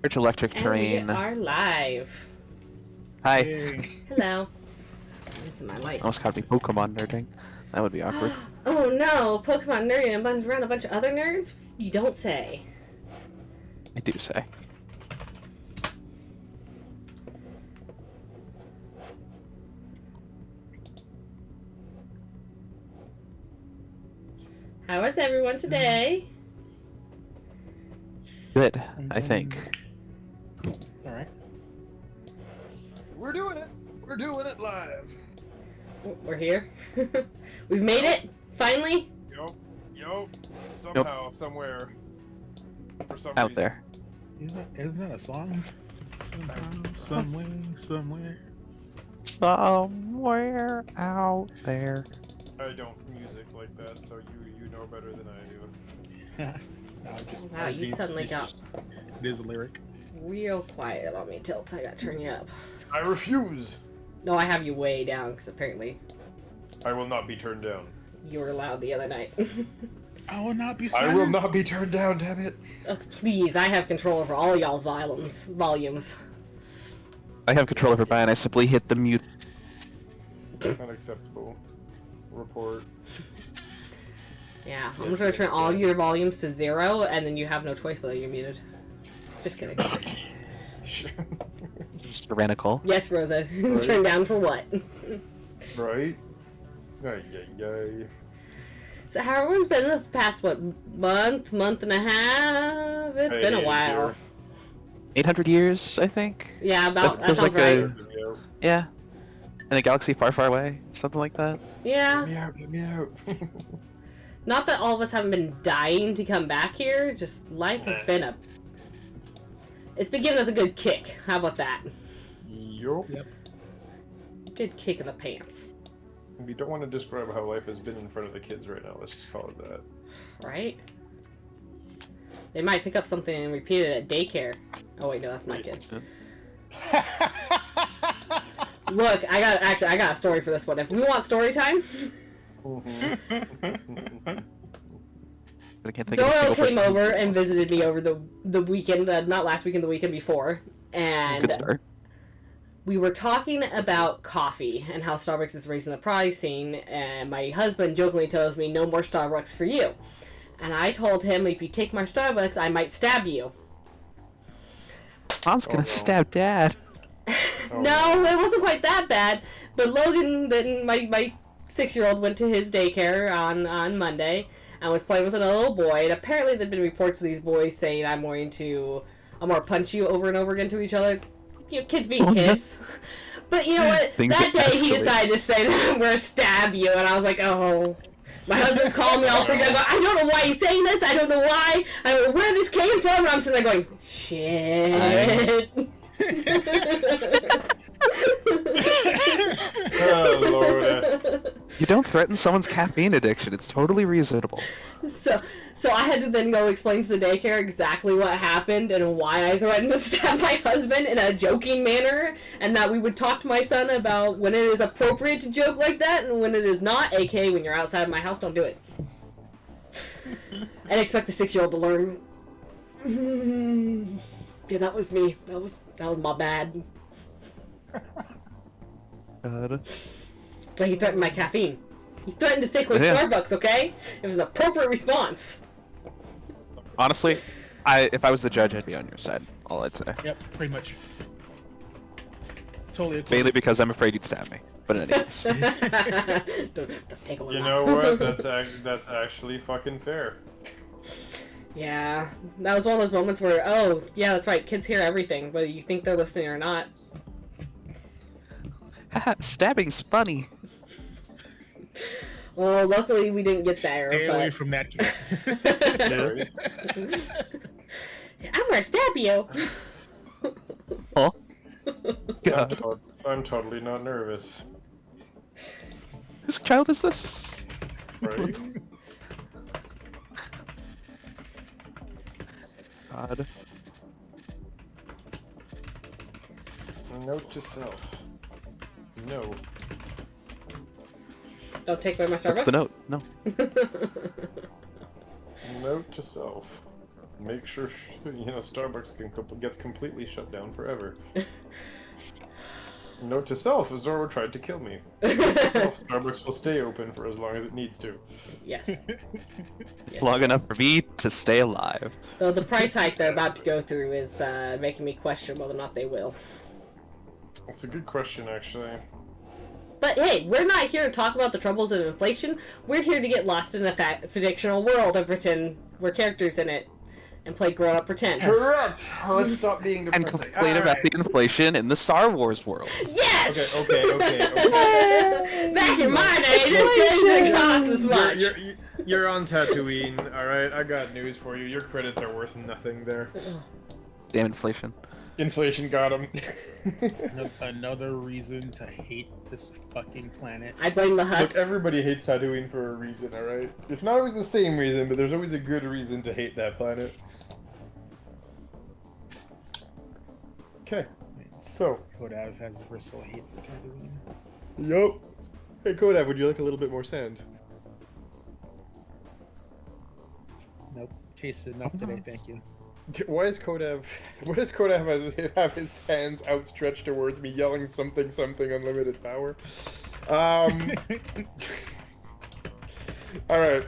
Search electric terrain. We are live. Hi. Yay. Hello. This is my light. Almost caught me Pokemon nerding. That would be awkward. Oh no, Pokemon nerding around a bunch of other nerds? You don't say. I do say. How is everyone today? Good, I think. Alright. We're doing it! We're doing it live! We're here. We've made it, finally. Yup. Somehow, somewhere, for some Out reason. there. Isn't that a song? Somehow, somewhere, somewhere. Somewhere out there. I don't music like that, so you know better than I do. No, Wow, you suddenly got It is a lyric. real quiet on me, Tilt. I gotta turn you up. I refuse! No, I have you way down, because apparently I will not be turned down. you were loud the other night. I will not be I silent. will not be turned down, damn it! Please, I have control over all y'all's volumes. I have control over mine. I simply hit the mute. Unacceptable. Report. Yeah, I'm just gonna turn all your volumes to 0, and then you have no choice whether you're muted. Just kidding. It's tyrannical. Yes, Rosa. Right. Turn down for what? Right? Ay, ay, ay. So how everyone's been the past, what, month and a half? It's been a Hey, while. dear. 800 years, I think. Yeah, about, that feels sounds like right. a- Yeah. In a galaxy far, far away. Something like that. Yeah. Get me out. Not that all of us haven't been dying to come back here, just life has been a... It's been giving us a good kick. How about that? Yup. Yep. Good kick in the pants. We don't want to describe how life has been in front of the kids right now, let's just call it that. Right? They might pick up something and repeat it at daycare. Oh wait, no, that's my kid. Look, I got a story for this one. If we want story time, But I can't think of a Zoro single came person over who- and visited me over the weekend, not last weekend, the weekend before, and Good start. we were talking about coffee and how Starbucks is raising the pricing, and my husband jokingly tells me, "No more Starbucks for you." And I told him, if you take my Starbucks, I might stab you. Mom's gonna no. stab Dad. No, it wasn't quite that bad. But Logan, then my 6-year-old, went to his daycare on Monday and was playing with another little boy. And apparently there'd been reports of these boys saying, I'm going to punch you over and over again to each other. You know, kids being kids. But you know what? Things That day he escalate. decided to say, I'm going to stab you. And I was like, oh. My husband's calling me all freaked out. I don't know why he's saying this. I don't know why. I don't know where this came from. And I'm sitting there going, shit. Oh, Lord. You don't threaten someone's caffeine addiction. It's totally reasonable. So I had to then go explain to the daycare exactly what happened and why I threatened to stab my husband in a joking manner, and that we would talk to my son about when it is appropriate to joke like that and when it is not, aka when you're outside of my house, don't do it. And expect the 6-year-old to learn. Yeah, that was me. That was my bad. God. But he threatened my caffeine. He threatened to stick with Yeah. Starbucks, okay? It was an appropriate response. Honestly, if I was the judge, I'd be on your side. All I'd say. Yep, pretty much. Totally agree. Mainly because I'm afraid you'd stab me. But anyways. don't take away You my- know what? That's actually fucking fair. Yeah, that was one of those moments where, oh, yeah, that's right, kids hear everything, whether you think they're listening or not. Haha, stabbing's funny. Well, luckily we didn't get there, Stay away but... from that kid. I'm gonna stab you! Oh. God. I'm totally not nervous. Whose child is this? Right? God. Note to self. No. Don't take away my Starbucks? What's the note? No. Note to self. make sure Starbucks gets completely shut down forever. Note to self: Zoro tried to kill me. Note to self: Starbucks will stay open for as long as it needs to. Yes. Yes. Long enough for me to stay alive. Though the price hike they're about to go through is making me question whether or not they will. That's a good question, actually. But hey, we're not here to talk about the troubles of inflation. We're here to get lost in a fictional world and pretend we're characters in it. And play grown-up pretend. Correct! Let's stop being And depressing. complain about the inflation in the Star Wars world. Yes! Okay. Back in my day, this game didn't cost as much. You're on Tatooine, alright? I got news for you. Your credits are worth nothing there. Damn inflation. Inflation got him. Another reason to hate this fucking planet. I blame the Look, Hutts. everybody hates Tatooine for a reason, alright? It's not always the same reason, but there's always a good reason to hate that planet. Okay, so. Kodav has bristle hate for Tatooine. Yup. Hey, Kodav, would you like a little bit more sand? Nope. Tasted enough today, thank you. Why does Kodav have his hands outstretched towards me, yelling something unlimited power? Alright.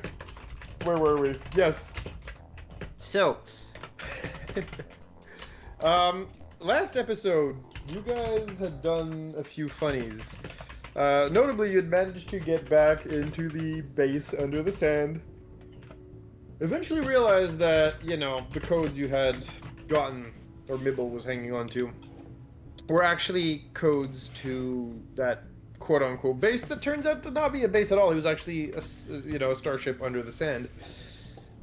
Where were we? Yes. So. Last episode, you guys had done a few funnies. Notably, you'd managed to get back into the base under the sand. Eventually realized that, the codes you had gotten, or Mibbel was hanging on to, were actually codes to that quote-unquote base that turns out to not be a base at all. It was actually, a starship under the sand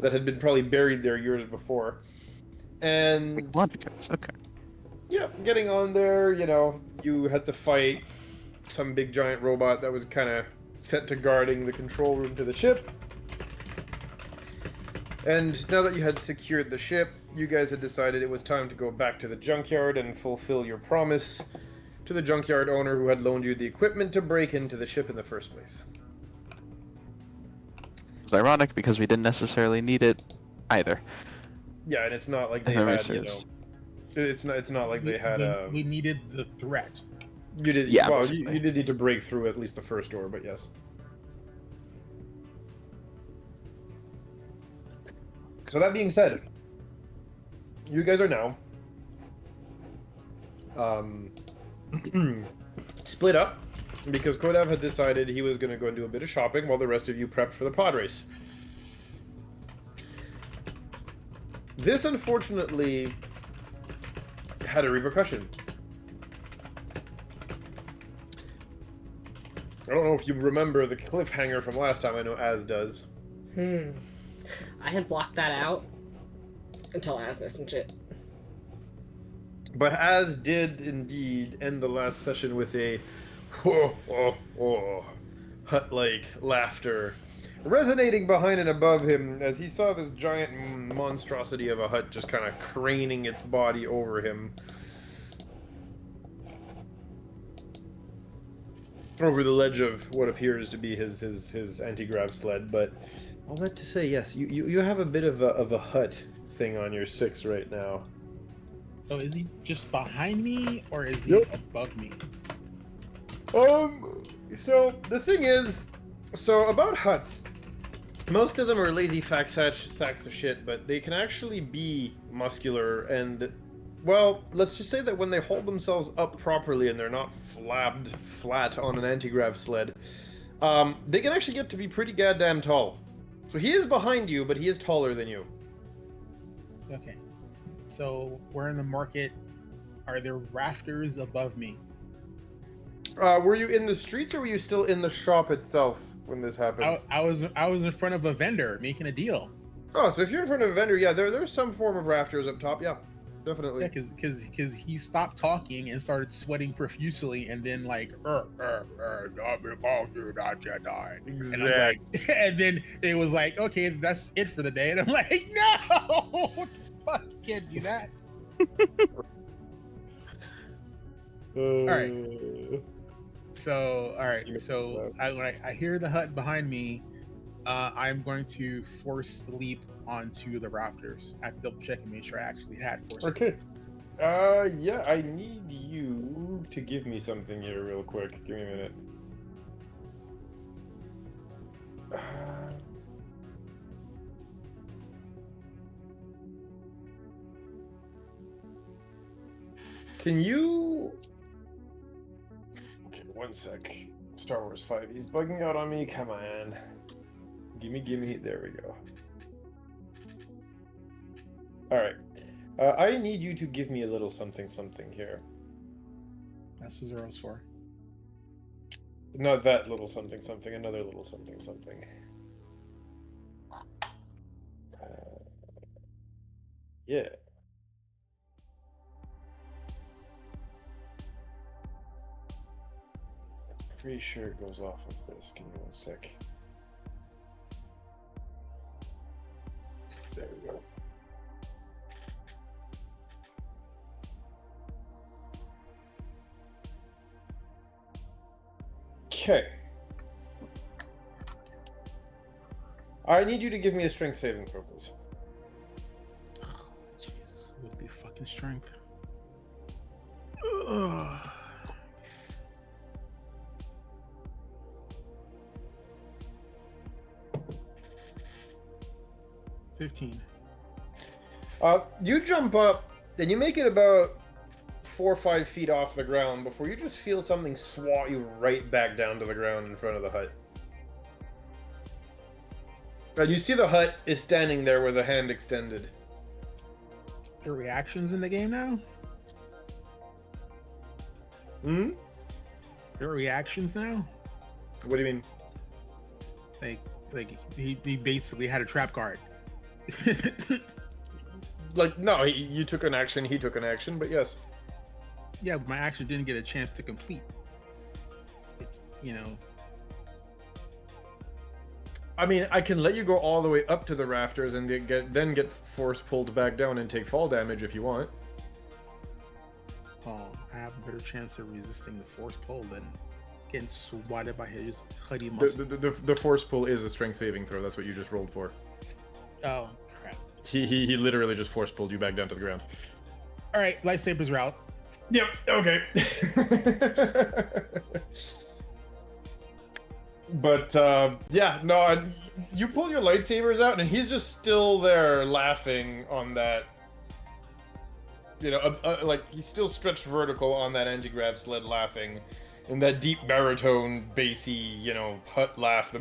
that had been probably buried there years before. And... Logic codes, okay. Yeah, getting on there, you had to fight some big giant robot that was kind of set to guarding the control room to the ship. And now that you had secured the ship, you guys had decided it was time to go back to the junkyard and fulfill your promise to the junkyard owner who had loaned you the equipment to break into the ship in the first place. It's ironic because we didn't necessarily need it either. Yeah, and it's not like they Memory had, serves. It's not like they had We needed the threat. You did, Yeah, well, basically. you did need to break through at least the first door, but yes. So that being said, you guys are now split up because Kodav had decided he was going to go and do a bit of shopping while the rest of you prepped for the pod race. This unfortunately had a repercussion. I don't know if you remember the cliffhanger from last time. I know Az does. I had blocked that out until Az mentioned it. But Az did indeed end the last session with a hut-like laughter resonating behind and above him as he saw this giant monstrosity of a hut just kind of craning its body over him. Over the ledge of what appears to be his anti-grav sled, but all that to say, yes, you have a bit of a hut thing on your 6 right now. So is he just behind me, or is he above me? So the thing is, about huts, most of them are lazy sacks of shit, but they can actually be muscular and, well, let's just say that when they hold themselves up properly and they're not flabbed flat on an anti-grav sled, they can actually get to be pretty goddamn tall. So he is behind you, but he is taller than you. Okay. So we're in the market. Are there rafters above me? Were you in the streets or were you still in the shop itself when this happened? I was in front of a vendor making a deal. Oh, so if you're in front of a vendor, yeah, there's some form of rafters up top, yeah. Definitely. Yeah, because he stopped talking and started sweating profusely, and then like, Exactly. And then it was like, okay, that's it for the day, and I'm like, no, fuck, can't do that. All right. So, when I hear the hut behind me, I'm going to force leap onto the rafters. I have to double check and make sure I actually had force. Okay. Yeah, I need you to give me something here real quick. Give me a minute. Can you... Okay, one sec. Star Wars 5. He's bugging out on me. Come on. Gimme. There we go. Alright. I need you to give me a little something here. That's what Zero's for. Not that little something, another little something. Yeah. Pretty sure it goes off of this. Give me one sec. There we go. Okay. I need you to give me a strength saving throw, please. Jesus, it would be fucking strength. Ugh. 15. You jump up, and you make it about 4 or 5 feet off the ground before you just feel something swat you right back down to the ground in front of the hut. And you see the hut is standing there with a hand extended. There are reactions in the game now? Hmm? There are reactions now? What do you mean? Like he basically had a trap card. Like, no, you took an action, he took an action, but yes. Yeah, but my action didn't get a chance to complete. It's, you know. I mean, I can let you go all the way up to the rafters and then get force pulled back down and take fall damage if you want. Oh, I have a better chance of resisting the force pull than getting swatted by his hoodie muscle. The force pull is a strength saving throw. That's what you just rolled for. Oh, crap. He literally just force pulled you back down to the ground. All right, lightsabers route. Yep, okay. But, yeah, no, you pull your lightsabers out, and he's just still there laughing on that. You know, like, he's still stretched vertical on that anti-grav sled laughing. In that deep baritone, bassy, you know, hut laugh.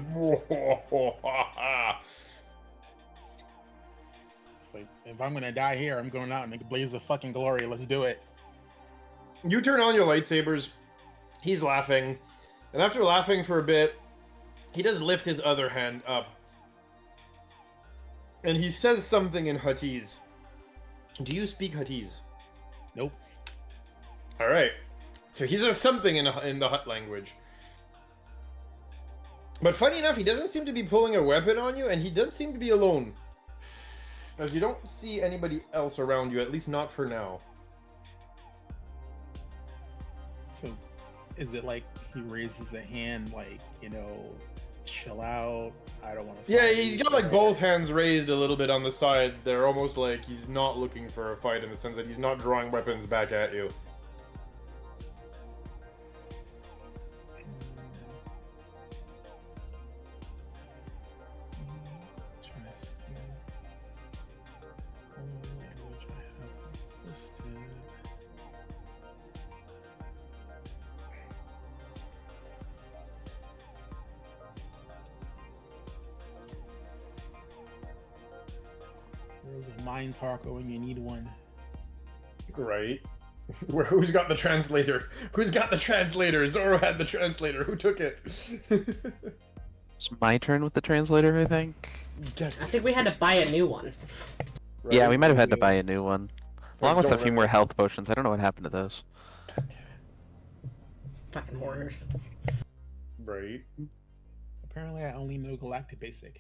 It's like, if I'm gonna die here, I'm going out in a blaze of fucking glory. Let's do it. You turn on your lightsabers. He's laughing. And after laughing for a bit, he does lift his other hand up. And he says something in Huttese. Do you speak Huttese? Nope. Alright. So he says something in the Hutt language. But funny enough, he doesn't seem to be pulling a weapon on you, and he does seem to be alone. As you don't see anybody else around you, at least not for now. So, is it like he raises a hand, like, you know, chill out, I don't want to Yeah, he's got like both hands raised a little bit on the sides. They're almost like he's not looking for a fight in the sense that he's not drawing weapons back at you. There's a mind taco when you need one. Right. Who's got the translator? Who's got the translator? Zoro had the translator. Who took it? It's my turn with the translator, I think. I think we had to buy a new one. Right. Yeah, we might have had to buy a new one. Along with a don't few more health potions. I don't know what happened to those. Fucking hoarders. Right. Apparently, I only know Galactic Basic.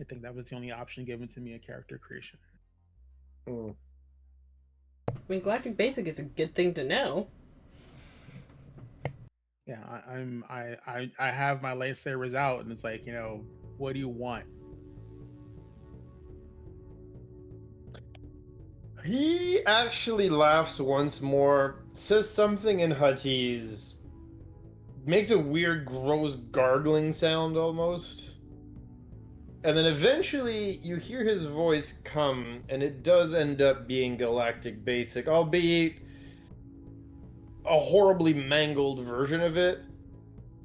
I think that was the only option given to me in character creation. Mm. I mean, Galactic Basic is a good thing to know. Yeah, I have my lightsabers out, and it's like, what do you want? He actually laughs once more, says something in Huttese, makes a weird, gross gargling sound almost. And then eventually you hear his voice come, and it does end up being Galactic Basic, albeit a horribly mangled version of it.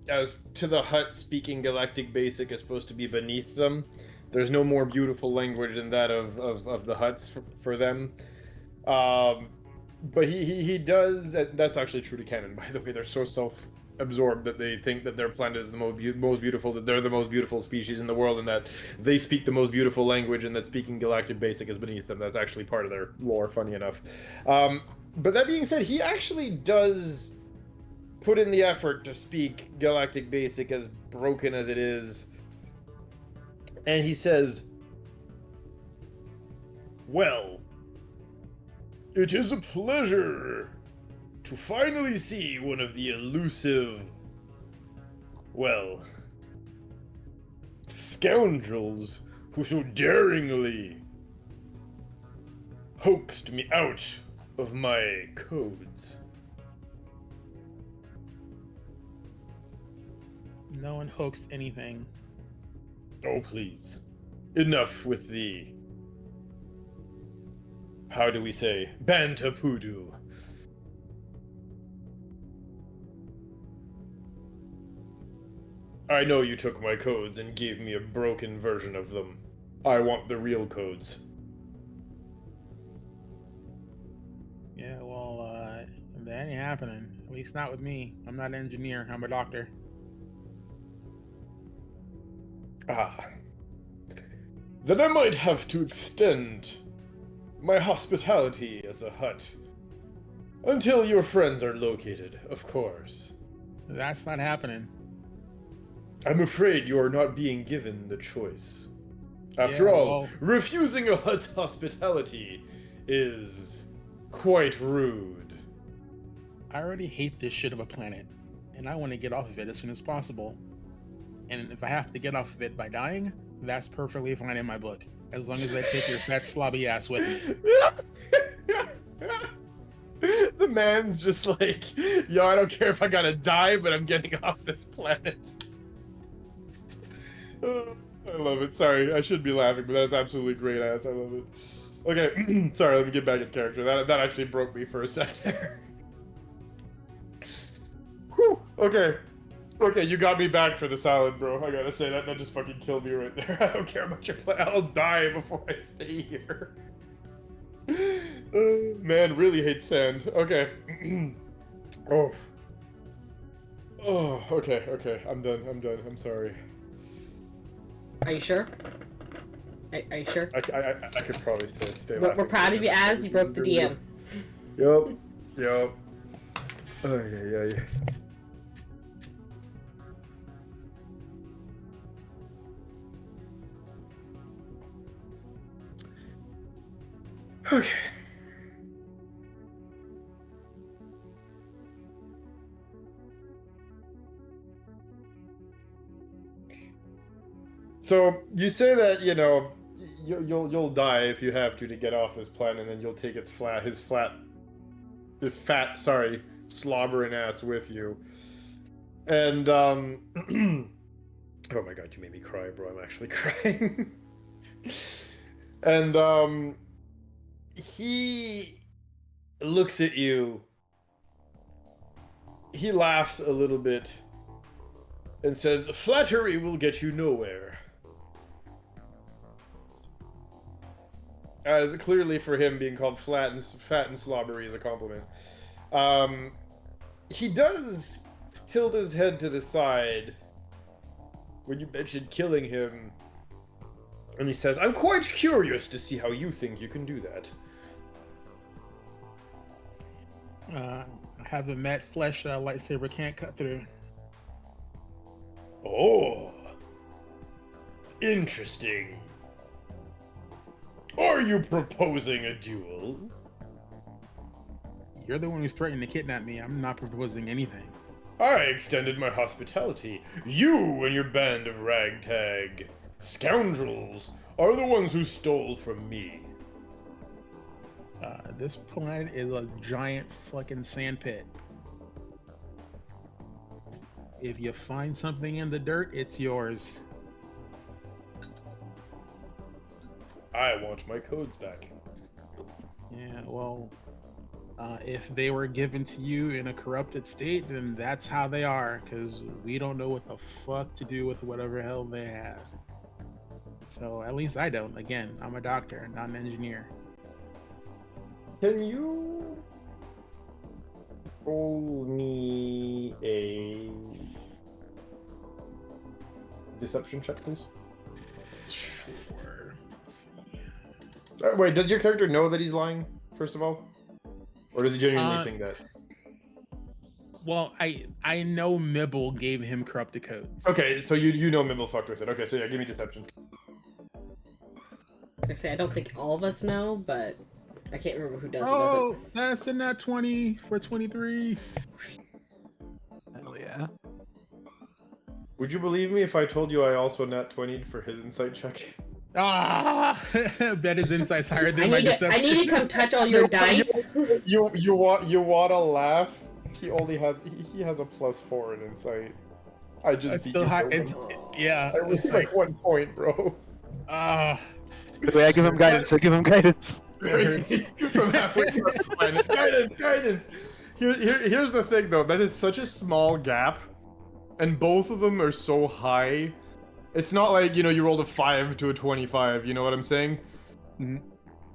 As to the Hutt speaking Galactic Basic is supposed to be beneath them. There's no more beautiful language than that of the Hutts for them. But he does. That's actually true to canon, by the way. They're so self-absorbed that they think that their planet is the most beautiful, that they're the most beautiful species in the world, and that they speak the most beautiful language, and that speaking Galactic Basic is beneath them. That's actually part of their lore, funny enough. But that being said, he actually does put in the effort to speak Galactic Basic, as broken as it is. And he says, "Well, it is a pleasure to finally see one of the elusive, well, scoundrels who so daringly hoaxed me out of my codes." No one hoaxed anything. Oh, please. Enough with the... how do we say? Bantapudu. I know you took my codes and gave me a broken version of them. I want the real codes. Yeah, well, that ain't happening. At least not with me. I'm not an engineer. I'm a doctor. Ah. Then I might have to extend my hospitality as a Hutt. Until your friends are located, of course. That's not happening. I'm afraid you are not being given the choice. After Yeah, all, well- refusing a Hutt's hospitality is quite rude. I already hate this shit of a planet, and I want to get off of it as soon as possible. And if I have to get off of it by dying, that's perfectly fine in my book, as long as I take your fat slobby ass with me. The man's just like, yo, I don't care if I gotta die, but I'm getting off this planet. I love it. Sorry, I should be laughing, but that's absolutely great ass. I love it. Okay, sorry, let me get back in character. That actually broke me for a second. Whew, okay. Okay, you got me back for the salad, bro. I gotta say, that just fucking killed me right there. I don't care about your plan. I'll die before I stay here. Man, really hates sand. Okay. Oh. Oh, okay. I'm done. I'm sorry. Are you sure? Are you sure? I could probably stay We're laughing. proud of you, as you broke the DM. Yup. Oh, yeah. Okay. So you say that you'll die if you have to get off this planet, and then you'll take his fat slobbering ass with you. And oh my god, you made me cry, bro. I'm actually crying. And he looks at you. He laughs a little bit and says, "Flattery will get you nowhere." As clearly for him, being called fat and slobbery is a compliment. He does tilt his head to the side when you mentioned killing him, and he says, "I'm quite curious to see how you think you can do that." I haven't met flesh that a lightsaber can't cut through. Oh, interesting. Are you proposing a duel? You're the one who's threatening to kidnap me. I'm not proposing anything. I extended my hospitality. You and your band of ragtag scoundrels are the ones who stole from me. This planet is a giant fucking sand pit. If you find something in the dirt, it's yours. I want my codes back. Yeah, well, if they were given to you in a corrupted state, then that's how they are, because we don't know what the fuck to do with whatever hell they have. So at least I don't. Again, I'm a doctor, not an engineer. Can you roll me a deception check, please? Sure. Wait, does your character know that he's lying, first of all? Or does he genuinely think that? Well, I know Mibbel gave him corrupted codes. Okay, so you know Mibbel fucked with it. Okay, so yeah, give me deception. I say I don't think all of us know, but I can't remember who does or Oh, doesn't. that's in that 20 for 23. Hell yeah. Would you believe me if I told you I also nat 20'd for his insight check? Ah, bet his insight's higher than my I deception. need to come touch all your dice. You want to laugh? He only has he has a +4 in insight. I just It's beat still you high. by It's one. yeah. I was It's like 1 point, bro. Wait, I give him guidance. I give him guidance. From halfway across the planet. Guidance. Here's the thing though, that is such a small gap, and both of them are so high. It's not like, you rolled a 5 to a 25, you know what I'm saying? Mhm.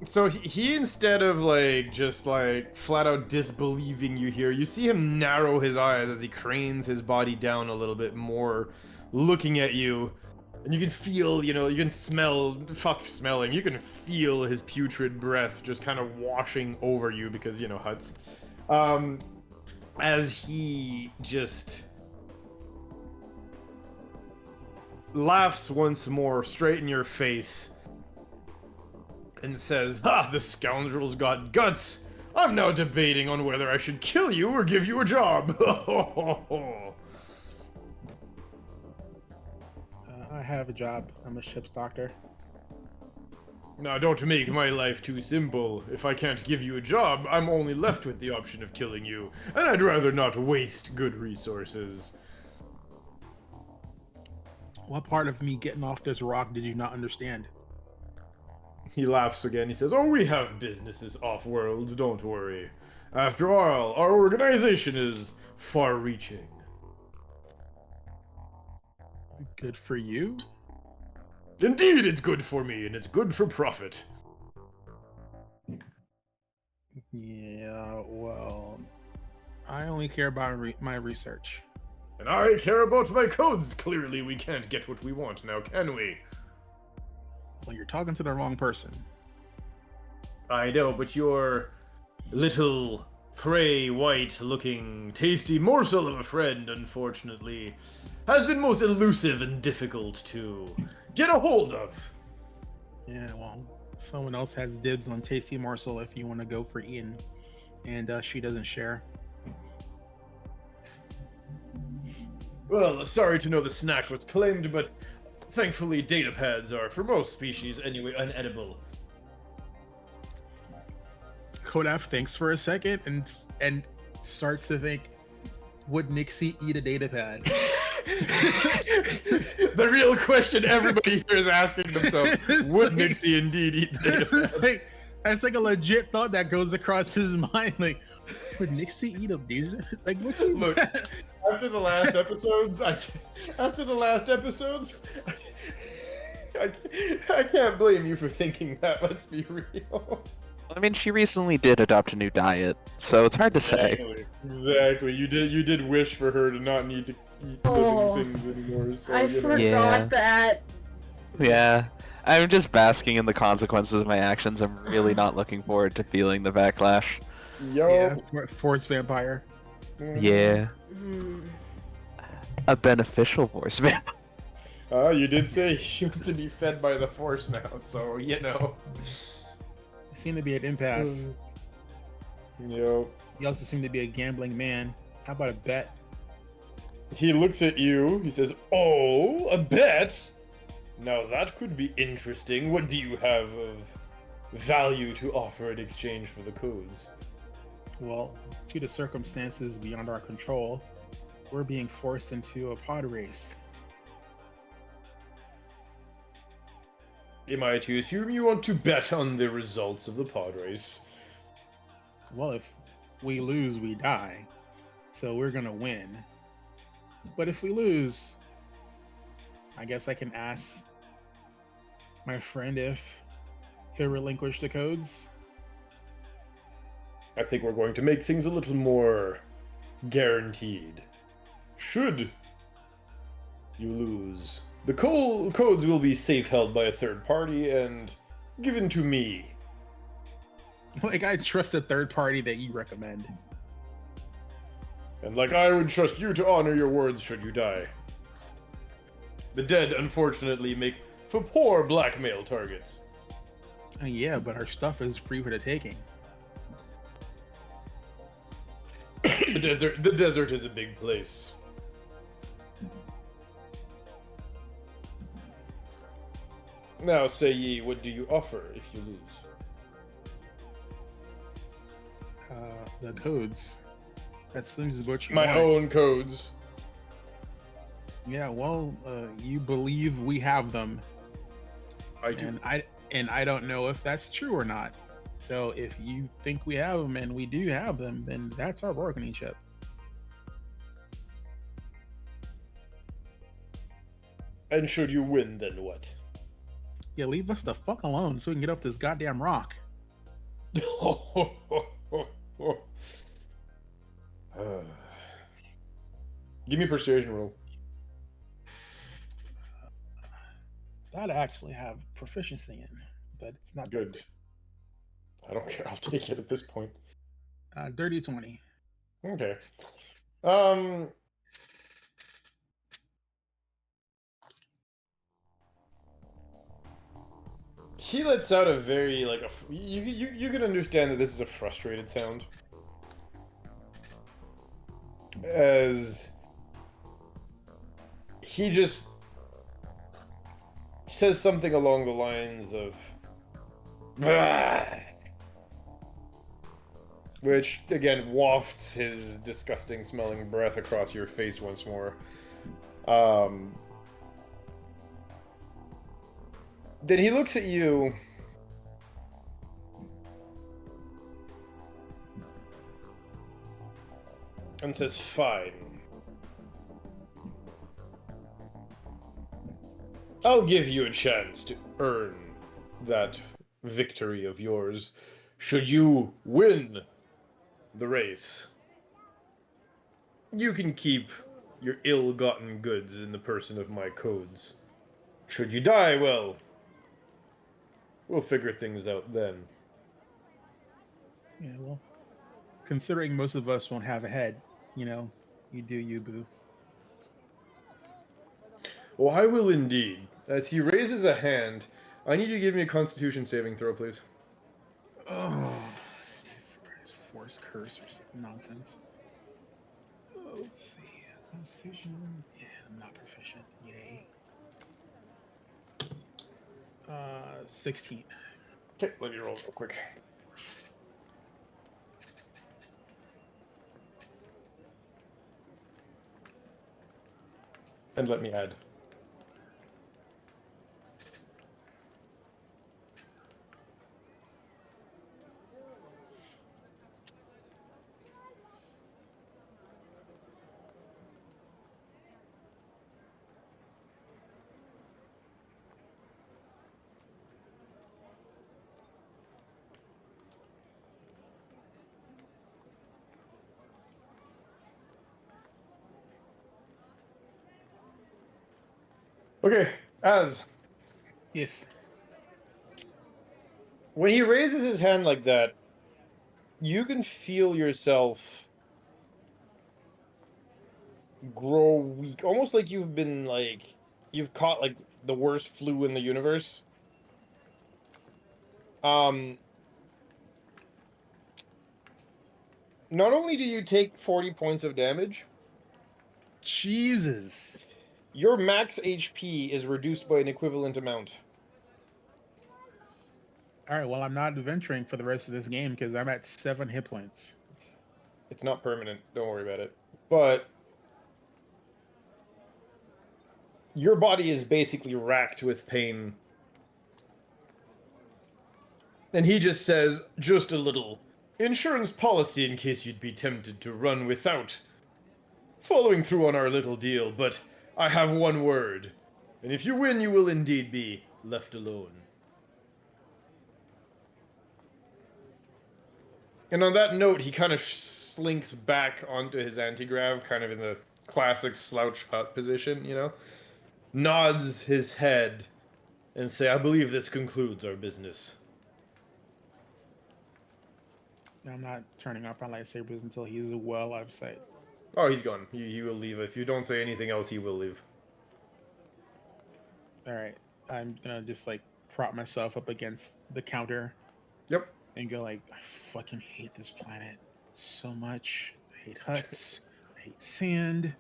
So he instead of just flat out disbelieving you here, you see him narrow his eyes as he cranes his body down a little bit more, looking at you. And you can feel, you can smell, smelling, you can feel his putrid breath just kind of washing over you because, Huts. As he just laughs once more straight in your face and says, the scoundrel's got guts. I'm now debating on whether I should kill you or give you a job. I have a job. I'm a ship's doctor. Now, don't make my life too simple. If I can't give you a job, I'm only left with the option of killing you, and I'd rather not waste good resources. What part of me getting off this rock did you not understand? He laughs again. He says, "Oh, we have businesses off-world, don't worry. After all, our organization is far-reaching." Good for you? Indeed, it's good for me, and it's good for profit. Yeah, well, I only care about my research. And I care about my codes. Clearly, we can't get what we want now, can we? Well, you're talking to the wrong person. I know, but your little prey white-looking tasty morsel of a friend, unfortunately, has been most elusive and difficult to get a hold of. Yeah, well, someone else has dibs on Tasty Morsel if you want to go for Ian, and she doesn't share. Well, sorry to know the snack was claimed, but thankfully data pads are, for most species anyway, unedible. Kodaf thinks for a second and starts to think, would Nixie eat a data pad? The real question everybody here is asking themselves, would Nixie indeed eat the data pad? That's like a legit thought that goes across his mind. Like, would Nixie eat a data? Like, what's Look, after the last episodes, I can't blame you for thinking that. Let's be real. I mean, she recently did adopt a new diet, so it's hard to say. Exactly. You did wish for her to not need to eat living things anymore. So, I forgot that. Yeah. I'm just basking in the consequences of my actions. I'm really not looking forward to feeling the backlash. Yeah, Force Vampire. Yeah. Hmm. A beneficial force, man. You did say she was to be fed by the Force now, so, You seem to be at impasse. Yo. You also seem to be a gambling man. How about a bet? He looks at you. He says, "Oh, a bet? Now that could be interesting. What do you have of value to offer in exchange for the codes?" Well, due to circumstances beyond our control, we're being forced into a pod race. Am I to assume you want to bet on the results of the pod race? Well, if we lose, we die. So we're gonna win. But if we lose, I guess I can ask my friend if he'll relinquish the codes. I think we're going to make things a little more guaranteed. Should you lose, the codes will be safe held by a third party and given to me. Like, I trust a third party that you recommend. And like I would trust you to honor your words should you die. The dead, unfortunately, make for poor blackmail targets. Yeah, but our stuff is free for the taking. The desert is a big place. Now say ye, what do you offer if you lose? The codes. That seems what you My want. own codes. Yeah, well, you believe we have them, I do. and I don't know if that's true or not. So if you think we have them and we do have them, then that's our bargaining chip. And should you win, then what? Yeah, leave us the fuck alone so we can get off this goddamn rock. Give me a persuasion roll. That I actually have proficiency in, but it's not Good. I don't care. I'll take it at this point. Dirty 20. Okay. He lets out a very you can understand that this is a frustrated sound, as he just says something along the lines of, "Bah," which again wafts his disgusting smelling breath across your face once more. Then he looks at you and says, "Fine. I'll give you a chance to earn that victory of yours should you win the race. You can keep your ill-gotten goods in the person of my codes. Should you die, well, we'll figure things out then." Yeah, well, considering most of us won't have a head, you do you, boo. "Oh, I will indeed." As he raises a hand, I need you to give me a Constitution saving throw, please. Oh, Jesus Christ, force curse or some nonsense. Oh, let's see. Constitution. Yeah, I'm not proficient. Yay. 16. Okay, let me roll real quick. And let me add. Okay, Az, Yes. when he raises his hand like that, you can feel yourself grow weak, almost like you've caught the worst flu in the universe. Not only do you take 40 points of damage, Jesus. Your max HP is reduced by an equivalent amount. All right, well, I'm not adventuring for the rest of this game because I'm at 7 hit points. It's not permanent. Don't worry about it. But your body is basically racked with pain. And he just says, just a little insurance policy in case you'd be tempted to run without following through on our little deal, but I have one word. And if you win, you will indeed be left alone. And on that note, he kind of slinks back onto his anti-grav, kind of in the classic slouch hut position, you know? Nods his head and say, I believe this concludes our business. I'm not turning off my lightsabers until he's well out of sight. Oh, he's gone. He will leave. If you don't say anything else, he will leave. All right, I'm gonna just like prop myself up against the counter. Yep. And go like, I fucking hate this planet so much. I hate huts. I hate sand.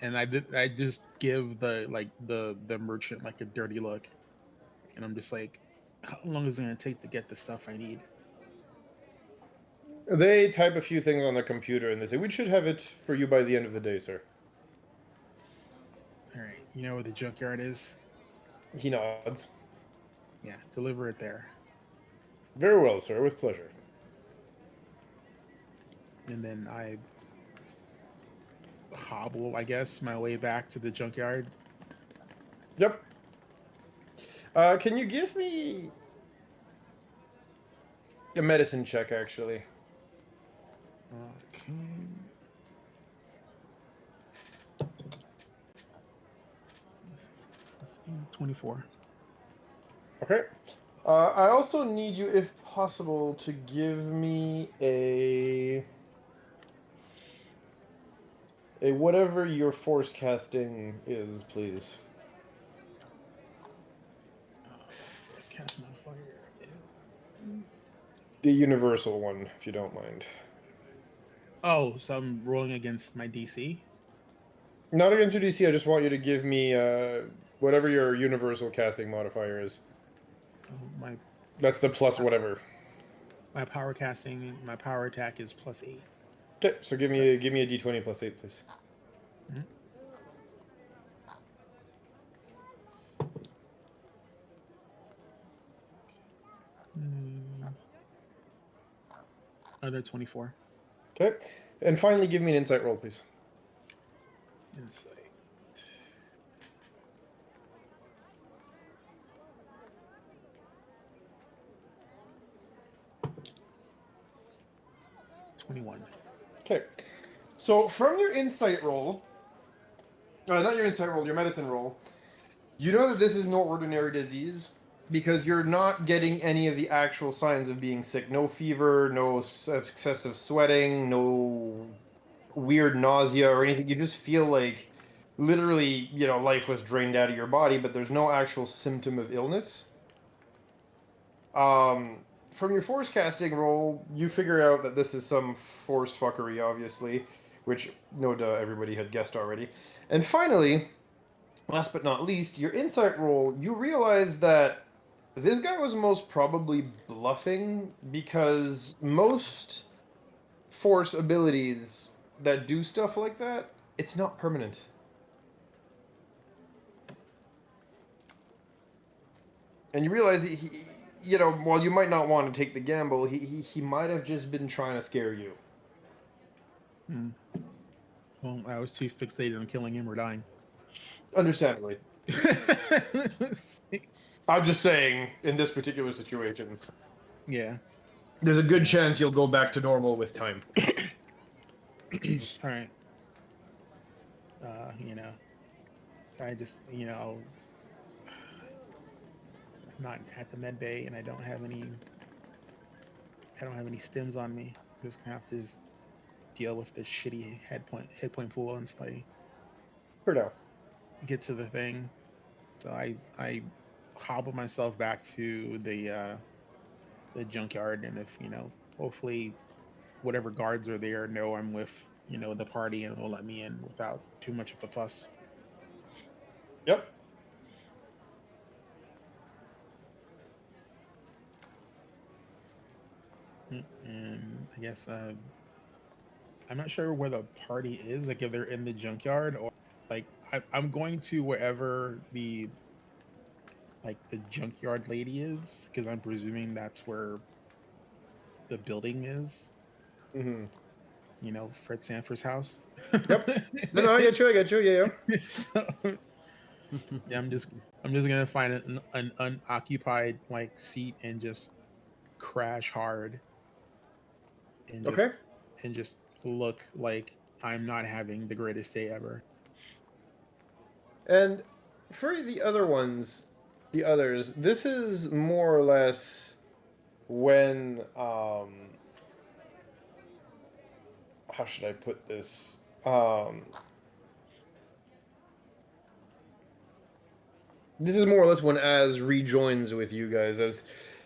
And I just give the merchant like a dirty look, and I'm just like, how long is it gonna take to get the stuff I need? They type a few things on their computer and they say, we should have it for you by the end of the day, sir. All right, you know where the junkyard is? He nods. Yeah, deliver it there. Very well, sir, with pleasure. And then I hobble, I guess, my way back to the junkyard. Yep. Can you give me a medicine check, actually? Okay. 24. Okay. I also need you, if possible, to give me a whatever your force casting is, please. Force cast modifier. The universal one, if you don't mind. Oh, so I'm rolling against my DC? Not against your DC, I just want you to give me whatever your universal casting modifier is. My That's the plus whatever. my power casting, my power attack is +8. Okay, so give me a d20 plus 8, please. Mm-hmm. Another 24. Okay, and finally give me an insight roll, please. Insight. $21. Okay, so from your insight roll, not your insight roll, your medicine roll, you know that this is no ordinary disease because you're not getting any of the actual signs of being sick. No fever, no excessive sweating, no weird nausea or anything. You just feel like literally, life was drained out of your body, but there's no actual symptom of illness. From your force casting roll, you figure out that this is some force fuckery, obviously, which no duh, everybody had guessed already. And finally, last but not least, your insight roll, you realize that this guy was most probably bluffing because most force abilities that do stuff like that, it's not permanent. And you realize he while you might not want to take the gamble, he might have just been trying to scare you. Well, I was too fixated on killing him or dying. Understandably. I'm just saying, in this particular situation, Yeah. there's a good chance you'll go back to normal with time. All right. I just, I'm not at the med bay, and I don't have any stims on me. I'm just gonna have to just deal with this shitty hit point pool until I For now. get to the thing. So I hobble myself back to the junkyard, and if hopefully whatever guards are there know I'm with the party and will let me in without too much of a fuss. Yep. And I guess I'm not sure where the party is. Like if they're in the junkyard or like I'm going to wherever the junkyard lady is because I'm presuming that's where the building is. Mm-hmm. Fred Sanford's house. Yep. No, I get you. I get you. Yeah, So, yeah. yeah, I'm just gonna find an unoccupied seat and just crash hard and just Okay. and just look like I'm not having the greatest day ever. And for the others, this is more or less when how should I put this? This is more or less when Az rejoins with you guys, as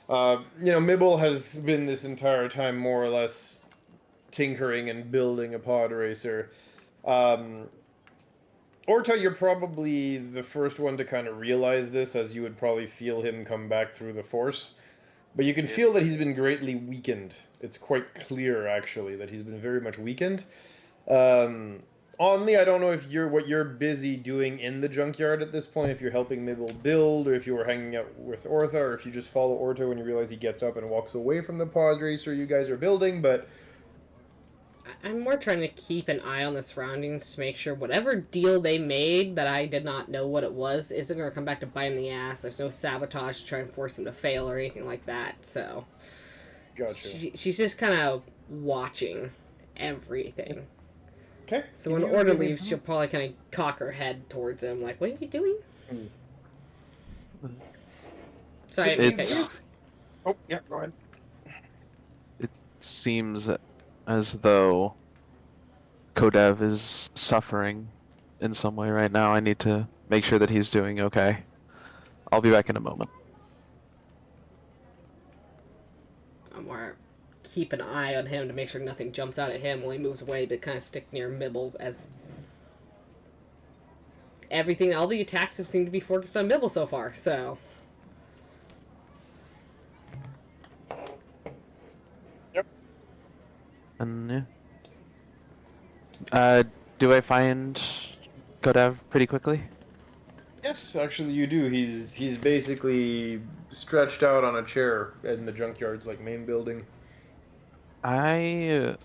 Mibbel has been this entire time more or less tinkering and building a pod racer. Um, Orta, you're probably the first one to kind of realize this, as you would probably feel him come back through the Force. But you can feel that he's been greatly weakened. It's quite clear, actually, that he's been very much weakened. Only, I don't know if what you're busy doing in the junkyard at this point, if you're helping Mibbel build, or if you were hanging out with Ortha, or if you just follow Orta when you realize he gets up and walks away from the pod racer you guys are building, but I'm more trying to keep an eye on the surroundings to make sure whatever deal they made that I did not know what it was isn't going to come back to bite him in the ass. There's no sabotage to try and force him to fail or anything like that. So gotcha. she's just kind of watching everything. Okay. So when Order leaves, she'll probably kind of cock her head towards him, like, "What are you doing?" Sorry, I didn't cut you off. Oh, yeah, go ahead. It seems as though Kodev is suffering in some way right now. I need to make sure that he's doing okay. I'll be back in a moment. I'm more keep an eye on him to make sure nothing jumps out at him while he moves away, but kind of stick near Mibbel, as all the attacks have seemed to be focused on Mibbel so far, so. Yep. And do I find Kodev pretty quickly? Yes, actually you do. He's basically stretched out on a chair in the junkyard's main building. I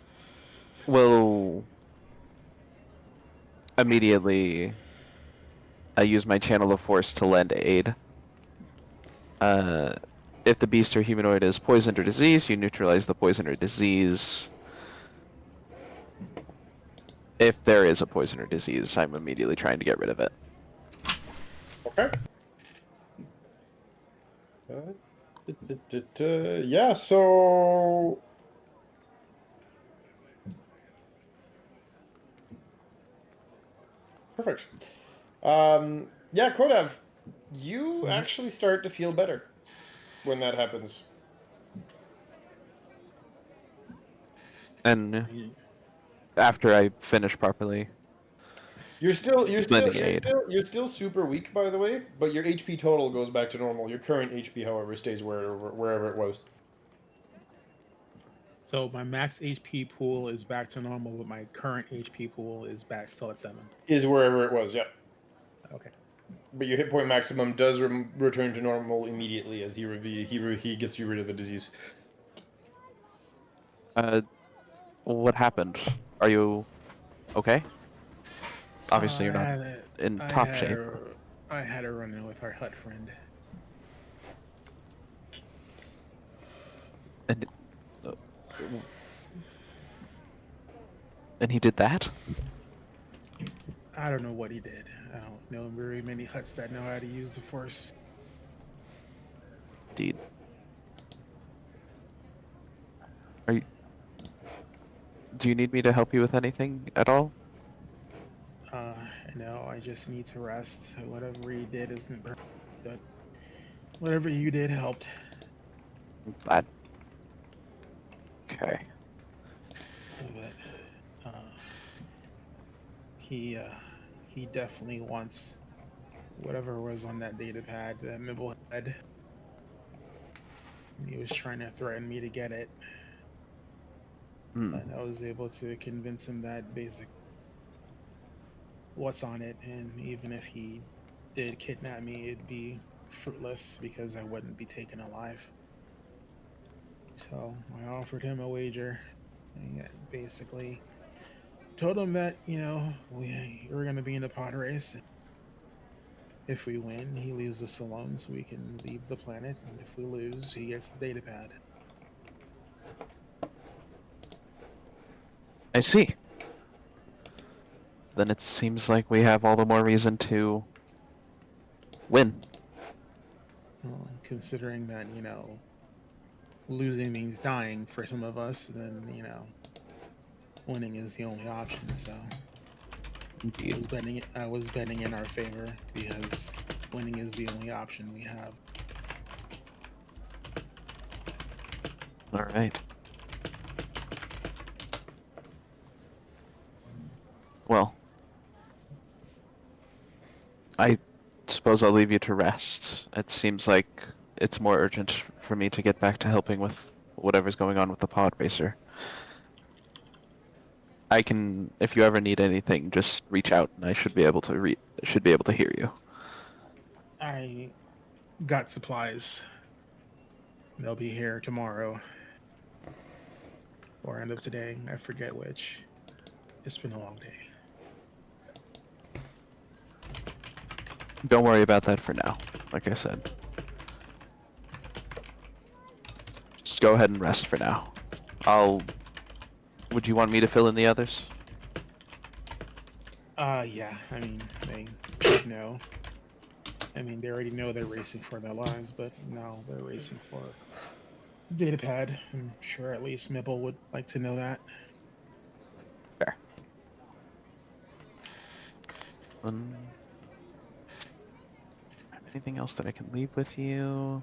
will immediately use my channel of force to lend aid. If the beast or humanoid is poisoned or diseased, you neutralize the poison or disease. If there is a poison or disease, I'm immediately trying to get rid of it. Okay. Yeah, so perfect. Yeah, Kodev, you actually start to feel better when that happens. And after I finish properly, You're still aid. you're still super weak, by the way, but your HP total goes back to normal. Your current HP, however, stays wherever it was. So my max HP pool is back to normal, but my current HP pool is back still at 7. Is wherever it was, yeah. Okay. But your hit point maximum does return to normal immediately as he gets you rid of the disease. What happened? Are you okay? Obviously, you're not in top shape. I had a run-in with our hut friend. And he did that? I don't know what he did. I don't know very many huts that know how to use the Force. Indeed. Do you need me to help you with anything at all? No, I just need to rest. Whatever he did isn't perfect, but whatever you did helped. I'm glad. Okay. But he definitely wants whatever was on that data pad that Mibbel had. He was trying to threaten me to get it, Hmm. but I was able to convince him that basic what's on it, and even if he did kidnap me, it'd be fruitless because I wouldn't be taken alive. So I offered him a wager. And basically told him that, we're going to be in a pod race. If we win, he leaves us alone so we can leave the planet. And if we lose, he gets the data pad. I see. Then it seems like we have all the more reason to win. Considering that, losing means dying for some of us, then, winning is the only option. So Indeed. I was betting in our favor because winning is the only option we have. All right. Well, I suppose I'll leave you to rest. It seems like it's more urgent for me to get back to helping with whatever's going on with the pod racer. I can, if you ever need anything, just reach out, and I should be able to hear you. I got supplies. They'll be here tomorrow. Or end of today. I forget which. It's been a long day. Don't worry about that for now, like I said. Just go ahead and rest for now. Would you want me to fill in the others? Yeah. I mean, they should know. I mean, they already know they're racing for their lives, but now they're racing for data pad. I'm sure at least Mibbel would like to know that. Fair. Anything else that I can leave with you?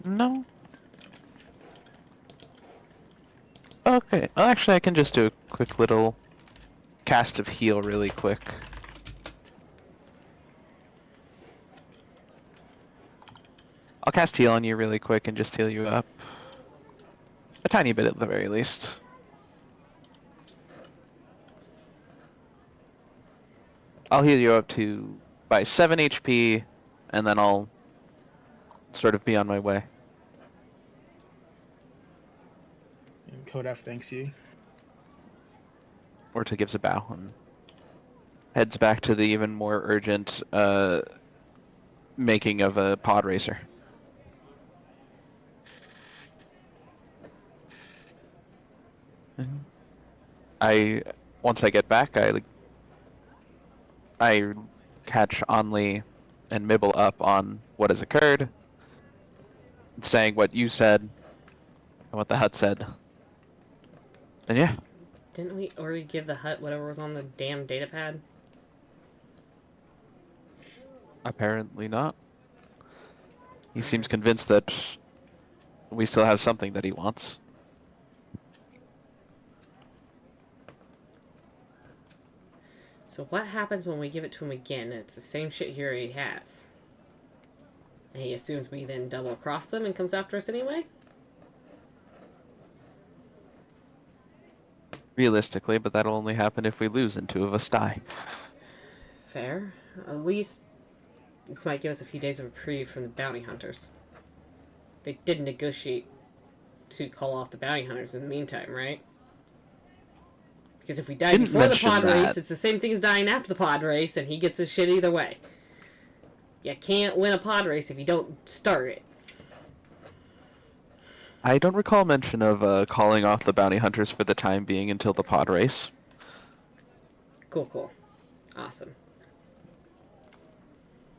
No. Okay. Well, actually, I can just do a quick little cast of heal really quick. I'll cast heal on you really quick and just heal you up. A tiny bit at the very least. I'll heal you up to by 7 HP, and then I'll sort of be on my way. And Kodaf thanks you. Orta gives a bow and heads back to the even more urgent making of a pod racer. Once I get back, I catch Only and Mibbel up on what has occurred, saying what you said and what the hut said. And yeah. Didn't we already give the hut whatever was on the damn data pad? Apparently not. He seems convinced that we still have something that he wants. So what happens when we give it to him again? It's the same shit he already has. And he assumes we then double cross them and comes after us anyway? Realistically, but that'll only happen if we lose and 2 of us die. Fair. At least this might give us a few days of reprieve from the bounty hunters. They did negotiate to call off the bounty hunters in the meantime, right? Because if we die before the pod race, it's the same thing as dying after the pod race, and he gets his shit either way. You can't win a pod race if you don't start it. I don't recall mention of calling off the bounty hunters for the time being until the pod race. Cool, cool. Awesome.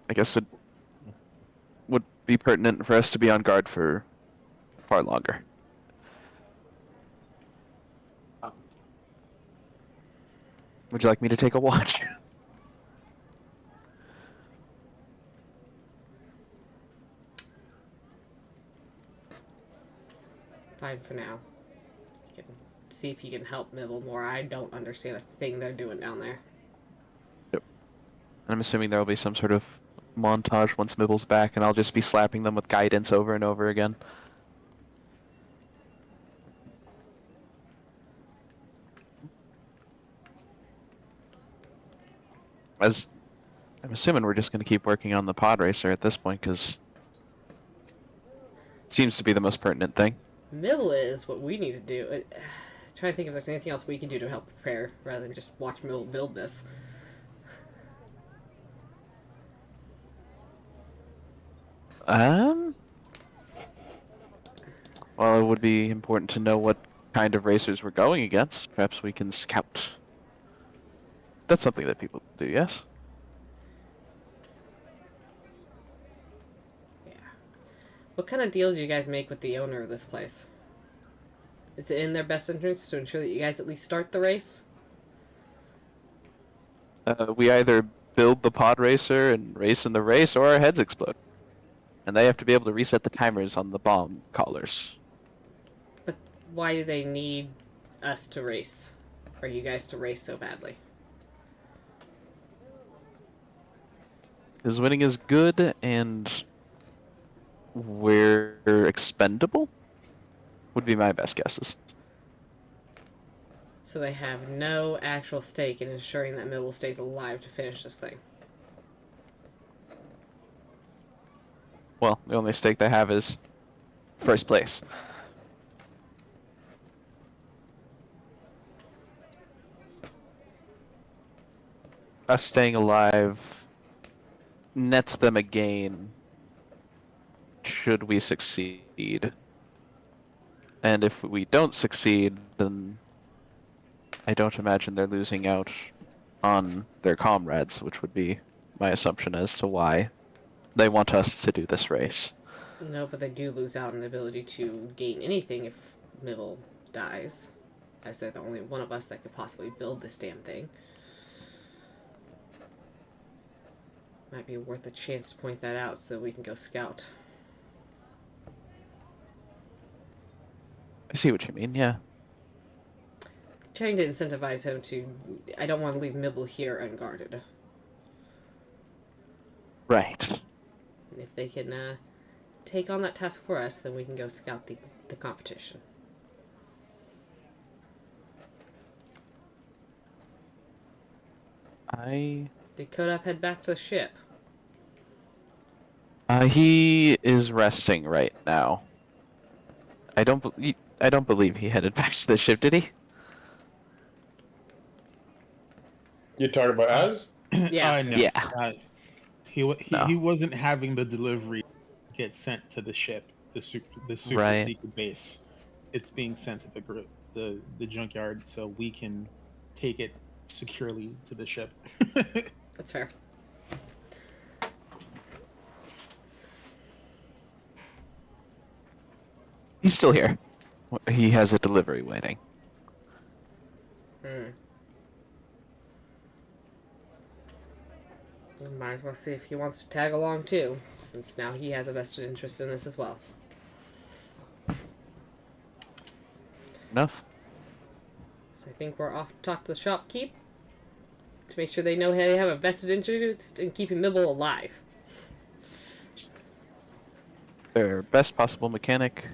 I guess it would be pertinent for us to be on guard for far longer. Would you like me to take a watch? fine for now. You can see if you can help Mibbel more. I don't understand a thing they're doing down there. I'm assuming there will be some sort of montage once Mibbel's back, and I'll just be slapping them with guidance over and over again. As I'm assuming we're just going to keep working on the pod racer at this point, because it seems to be the most pertinent thing. Mibbel is what we need to do. Trying to think if there's anything else we can do to help prepare, rather than just watch Mibbel build this. Well, it would be important to know what kind of racers we're going against. Perhaps we can scout. That's something that people do, yes? Yeah. What kind of deal do you guys make with the owner of this place? Is it in their best interest to ensure that you guys at least start the race? We either build the pod racer and race in the race, or our heads explode. And they have to be able to reset the timers on the bomb collars. But why do they need us to race? Or you guys to race so badly? Because winning is good, and we're expendable? Would be my best guesses. So they have no actual stake in ensuring that Mibbel stays alive to finish this thing. Well, the only stake they have is first place. Us staying alive nets them a gain should we succeed. And if we don't succeed, then I don't imagine they're losing out on their comrades, which would be my assumption as to why they want us to do this race. No, but they do lose out on the ability to gain anything if Mibbel dies, as they're the only one of us that could possibly build this damn thing. Might be worth a chance to point that out so we can go scout. I see what you mean, yeah. Trying to incentivize him to... I don't want to leave Mibbel here unguarded. Right. And if they can take on that task for us, then we can go scout the competition. Did Kodaf head back to the ship? He is resting right now. I don't believe he headed back to the ship, did he? You talking about Az? Yeah. No. Yeah. He wasn't having the delivery get sent to the ship, the super secret base. It's being sent to the junkyard so we can take it securely to the ship. That's fair. He's still here. He has a delivery waiting. Might as well see if he wants to tag along too, since now he has a vested interest in this as well. Enough? So I think we're off to talk to the shopkeep to make sure they know they have a vested interest in keeping Mibbel alive. Their best possible mechanic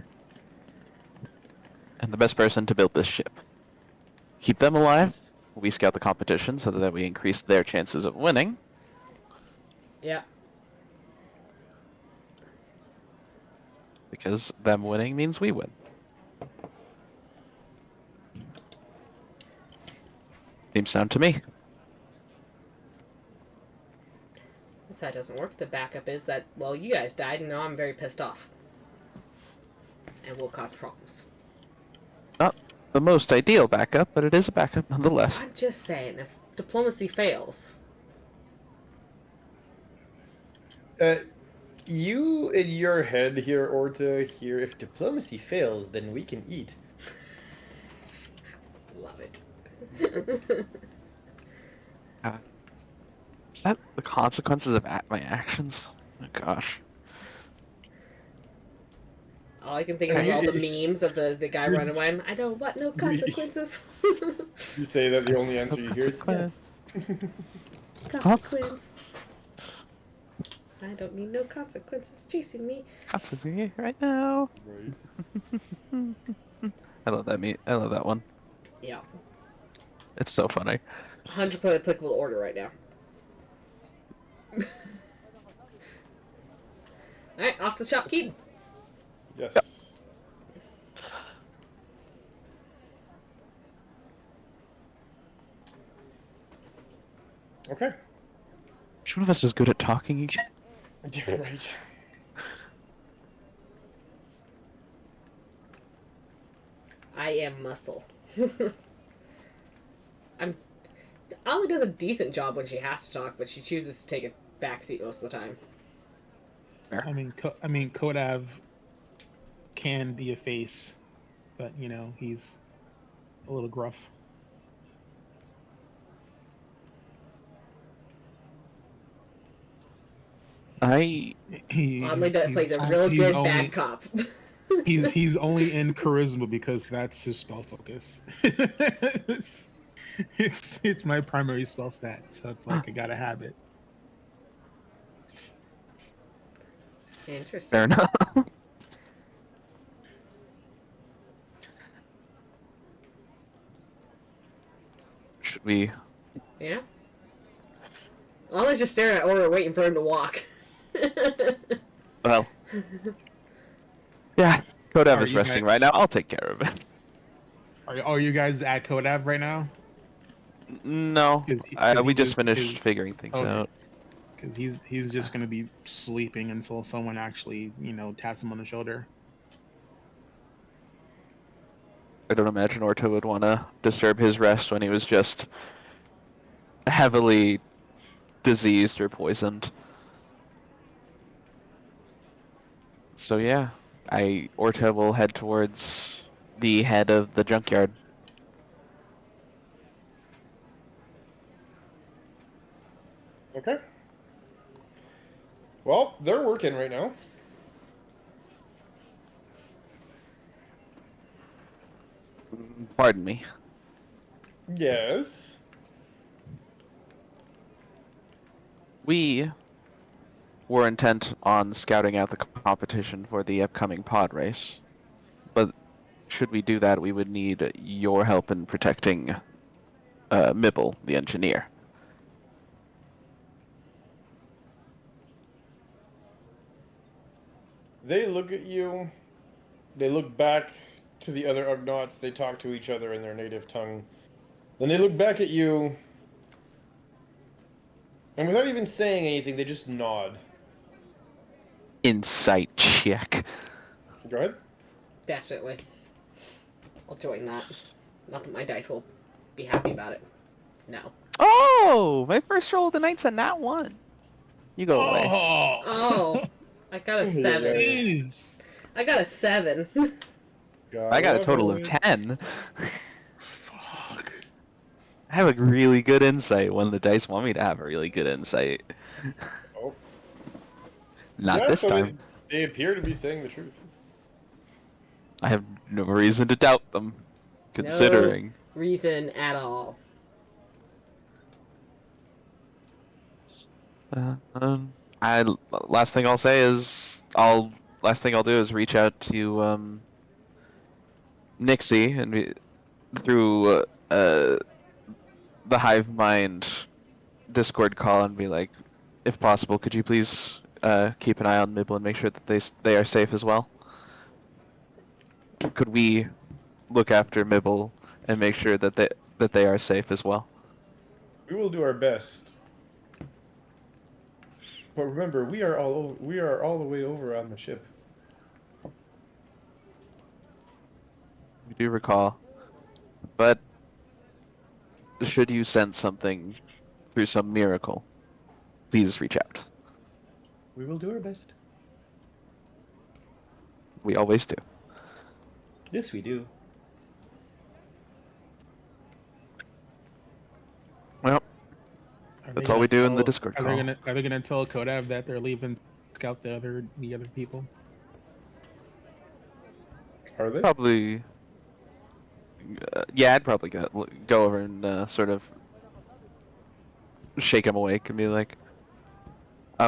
and the best person to build this ship. Keep them alive. We scout the competition so that we increase their chances of winning. Yeah. Because them winning means we win. Seems sound to me. If that doesn't work, the backup is that, well, you guys died and now I'm very pissed off. And will cause problems. Not the most ideal backup, but it is a backup nonetheless. I'm just saying, if diplomacy fails... You in your head here, Orta, here, if diplomacy fails, then we can eat. Love it. Is that the consequences of my actions? Oh gosh. All I can think of is all the memes of the guy running away. I don't want no consequences. You say that the only answer you hear is yes. Consequence. I don't need no consequences chasing me. Consequences right now. Right. I love that I love that one. Yeah. It's so funny. 100% applicable to order right now. Alright, off to the shopkeep. Yes. Yep. Okay. Which one of us is good at talking again? Right. I am muscle. Ollie does a decent job when she has to talk, but she chooses to take a backseat most of the time. I mean, Kodav can be a face, but he's a little gruff. Ollie plays a real good bad cop. he's only in charisma because that's his spell focus. it's my primary spell stat, so it's like I gotta have it. Interesting. Fair enough. Should we? Yeah. Ollie's just staring at Order, waiting for him to walk. Well. Yeah, Kodav is you resting guys- right now. I'll take care of it. Are you guys at Kodav right now? No, 'Cause we just finished figuring things okay. out. Because he's just gonna be sleeping until someone actually taps him on the shoulder. I don't imagine Orto would want to disturb his rest when he was just heavily diseased or poisoned. So yeah, Orto will head towards the head of the junkyard. Okay. Well, they're working right now. Pardon me. Yes. We were intent on scouting out the competition for the upcoming pod race, but should we do that, we would need your help in protecting Mibbel, the engineer. They look at you. They look back to the other Ugnaughts. They talk to each other in their native tongue. Then they look back at you. And without even saying anything, they just nod. Insight check. Go ahead. Definitely. I'll join that. Not that my dice will be happy about it. No. Oh, my first roll of the night's a nat 1. You go away. Oh. I got a 7. Jeez. I got a 7. I got a total of 10. Fuck. I have a really good insight when the dice want me to have a really good insight. Oh. Not Yeah, this so time. They appear to be saying the truth. I have no reason to doubt them, considering. No reason at all. Last thing I'll say is last thing I'll do is reach out to Nixie and through the Hive Mind Discord call and be like, if possible, could you please keep an eye on Mibbel and make sure that they are safe as well? Could we look after Mibbel and make sure that they are safe as well? We will do our best. But remember, we are all the way over on the ship. We do recall. But should you sense something through some miracle, please reach out. We will do our best. We always do. Yes, we do. Well, that's all we do in the Discord call. Are they gonna tell Kodav that they're leaving to scout the other people? Are they? Probably. Yeah, I'd probably go over and sort of shake him awake and be like,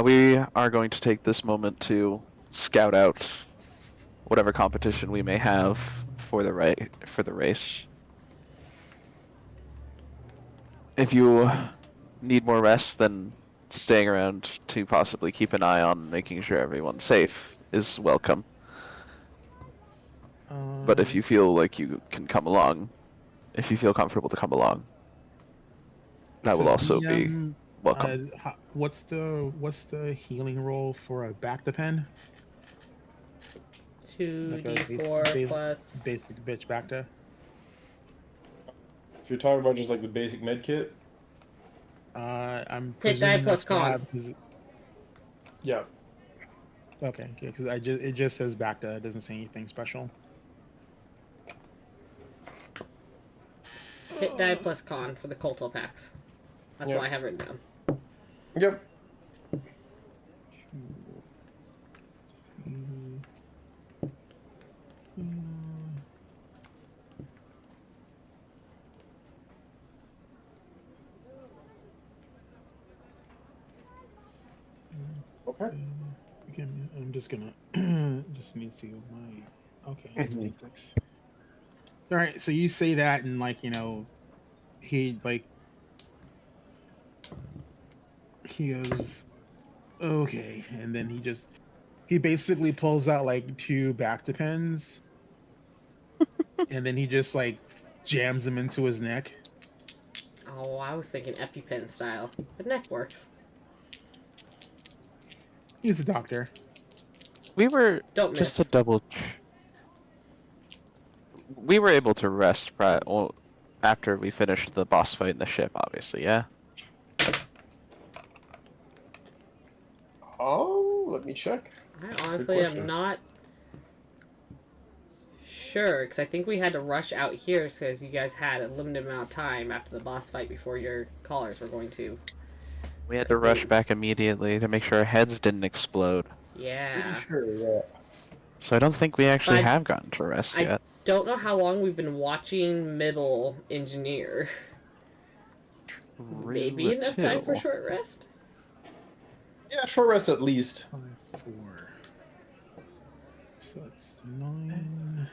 we are going to take this moment to scout out whatever competition we may have for the race. If you need more rest, then staying around to possibly keep an eye on making sure everyone's safe is welcome. But if you feel like you can come along, if you feel comfortable to come along, that will also be welcome. What's the healing roll for a back to pen? Like a 2d4 plus... basic bitch back to. If you're talking about just like the basic med kit. I'm hit die plus con. Yeah. Okay, because it just says back to. It doesn't say anything special. Hit die plus con for the Colto packs. That's what I have written down. Yep. Okay. Again, I'm just gonna just need to see my okay. All right, so you say that, and like he goes okay, and then he basically pulls out like 2 back to pens, and then he just like jams them into his neck. Oh, I was thinking EpiPen style. The neck works. He's a doctor. We were Don't just miss. to double. We were able to rest after we finished the boss fight in the ship, obviously. Yeah. Oh, let me check. I honestly am not sure, because I think we had to rush out here because you guys had a limited amount of time after the boss fight before your callers were going to. We had to rush back immediately to make sure our heads didn't explode. Yeah. Pretty sure, yeah. So I don't think we actually have gotten to rest yet. Don't know how long we've been watching Mibbel engineer. Maybe enough time for short rest? Yeah, short rest at least. 5, 4. So that's 9.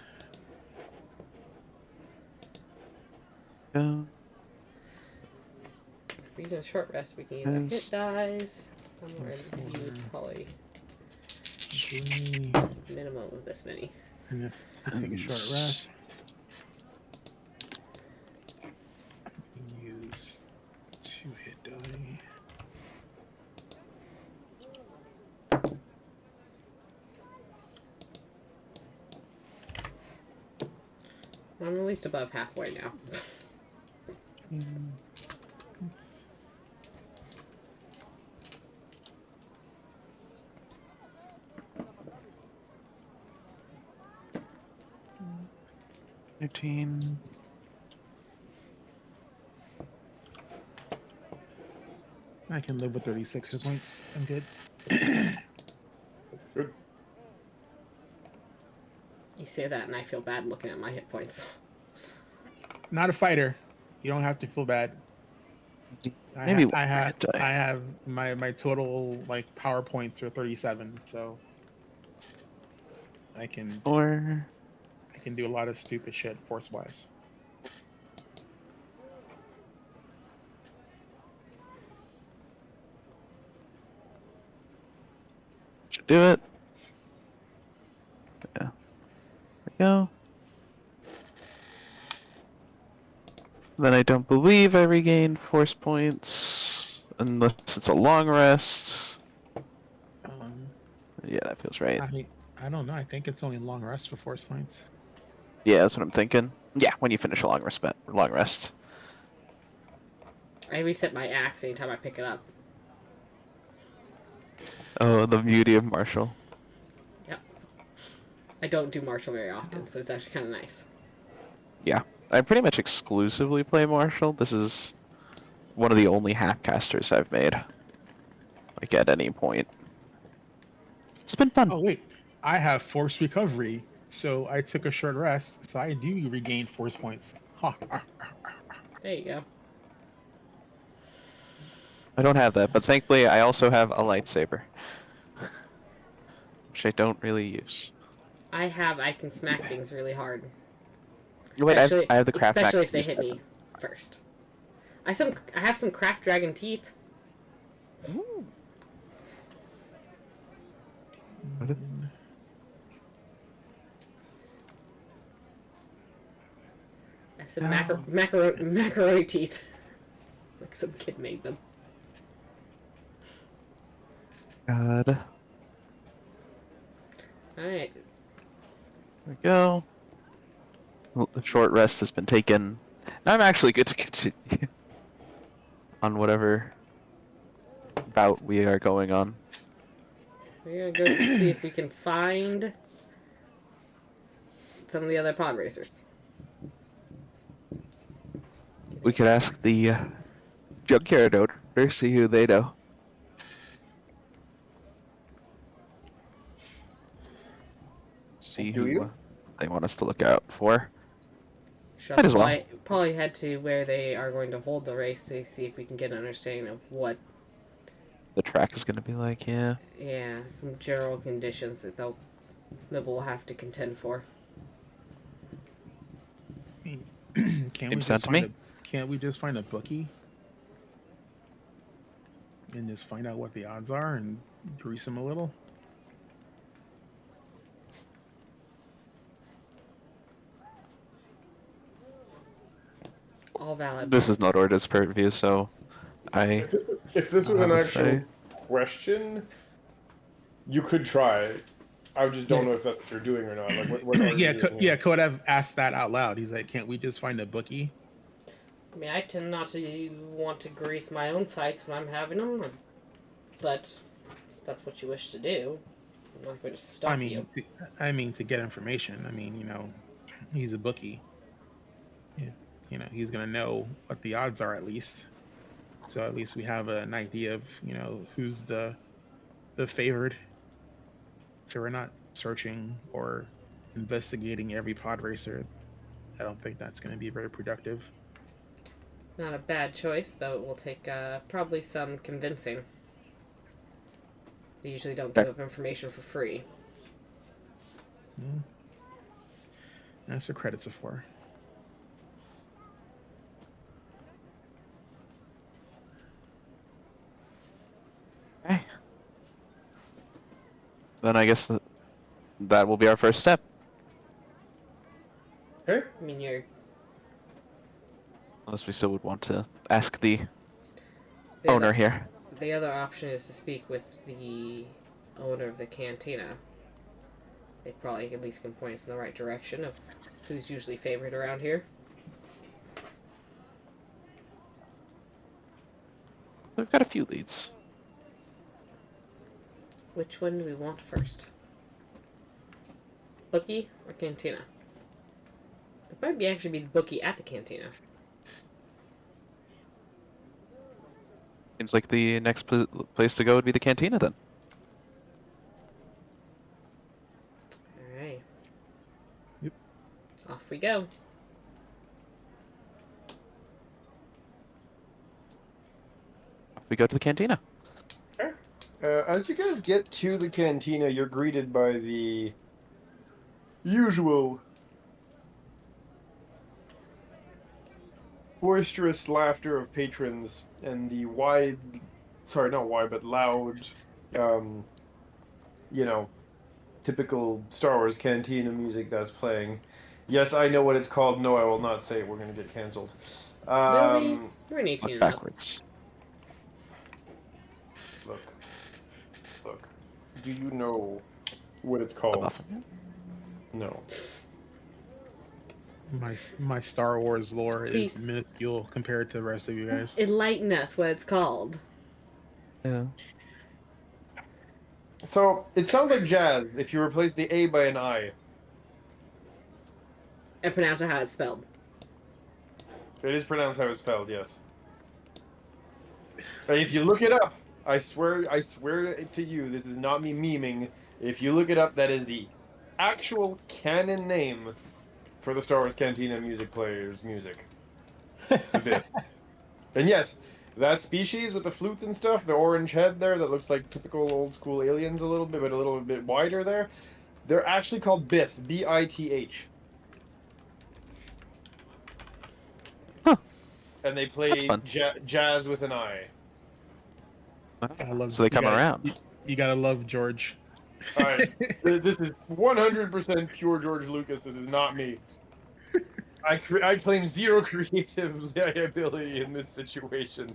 If we do a short rest, we can either hit dies. I'm going to use probably 3. minimum of this many. And if I take a short rest, I can use 2 hit die. I'm at least above halfway now. $13. I can live with 36 hit points. I'm good. Good. You say that, and I feel bad looking at my hit points. Not a fighter. You don't have to feel bad. Maybe I have my total like power points are 37, so I can do a lot of stupid shit force wise. Should do it. Yeah. There we go. Then I don't believe I regain force points unless it's a long rest. Yeah, that feels right. I don't know. I think it's only long rest for force points. Yeah, that's what I'm thinking. Yeah, when you finish a long rest. I reset my axe anytime I pick it up. Oh, the beauty of Marshall. Yep. I don't do Marshall very often, so it's actually kind of nice. Yeah, I pretty much exclusively play Marshall. This is one of the only half-casters I've made. Like, at any point. It's been fun. Oh, wait. I have force recovery So I took a short rest, so I do regain force points. Ha! There you go. I don't have that, but thankfully I also have a lightsaber, which I don't really use. I can smack things really hard. Wait, Especially I have the craft especially if they master's hit weapon. me first. I have some craft dragon teeth. Ooh. I have some macaroni teeth. Like some kid made them. God. Alright. There we go. Well, the short rest has been taken. Now I'm actually good to continue on whatever bout we are going on. We're gonna go see if we can find some of the other pod racers. We could ask the junkyard owner, see who they know. See Do who you? they want us to look out for. Should Might as also well. probably head to where they are going to hold the race to see if we can get an understanding of what, The track is gonna be like, yeah. some general conditions that Mibbel will have to contend for. Can't we just find a bookie and just find out what the odds are and grease them a little? All valid. This is points. not Orda's purview, so I If this was I'll an have to actual say. question, you could try. I just don't know if that's what you're doing or not. Like, what are you doing here? Kodev asked that out loud. He's like, "Can't we just find a bookie?" I mean, I tend not to want to grease my own fights when I'm having them, but if that's what you wish to do, I'm not going to stop you. To get information. He's a bookie. He's gonna know what the odds are at least. So at least we have an idea of who's the favored. So we're not searching or investigating every pod racer. I don't think that's going to be very productive. Not a bad choice, though it will take probably some convincing. They usually don't give up information for free. That's what credits are for. Okay. Then I guess that will be our first step. Okay. I mean, Unless we still would want to ask the owner here. The other option is to speak with the owner of the cantina. They probably at least can point us in the right direction of who's usually favored around here. We've got a few leads. Which one do we want first? Bookie or cantina? There might actually be the bookie at the cantina. Seems like the next place to go would be the cantina then. Alright. Yep. Off we go. Off we go to the cantina. As you guys get to the cantina, you're greeted by the usual boisterous laughter of patrons and the loud, typical Star Wars cantina music that's playing. Yes, I know what it's called. No, I will not say it. We're going to get canceled. Really? We're an 18 Look and up. backwards. Look. Do you know what it's called? No. My Star Wars lore Please. is minuscule compared to the rest of you guys. Enlighten us what it's called. Yeah. So, it sounds like jazz if you replace the A by an I. And pronounce it how it's spelled. It is pronounced how it's spelled, yes. And if you look it up, I swear to you, this is not me memeing. If you look it up, that is the actual canon name for the Star Wars Cantina music player's music. The Biff. And yes, that species with the flutes and stuff, the orange head there that looks like typical old school aliens a little bit, but a little bit wider there, they're actually called Bith, B-I-T-H. Huh. And they That's play fun. jazz with an I. I love. So they come around. You gotta love George. This is 100% pure George Lucas. This is not me. I claim zero creative liability in this situation.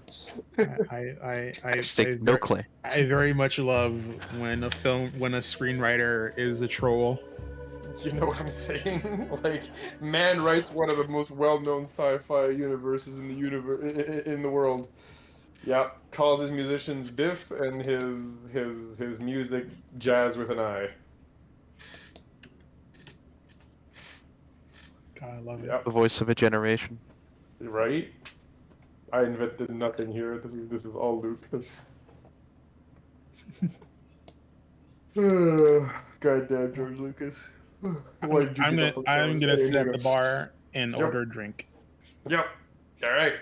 I Stake no claim. I very much love when a screenwriter is a troll. You know what I'm saying? Like, man writes one of the most well-known sci-fi universes in the world. Yep, calls his musicians Biff and his music jazz with an I. God, I love it. Yep. The voice of a generation. Right? I invented nothing here. This is all Lucas. Goddamn George Lucas. Why did you I'm give up on gonna Star Wars? sit at the bar and Yep. order a drink. Yep. All right.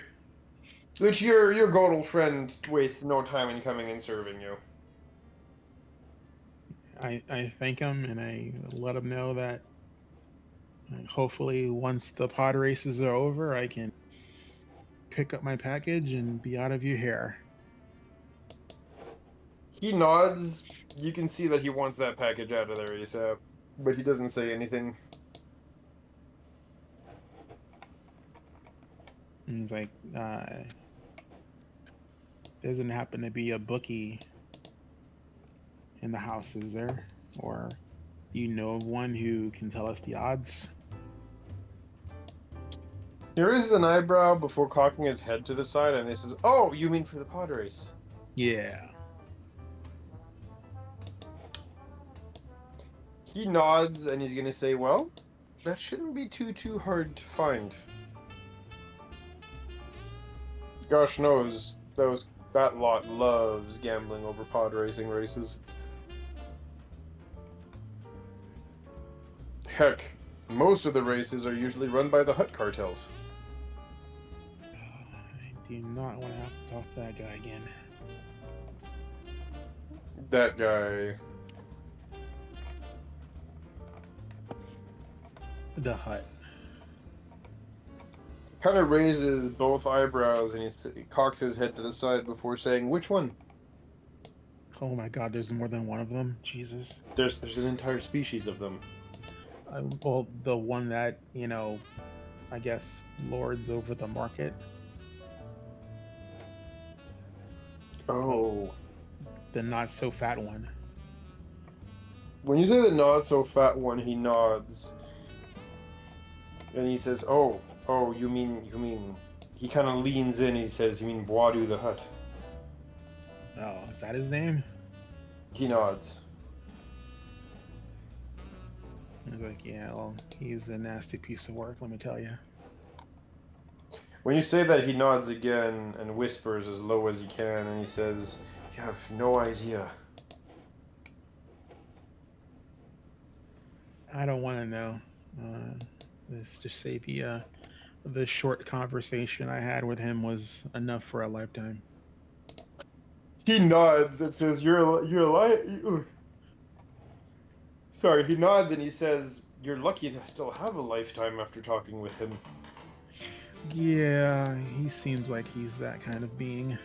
Which your Godel friend wastes no time in coming and serving you. I thank him and I let him know that hopefully once the pod races are over, I can pick up my package and be out of your hair. He nods. You can see that he wants that package out of there ASAP, but he doesn't say anything. And he's like, doesn't happen to be a bookie in the house, is there? Or do you know of one who can tell us the odds? He raises an eyebrow before cocking his head to the side, and he says, "Oh, you mean for the pod race?" Yeah. He nods, and he's gonna say, "Well, that shouldn't be too hard to find." Gosh knows that lot loves gambling over pod racing races. Heck, most of the races are usually run by the Hutt cartels. I do not want to have to talk to that guy again. That guy. The Hut. Kind of raises both eyebrows and he cocks his head to the side before saying, "Which one?" Oh my god, there's more than one of them? Jesus. There's an entire species of them. Well, the one that, I guess lords over the market. Oh. The not so fat one. When you say the not so fat one, he nods. And he says, "Oh, you mean," he kind of leans in, he says, "You mean Boadu the Hutt?" Oh, is that his name? He nods. I was like, yeah, well, he's a nasty piece of work, let me tell you. When you say that, he nods again and whispers as low as he can, and he says, "You have no idea." I don't want to know. Let's just say the short conversation I had with him was enough for a lifetime. He nods and says, "You're alive." Sorry, he nods and he says, "You're lucky to still have a lifetime after talking with him." Yeah, he seems like he's that kind of being.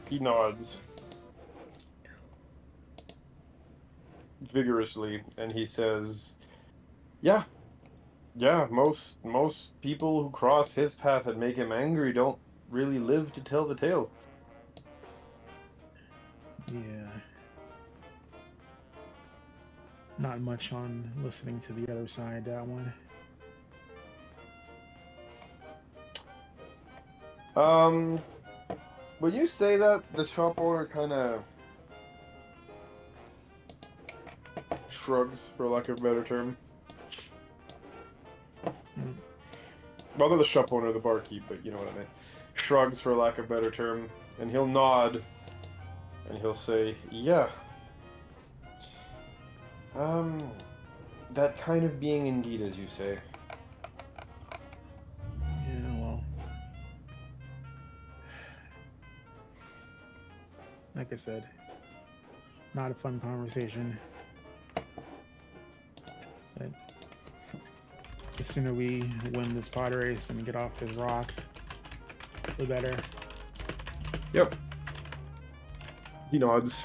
He nods vigorously and he says, Yeah, most people who cross his path and make him angry don't really live to tell the tale." Yeah. Not much on listening to the other side, that one. When you say that, the shop owner kind of shrugs, for lack of a better term. Well, not the shop owner, the barkeep, but you know what I mean. Shrugs, for lack of a better term, and he'll nod, and he'll say, "Yeah. That kind of being indeed, as you say. Yeah, well, like I said, not a fun conversation. But the sooner we win this pod race and get off this rock, the better. Yep. He nods.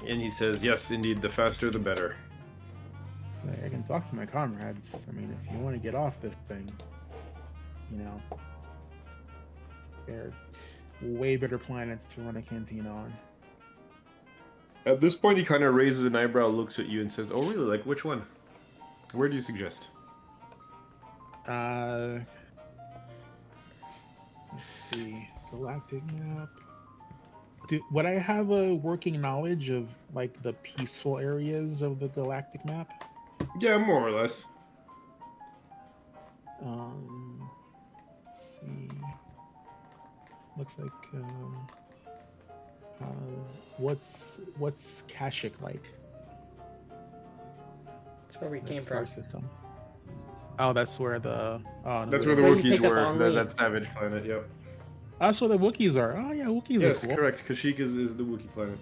And he says, yes, indeed, the faster the better. Like, I can talk to my comrades. I mean, if you want to get off this thing, you know, there are way better planets to run a cantina on. At this point, he kind of raises an eyebrow, looks at you, and says, oh, really? Like, which one? Where do you suggest? Let's see. Galactic map. Would I have a working knowledge of, like, the peaceful areas of the galactic map? Yeah, more or less. Let's see. Looks like, what's Kashyyyk like? That's where we came Star from. system. Oh, that's where the... Oh, no, That's where the where you Wookiees picked up were. on That, me. that savage planet, yep. That's where the Wookiees are. Oh, yeah, Wookiees Yes, are cool. correct. Kashyyyk is the Wookiee planet.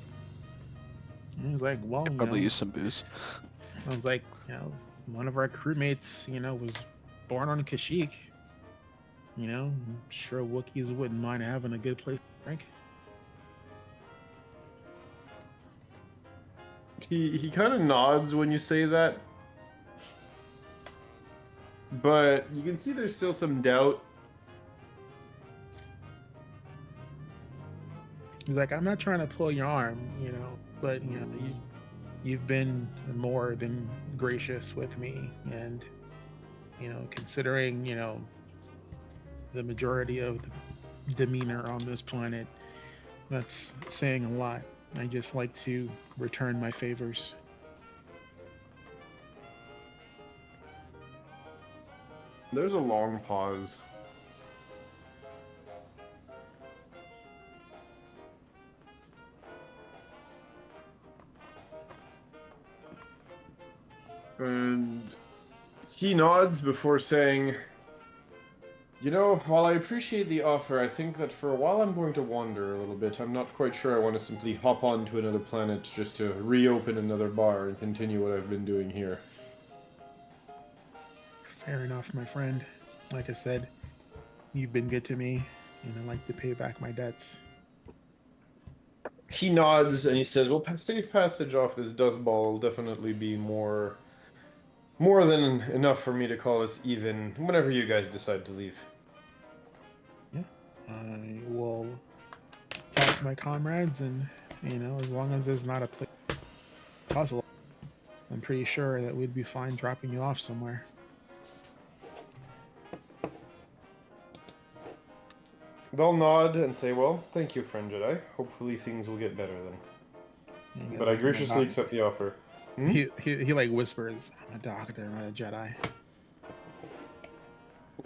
And he's like, well, you Probably know, use some booze. I was like, you know, one of our crewmates, you know, was born on Kashyyyk. You know, I'm sure Wookiees wouldn't mind having a good place to drink. He kind of nods when you say that. But you can see there's still some doubt. He's like, I'm not trying to pull your arm, you know, but, you know, you've been more than gracious with me. And, you know, considering, you know, the majority of the demeanor on this planet, that's saying a lot. I just like to return my favors. There's a long pause. And he nods before saying, you know, while I appreciate the offer, I think that for a while I'm going to wander a little bit. I'm not quite sure I want to simply hop onto another planet just to reopen another bar and continue what I've been doing here. Fair enough, my friend. Like I said, you've been good to me, and I like to pay back my debts. He nods and he says, well, safe passage off this dust ball will definitely be more than enough for me to call us even whenever you guys decide to leave. Yeah, I will talk to my comrades, and, you know, as long as there's not a place puzzle, I'm pretty sure that we'd be fine dropping you off somewhere. They'll nod and say, well, thank you, friend Jedi. Hopefully things will get better then. And he But goes, I like, graciously accept the offer. Hmm? He like whispers, I'm a doctor, not a Jedi.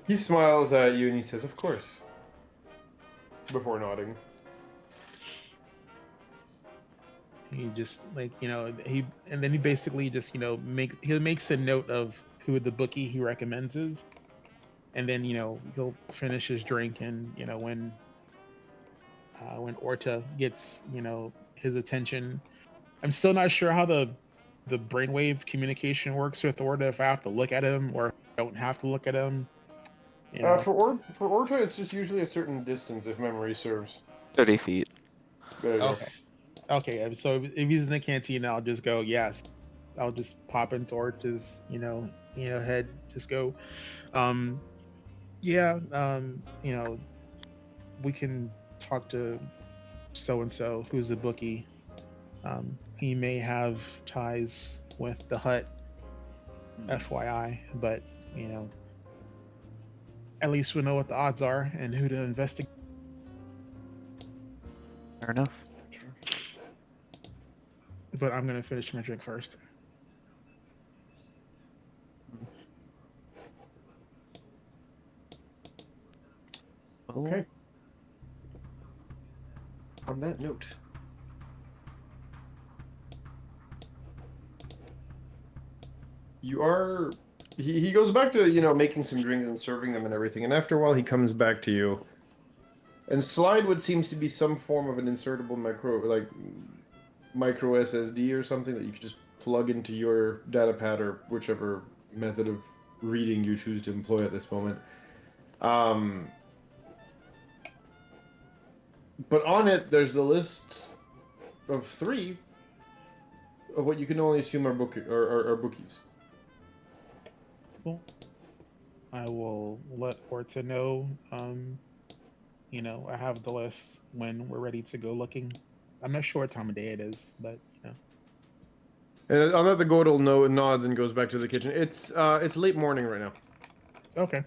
He smiles at you and he says, of course. Before nodding. He just, like, you know, and then he basically just, you know, he makes a note of who the bookie he recommends is. And then, you know, he'll finish his drink, and, you know, when Orta gets, you know, his attention, I'm still not sure how the brainwave communication works with Orta, if I have to look at him or if I don't have to look at him. You know? For Orta, it's just usually a certain distance, if memory serves. 30 feet. There you go. Okay, so if he's in the canteen, I'll just go, yes. I'll just pop into Orta's, you know, head, just go, yeah, you know, we can talk to so-and-so who's a bookie. He may have ties with the Hutt, FYI, but, you know, at least we know what the odds are and who to investigate. Fair enough. But I'm going to finish my drink first. Okay. On that note, You are. He goes back to, making some drinks and serving them and everything, and after a while he comes back to you. And slide what seems to be some form of an insertable micro SSD or something that you could just plug into your data pad or whichever method of reading you choose to employ at this moment. But on it, there's the list of 3 of what you can only assume are bookies. Cool. I will let Orta know. I have the list when we're ready to go looking. I'm not sure what time of day it is, but And on that, the Godel nods and goes back to the kitchen. It's late morning right now. Okay.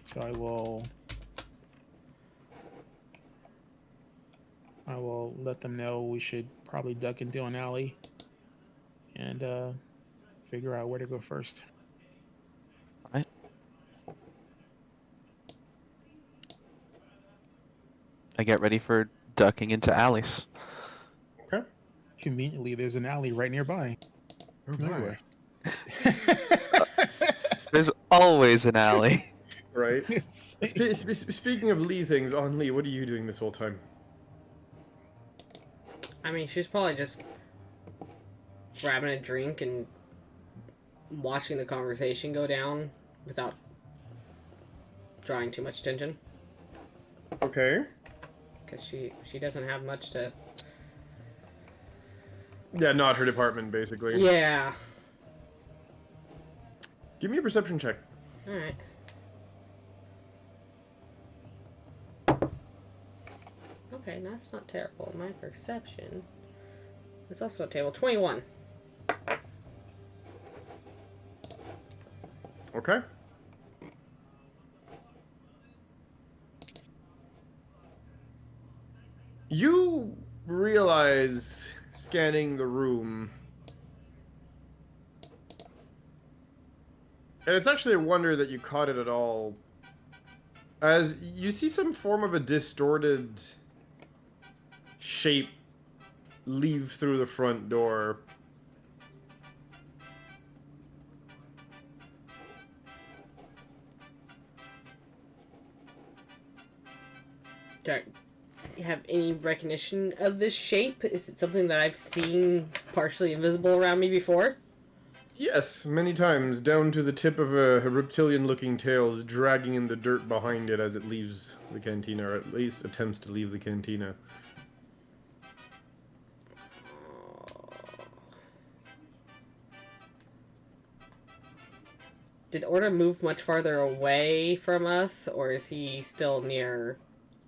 So I will let them know we should probably duck into an alley and figure out where to go first. Right. I get ready for ducking into alleys. Okay. Conveniently, there's an alley right nearby. Oh, Nowhere. There's always an alley. Right. Speaking of Lee things, on Lee, what are you doing this whole time? I mean, she's probably just grabbing a drink and watching the conversation go down without drawing too much attention. Okay. Because she doesn't have much to... Yeah, not her department, basically. Yeah. Give me a perception check. Alright. Okay, that's not terrible. My perception is also a table. 21. Okay. You realize, scanning the room, and it's actually a wonder that you caught it at all, as you see some form of a distorted shape leave through the front door. Okay. You have any recognition of this shape? Is it something that I've seen partially invisible around me before? Yes, many times, down to the tip of a reptilian-looking tail is dragging in the dirt behind it as it leaves the cantina, or at least attempts to leave the cantina. Did Orta move much farther away from us, or is he still near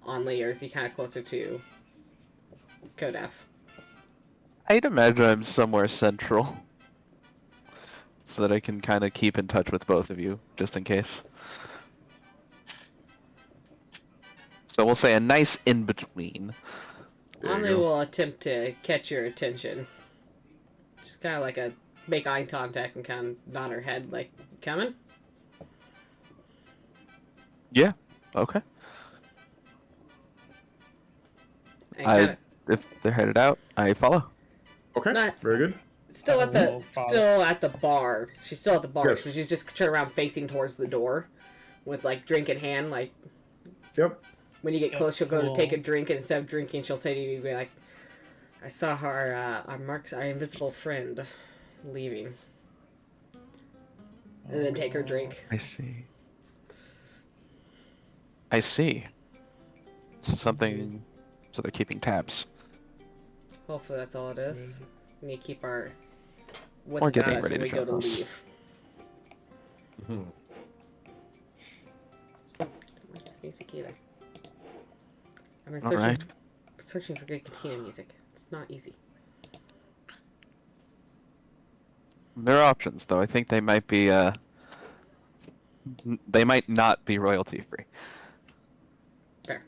Only, or is he kind of closer to Kodaf? I'd imagine I'm somewhere central. So that I can kind of keep in touch with both of you, just in case. So we'll say a nice in-between. Only will attempt to catch your attention. Just kind of like a make eye contact and kind of nod her head like, coming? Yeah, okay. And If they're headed out, I follow. Okay, Not- very good. still at the bar. She's still at the bar, Yes. so she's just turned around facing towards the door with like drink in hand. Like Yep. when you get Yep, close, she'll go cool. to take a drink, and instead of drinking, she'll say to you, be like, "I saw our invisible friend leaving," and then take her drink. I see. I see. Something... So they're keeping tabs. Hopefully, that's all it is. We need to keep our Or what's getting about us ready when we to go drop to us. leave. Hmm. I don't like this music either. I've been Alright. searching for good cantina music. It's not easy. There are options, though. I think they might be, they might not be royalty-free. Fair.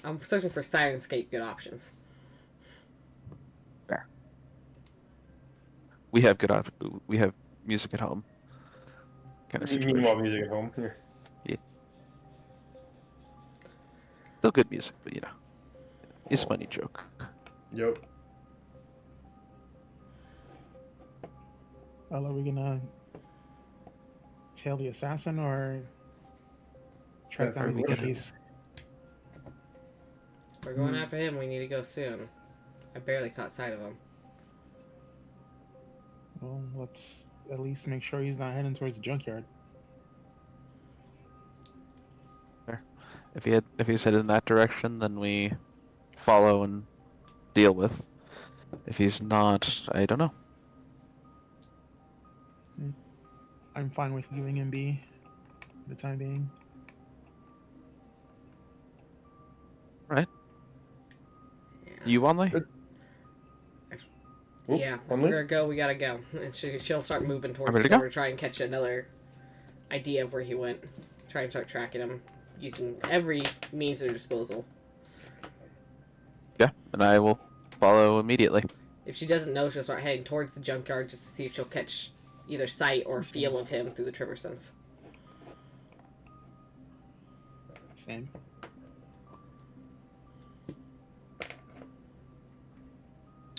I'm searching for Sirenscape good options. Fair. We have we have music at home. Kind of situation. Meanwhile, music at home. Yeah. Still good music, but you know. It's a funny joke. Yep. Well, are we gonna tail the assassin or track That's down the these question. bodies? We're going after him. We need to go soon. I barely caught sight of him. Well, let's at least make sure he's not heading towards the junkyard. If he's headed in that direction, then we follow and deal with. If he's not, I don't know. I'm fine with leaving him be for the time being. Right? Yeah. You Wanley? Oop, Yeah, if Wanley? we're gonna go, we gotta go. And she'll start moving towards ready the to door to try and catch another idea of where he went. Try and start tracking him using every means at her disposal. Yeah, and I will follow immediately. If she doesn't know, she'll start heading towards the junkyard just to see if she'll catch either sight or feel of him through the tremor sense. Same.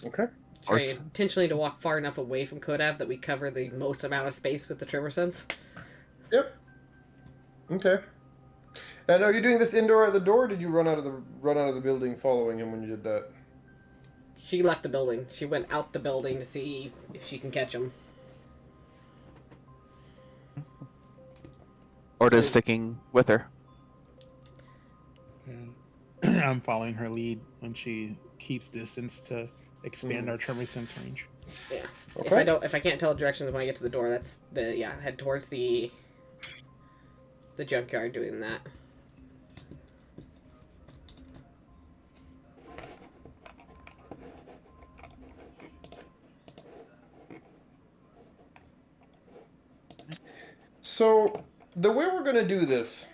Okay. Try intentionally to walk far enough away from Kodav that we cover the most amount of space with the tremor sense. Yep. Okay. And are you doing this indoor at the door? Or did you run out of the building following him when you did that? She left the building. She went out the building to see if she can catch him. Or does sticking with her. And I'm following her lead when she keeps distance to expand our tremor sense range. Yeah. Okay. If I can't tell directions when I get to the door, that's head towards the junkyard doing that. So, the way we're going to do this,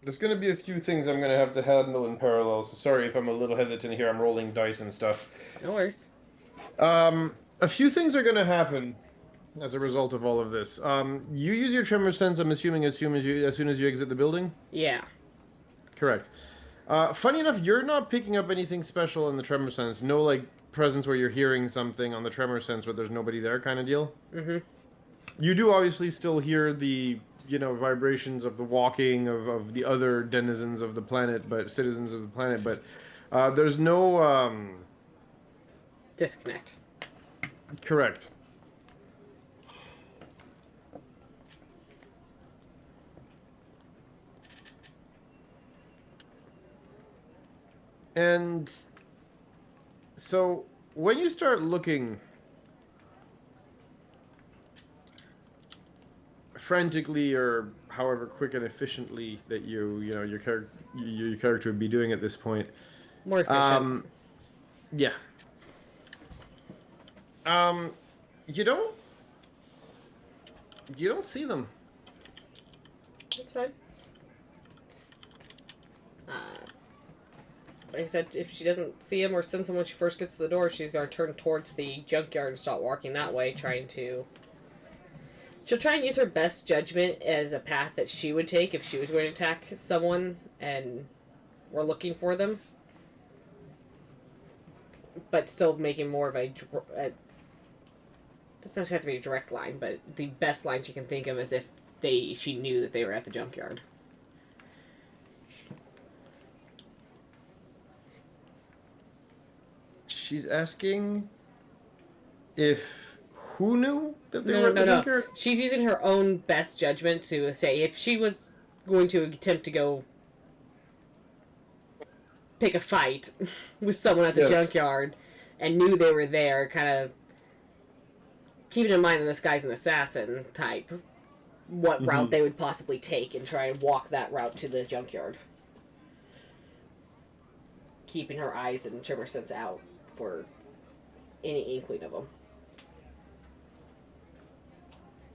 there's going to be a few things I'm going to have to handle in parallel, so sorry if I'm a little hesitant here, I'm rolling dice and stuff. No worries. A few things are going to happen as a result of all of this. You use your tremor sense, I'm assuming, as soon as you exit the building? Yeah. Correct. Funny enough, you're not picking up anything special in the tremor sense. No, like, presence where you're hearing something on the tremor sense but there's nobody there kind of deal? Mm-hmm. You do obviously still hear the, vibrations of the walking of the other denizens of the planet, but citizens of the planet, but there's no, Disconnect. correct. And so when you start looking frantically or however quick and efficiently that your character would be doing at this point, More efficient. yeah. You don't see them. That's fine. Like I said, if she doesn't see him or sense him when she first gets to the door, she's going to turn towards the junkyard and start walking that way, She'll try and use her best judgment as a path that she would take if she was going to attack someone and we're looking for them. But still making more of a doesn't necessarily have to be a direct line, but the best line she can think of is if she knew that they were at the junkyard. She's asking if who knew that they were at the junkyard? She's using her own best judgment to say if she was going to attempt to go pick a fight with someone at the junkyard and knew they were there, kind of keeping in mind that this guy's an assassin type, what route they would possibly take and try and walk that route to the junkyard. Keeping her eyes and tremor sense out for any inkling of them.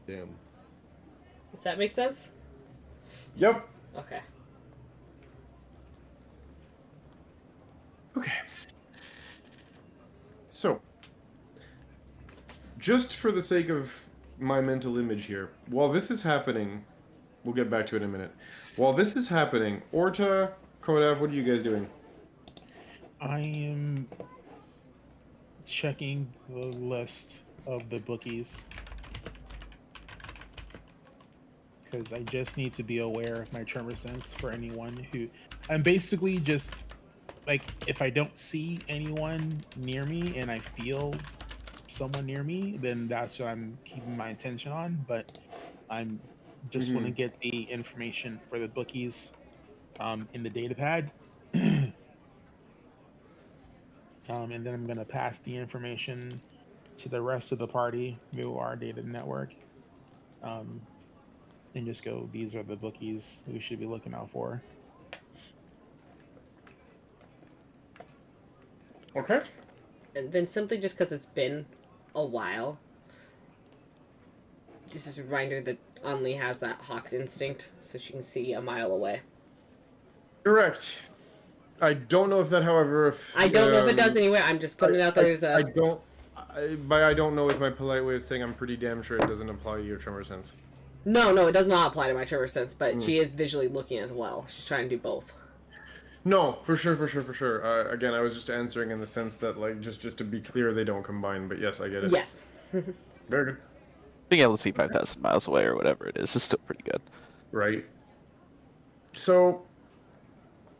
Damn. If that makes sense? Yep. Okay. Okay. So, just for the sake of my mental image here, while this is happening, we'll get back to it in a minute. While this is happening, Orta, Kodav, what are you guys doing? I am checking the list of the bookies. Because I just need to be aware of my tremor sense for anyone who... I'm basically just... Like, if I don't see anyone near me and I feel someone near me, then that's what I'm keeping my attention on. But I'm just want to get the information for the bookies in the data pad. And then I'm going to pass the information to the rest of the party through our data network. And just go, these are the bookies we should be looking out for. Okay. And then simply just because it's been a while, this is a reminder that Anli has that hawk's instinct, so she can see a mile away. Correct. I don't know if that, however, if I don't know if it does anyway. I'm just putting it out there as a... I don't know is my polite way of saying I'm pretty damn sure it doesn't apply to your tremor sense. No, it does not apply to my tremor sense, but she is visually looking as well. She's trying to do both. No, for sure. Again, I was just answering in the sense that, like, just to be clear, they don't combine. But yes, I get it. Yes. Very good. Being able to see 5,000 miles away or whatever it is still pretty good. Right. So,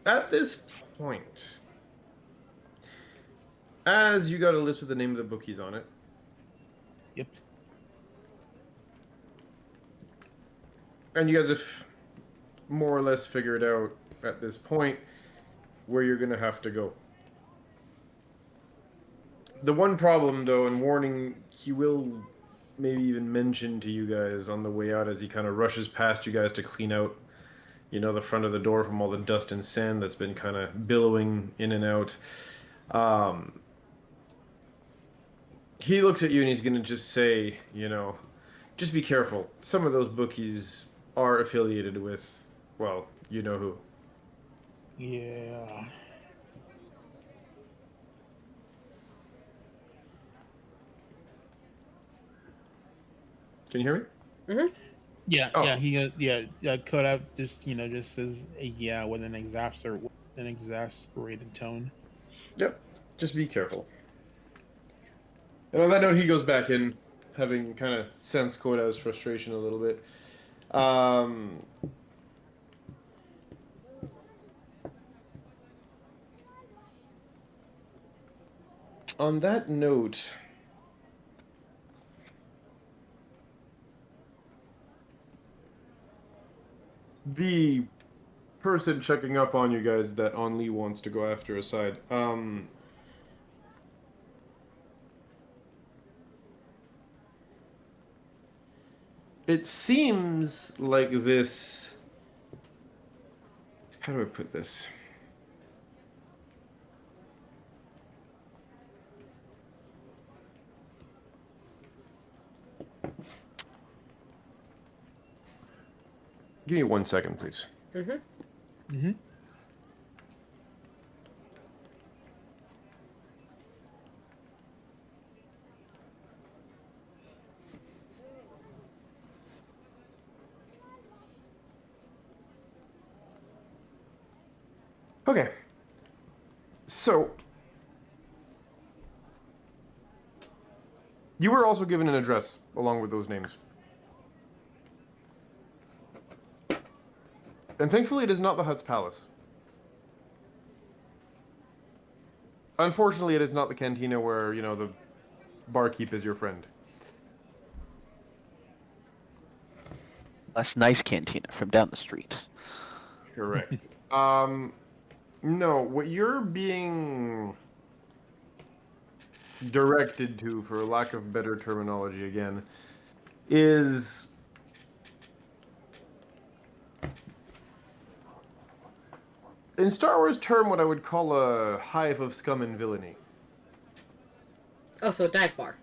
at this point, as you got a list with the name of the bookies on it. Yep. And you guys have more or less figured out at this point where you're going to have to go. The one problem, though, and warning, he will maybe even mention to you guys on the way out as he kind of rushes past you guys to clean out, you know, the front of the door from all the dust and sand that's been kind of billowing in and out. He looks at you and he's going to just say, you know, just be careful. Some of those bookies are affiliated with, well, you know who. Yeah. Can you hear me? Mm-hmm. Yeah, Oh. yeah, Code out just, you know, just says a yeah with an exasperated tone. Yep. Just be careful. And on that note, he goes back in, having kind of sensed Koda's frustration a little bit. On that note, the person checking up on you guys that On Lee wants to go after aside, it seems like this... How do I put this? Give me 1 second, please. Mm-hmm. Mm-hmm. Okay. So, you were also given an address along with those names. And thankfully, it is not the Hutt's palace. Unfortunately, it is not the cantina where, you know, the barkeep is your friend. Less nice cantina from down the street. Correct. No, what you're being directed to, for lack of better terminology again, is in Star Wars term what I would call a hive of scum and villainy. Oh, so a dive bar.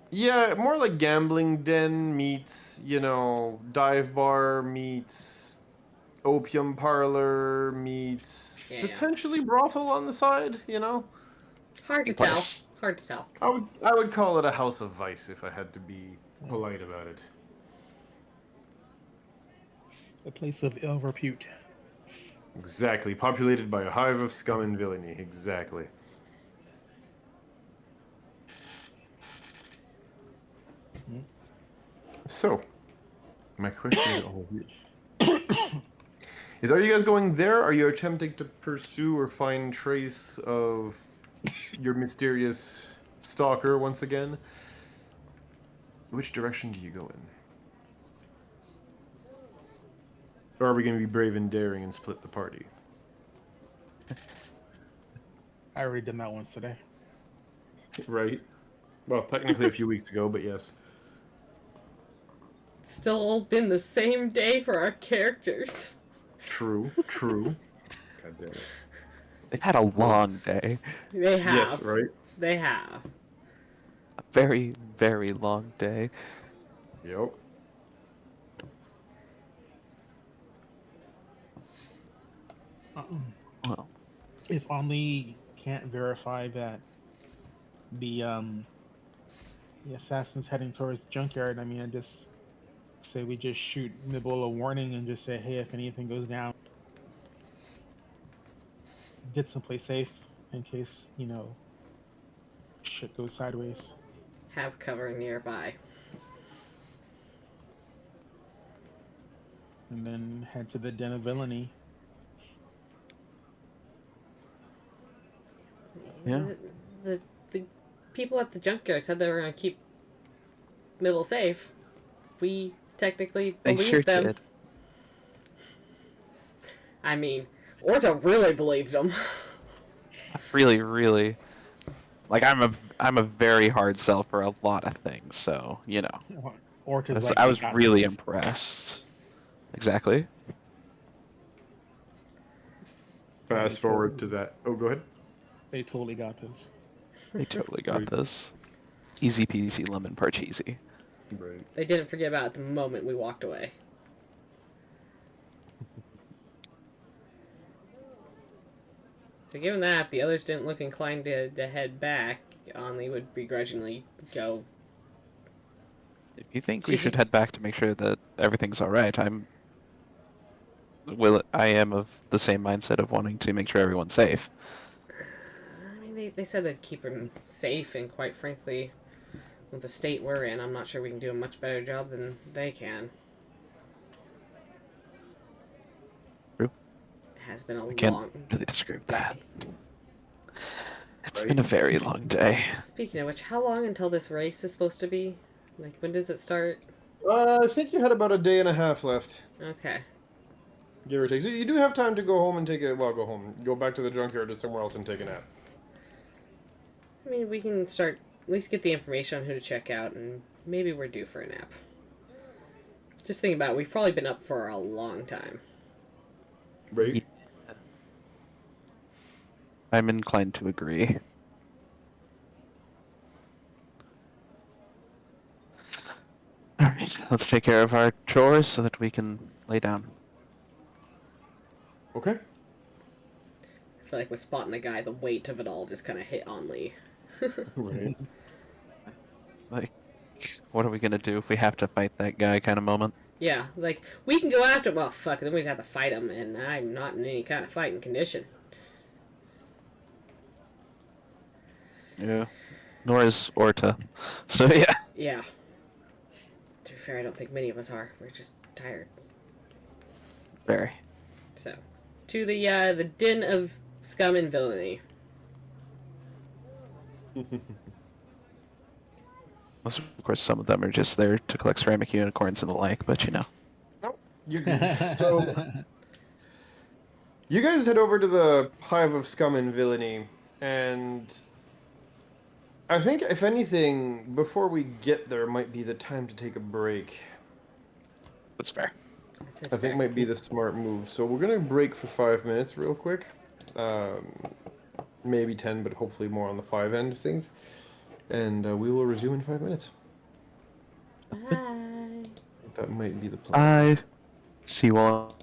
Yeah, more like gambling den meets, you know, dive bar meets opium parlor meets potentially brothel on the side, you know? Hard to tell. Hard to tell. I would call it a house of vice if I had to be polite about it. A place of ill repute. Exactly. Populated by a hive of scum and villainy. Exactly. So, my question to all of you is: are you guys going there? Are you attempting to pursue or find trace of your mysterious stalker once again? Which direction do you go in? Or are we going to be brave and daring and split the party? I already done that once today. Right? Well, technically a few weeks ago, but yes. It's still all been the same day for our characters. True, true. God damn it. They've had a long day. They have. Yes, right? They have. A very, very long day. Yep. Well, If only can't verify that the assassin's heading towards the junkyard, I mean, I just say we just shoot Mibbel a warning and just say, hey, if anything goes down, get someplace safe in case, shit goes sideways. Have cover nearby. And then head to the den of villainy. Yeah. The people at the junkyard said they were going to keep Mibbel safe. We technically they believed sure them. did. I mean, Orta really believed them. Really, really. Like I'm a very hard sell for a lot of things, so Orta's I was "I got really this." impressed. Exactly. Fast forward to that. Oh, go ahead. They totally got this. They totally got this. Easy peasy lemon parcheesi. Right. They didn't forget about it the moment we walked away. So given that, if the others didn't look inclined to head back, Only would begrudgingly go. If you think we should head back to make sure that everything's all right, I am of the same mindset of wanting to make sure everyone's safe. I mean, they said they'd keep him safe, and quite frankly, with the state we're in, I'm not sure we can do a much better job than they can. True. It has been a I can't long really disagree with that. day. It's been a very long day. Speaking of which, how long until this race is supposed to be? Like, when does it start? I think you had about a day and a half left, Okay. give or take. So you do have time to go home and go back to the junkyard or somewhere else and take a nap. I mean, we can start, at least get the information on who to check out, and maybe we're due for a nap. Just think about it, we've probably been up for a long time. Right? I'm inclined to agree. Alright, let's take care of our chores so that we can lay down. Okay. I feel like with spotting the guy, the weight of it all just kind of hit on Lee. Right. Like, what are we gonna do if we have to fight that guy kind of moment? Yeah, like, we can go after him. Well, fuck, then we'd have to fight him, and I'm not in any kind of fighting condition. Yeah. Nor is Orta. So yeah. Yeah. To be fair, I don't think many of us are. We're just tired. Very. So, to the den of scum and villainy. Unless, of course, some of them are just there to collect ceramic unicorns and the like, but you know. You're good. So, you guys head over to the Hive of Scum and Villainy, and I think, if anything, before we get there, might be the time to take a break. That's fair. That's I think might be the smart move. So we're gonna break for 5 minutes, real quick. Maybe 10, but hopefully more on the 5 end of things. And we will resume in 5 minutes. Bye. That might be the plan. Bye. See you all.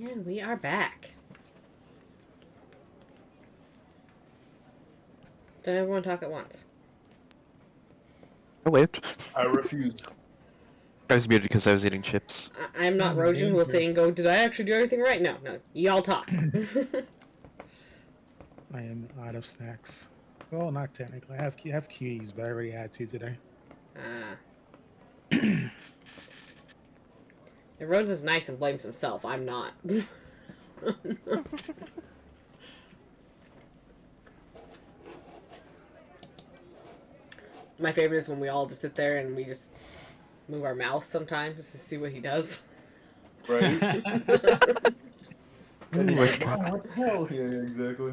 And we are back. Don't everyone talk at once. I waved. I refuse. I was muted because I was eating chips. I'm not Rojan who will say and go, did I actually do everything right? No, y'all talk. I am out of snacks. Well, not technically. I have cuties, but I already had 2 today. And Rojan's nice and blames himself. I'm not. My favorite is when we all just sit there and we just move our mouth sometimes just to see what he does. Right? And he's Which like, "Oh, what the hell?" Yeah, exactly.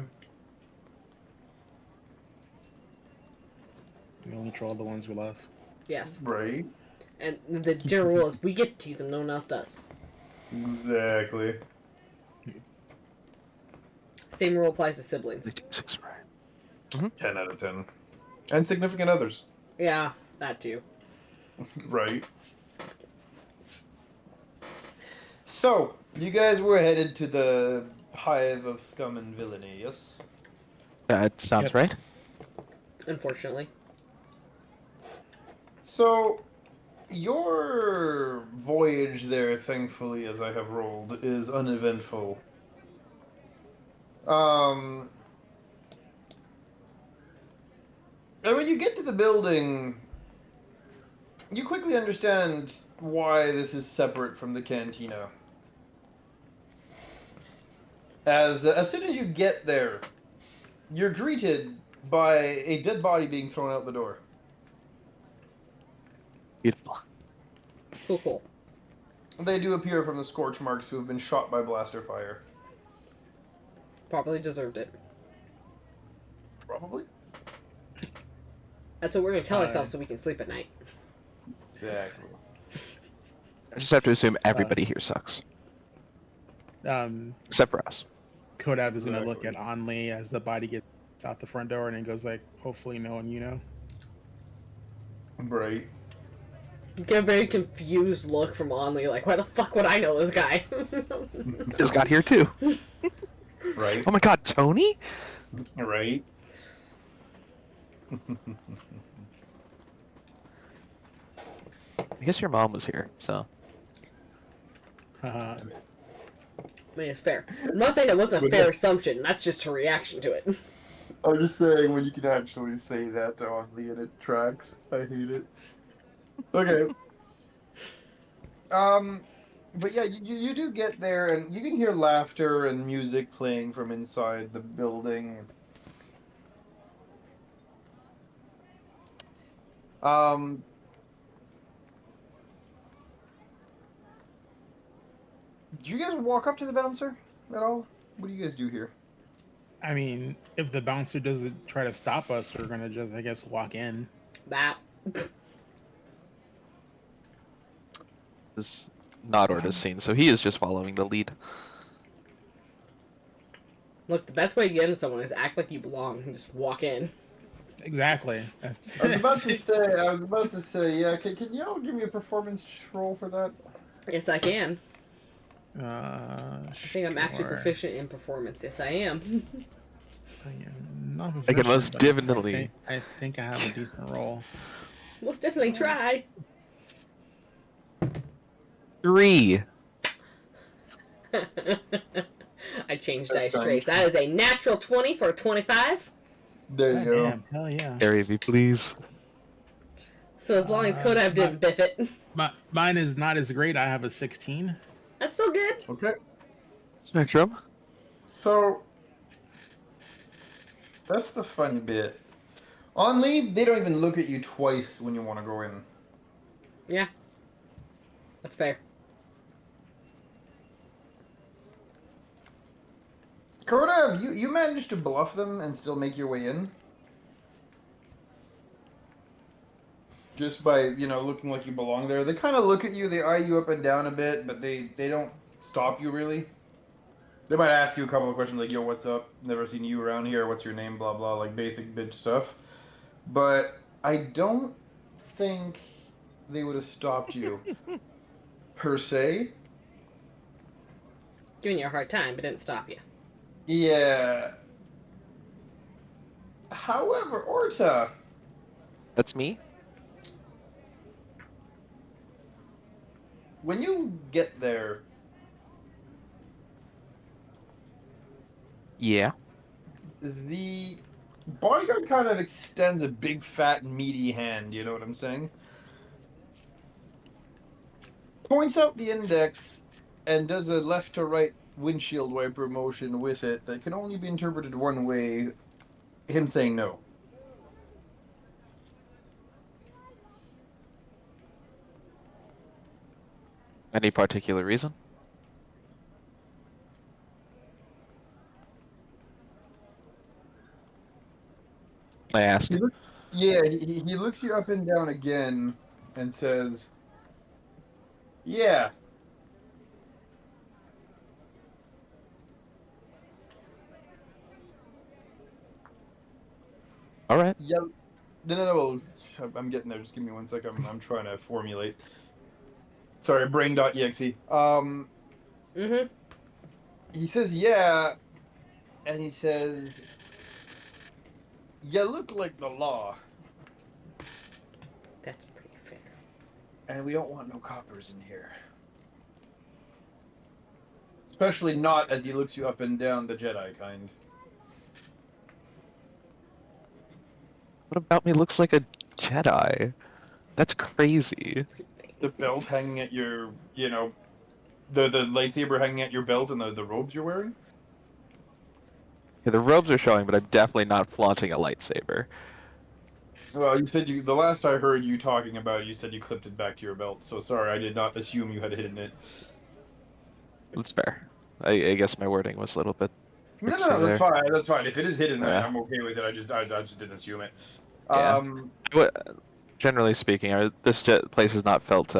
We only troll the ones we love. Yes. Right? And the general rule is we get to tease him, no one else does. Exactly. Same rule applies to siblings. 6 right. 10 out of 10. And significant others. Yeah, that too. Right. So, you guys were headed to the hive of scum and villainy, yes? That sounds Yep. right. Unfortunately. So, your voyage there, thankfully, as I have rolled, is uneventful. And when you get to the building, you quickly understand why this is separate from the cantina. As soon as you get there, you're greeted by a dead body being thrown out the door. Beautiful. Cool. They do appear from the scorch marks who have been shot by blaster fire. Probably deserved it. Probably. That's what we're going to tell ourselves so we can sleep at night. Exactly. I just have to assume everybody here sucks. Except for us. Kodab is going to look Exactly. at Anli as the body gets out the front door and he goes like, hopefully no one you know. Right. You get a very confused look from Onley, like, why the fuck would I know this guy? Just got here too. Right. Oh my god, Tony? Right. I guess your mom was here, so. Uh, I mean, it's fair. I'm not saying it wasn't a fair assumption, that's just her reaction to it. I'm just saying when you can actually say that to Oddly and it tracks. I hate it. Okay. But yeah, you do get there and you can hear laughter and music playing from inside the building. Do you guys walk up to the bouncer at all? What do you guys do here? I mean, if the bouncer doesn't try to stop us, we're going to just, I guess, walk in. That. Is not Orta's scene, so he is just following the lead. Look, the best way to get into someone is act like you belong and just walk in. Exactly. I was about to say, yeah, can y'all give me a performance roll for that? Yes, I can. I I think I'm actually proficient in performance. Yes, I am. I am not I can most proficient, but definitely. I think I have a decent roll. Most definitely try. 3. I changed dice trays. That is a natural 20 for a 25. There you go. Damn, hell yeah. Carry me, please. So as long as Kodav didn't biff it. Mine is not as great. I have a 16. That's still good. Okay. Spectrum? So that's the fun bit. On lead, they don't even look at you twice when you want to go in. Yeah. That's fair. Kodav, you managed to bluff them and still make your way in? Just by, looking like you belong there. They kind of look at you, they eye you up and down a bit, but they don't stop you really. They might ask you a couple of questions like, yo, what's up? Never seen you around here, what's your name, blah blah, like basic bitch stuff. But I don't think they would have stopped you, per se. giving you a hard time, but didn't stop you. Yeah. However, Orta, That's me? when you get there, Yeah. the bodyguard kind of extends a big, fat, meaty hand, you know what I'm saying? Points out the index and does a left to right windshield wiper motion with it that can only be interpreted one way, him saying no. Any particular reason? I ask. Yeah, he looks you up and down again and says, yeah. All right. Yeah. No. I'm getting there. Just give me 1 second. I'm trying to formulate. Sorry, brain.exe. Mm-hmm. He says, yeah, and he says, you look like the law, That's pretty fair. and we don't want no coppers in here. Especially not as he looks you up and down the Jedi kind. What about me looks like a Jedi? That's crazy. The belt hanging at your, the lightsaber hanging at your belt and the robes you're wearing? Yeah, the robes are showing, but I'm definitely not flaunting a lightsaber. Well, you said the last I heard you talking about it, you said you clipped it back to your belt, so sorry, I did not assume you had hidden it. That's fair. I guess my wording was a little bit. No, tricksy that's there. fine, that's fine. If it is hidden, Yeah. I'm okay with it, I just didn't assume it. Yeah. Generally speaking, this place has not felt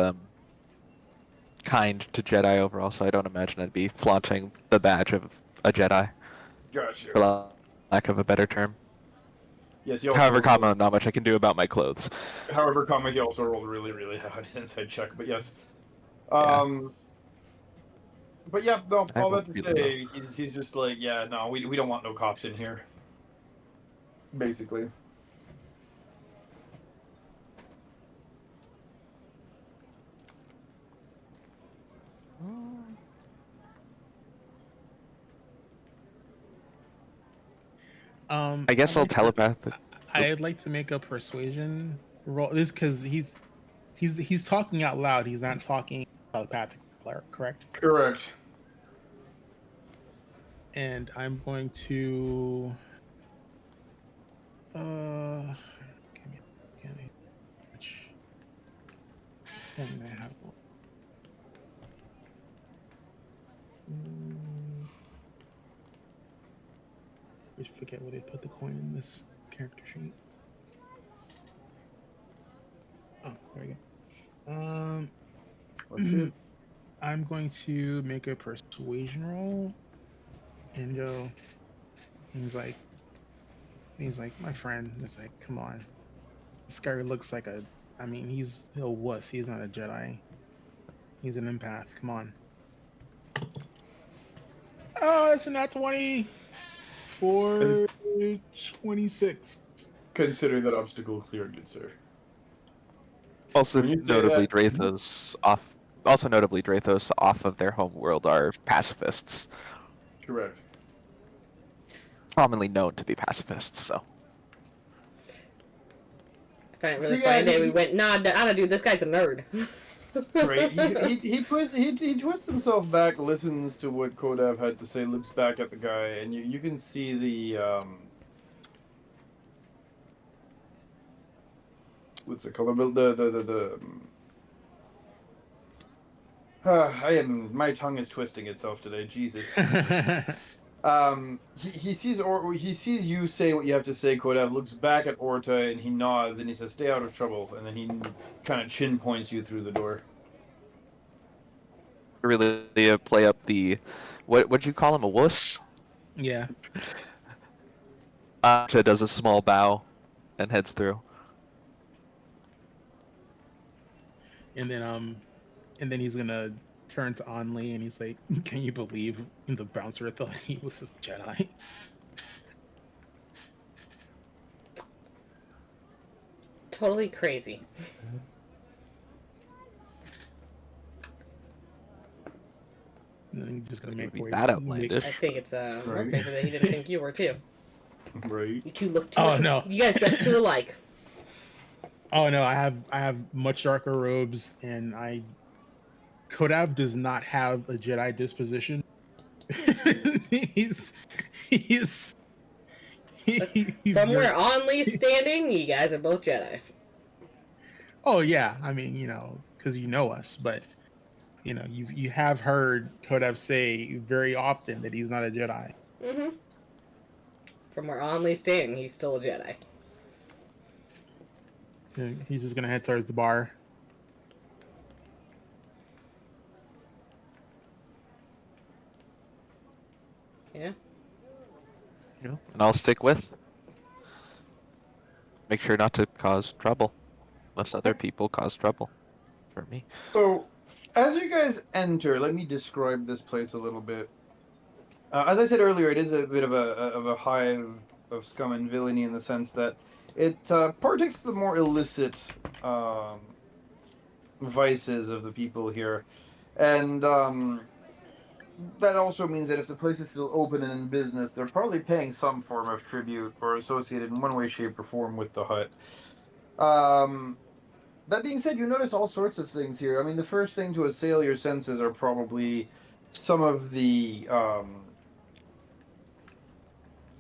kind to Jedi overall, so I don't imagine I'd be flaunting the badge of a Jedi, Gotcha. for lack of a better term. Yes, However, not much I can do about my clothes. However, he also rolled really, really hard his inside check, but yes. Yeah. But yeah, no, I all will that to really say, he's just like, yeah, no, we don't want no cops in here. Basically. I guess I'll telepath. I'd like to make a persuasion roll. This because he's talking out loud. He's not talking telepathically, correct? Correct. And I'm going to. Can I which one do I have? I just forget where they put the coin in this character sheet. Oh, there we go. Let's see it. I'm going to make a persuasion roll and go. He's like, my friend. It's like, come on. This guy looks like he's a wuss. He's not a Jedi. He's an empath. Come on. Oh, it's a nat 20 for 26. Consider that obstacle cleared, good sir. Also When you say notably, that- Drathos off of their home world are pacifists, Correct. commonly known to be pacifists. So I find it So, really yeah, funny that he- we went, nah, I don't do this guy's a nerd. Right. He twists himself back, listens to what Kodav had to say, looks back at the guy, and you can see the what's it called? My tongue is twisting itself today. Jesus. He sees you say what you have to say. Kodav looks back at Orta and he nods and he says, "Stay out of trouble." And then he kind of chin points you through the door. really play up the what'd you call him, a wuss? Yeah. Does a small bow and heads through. And then he's gonna turns to Onley and he's like, "Can you believe the bouncer thought he was a Jedi?" Totally crazy. And then you're just gonna It would make be way. that outlandish. I think it's more Right. crazy that he didn't think you were too. Right. You two look too Oh, much. no. You guys dress too alike. Oh no, I have much darker robes, and Kodav does not have a Jedi disposition. he's he's From very- where Onley's standing, you guys are both Jedis. Oh yeah, I mean, because you know us, but you have heard Kodav say very often that he's not a Jedi. Mm-hmm. From where Onley's standing, he's still a Jedi. And he's just gonna head towards the bar. Yeah. And I'll stick with. Make sure not to cause trouble, unless other people cause trouble for me. So, as you guys enter, let me describe this place a little bit. As I said earlier, it is a bit of a hive of scum and villainy in the sense that it partakes of the more illicit vices of the people here, and that also means that if the place is still open and in business, they're probably paying some form of tribute or associated in one way, shape, or form with the hut. That being said, you notice all sorts of things here. I mean, the first thing to assail your senses are probably some of the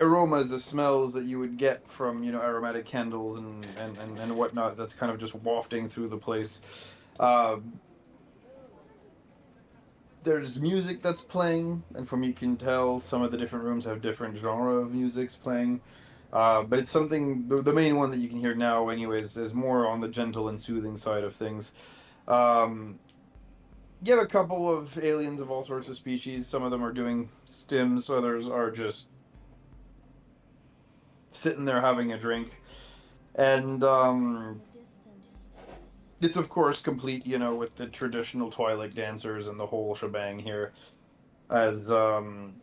aromas, the smells that you would get from, aromatic candles and whatnot that's kind of just wafting through the place. There's music that's playing, and from you can tell some of the different rooms have different genre of music's playing. But it's something, the main one that you can hear now anyways, is more on the gentle and soothing side of things. You have a couple of aliens of all sorts of species. Some of them are doing stims, others are just sitting there having a drink. And it's of course complete, with the traditional Twilight dancers and the whole shebang here. As on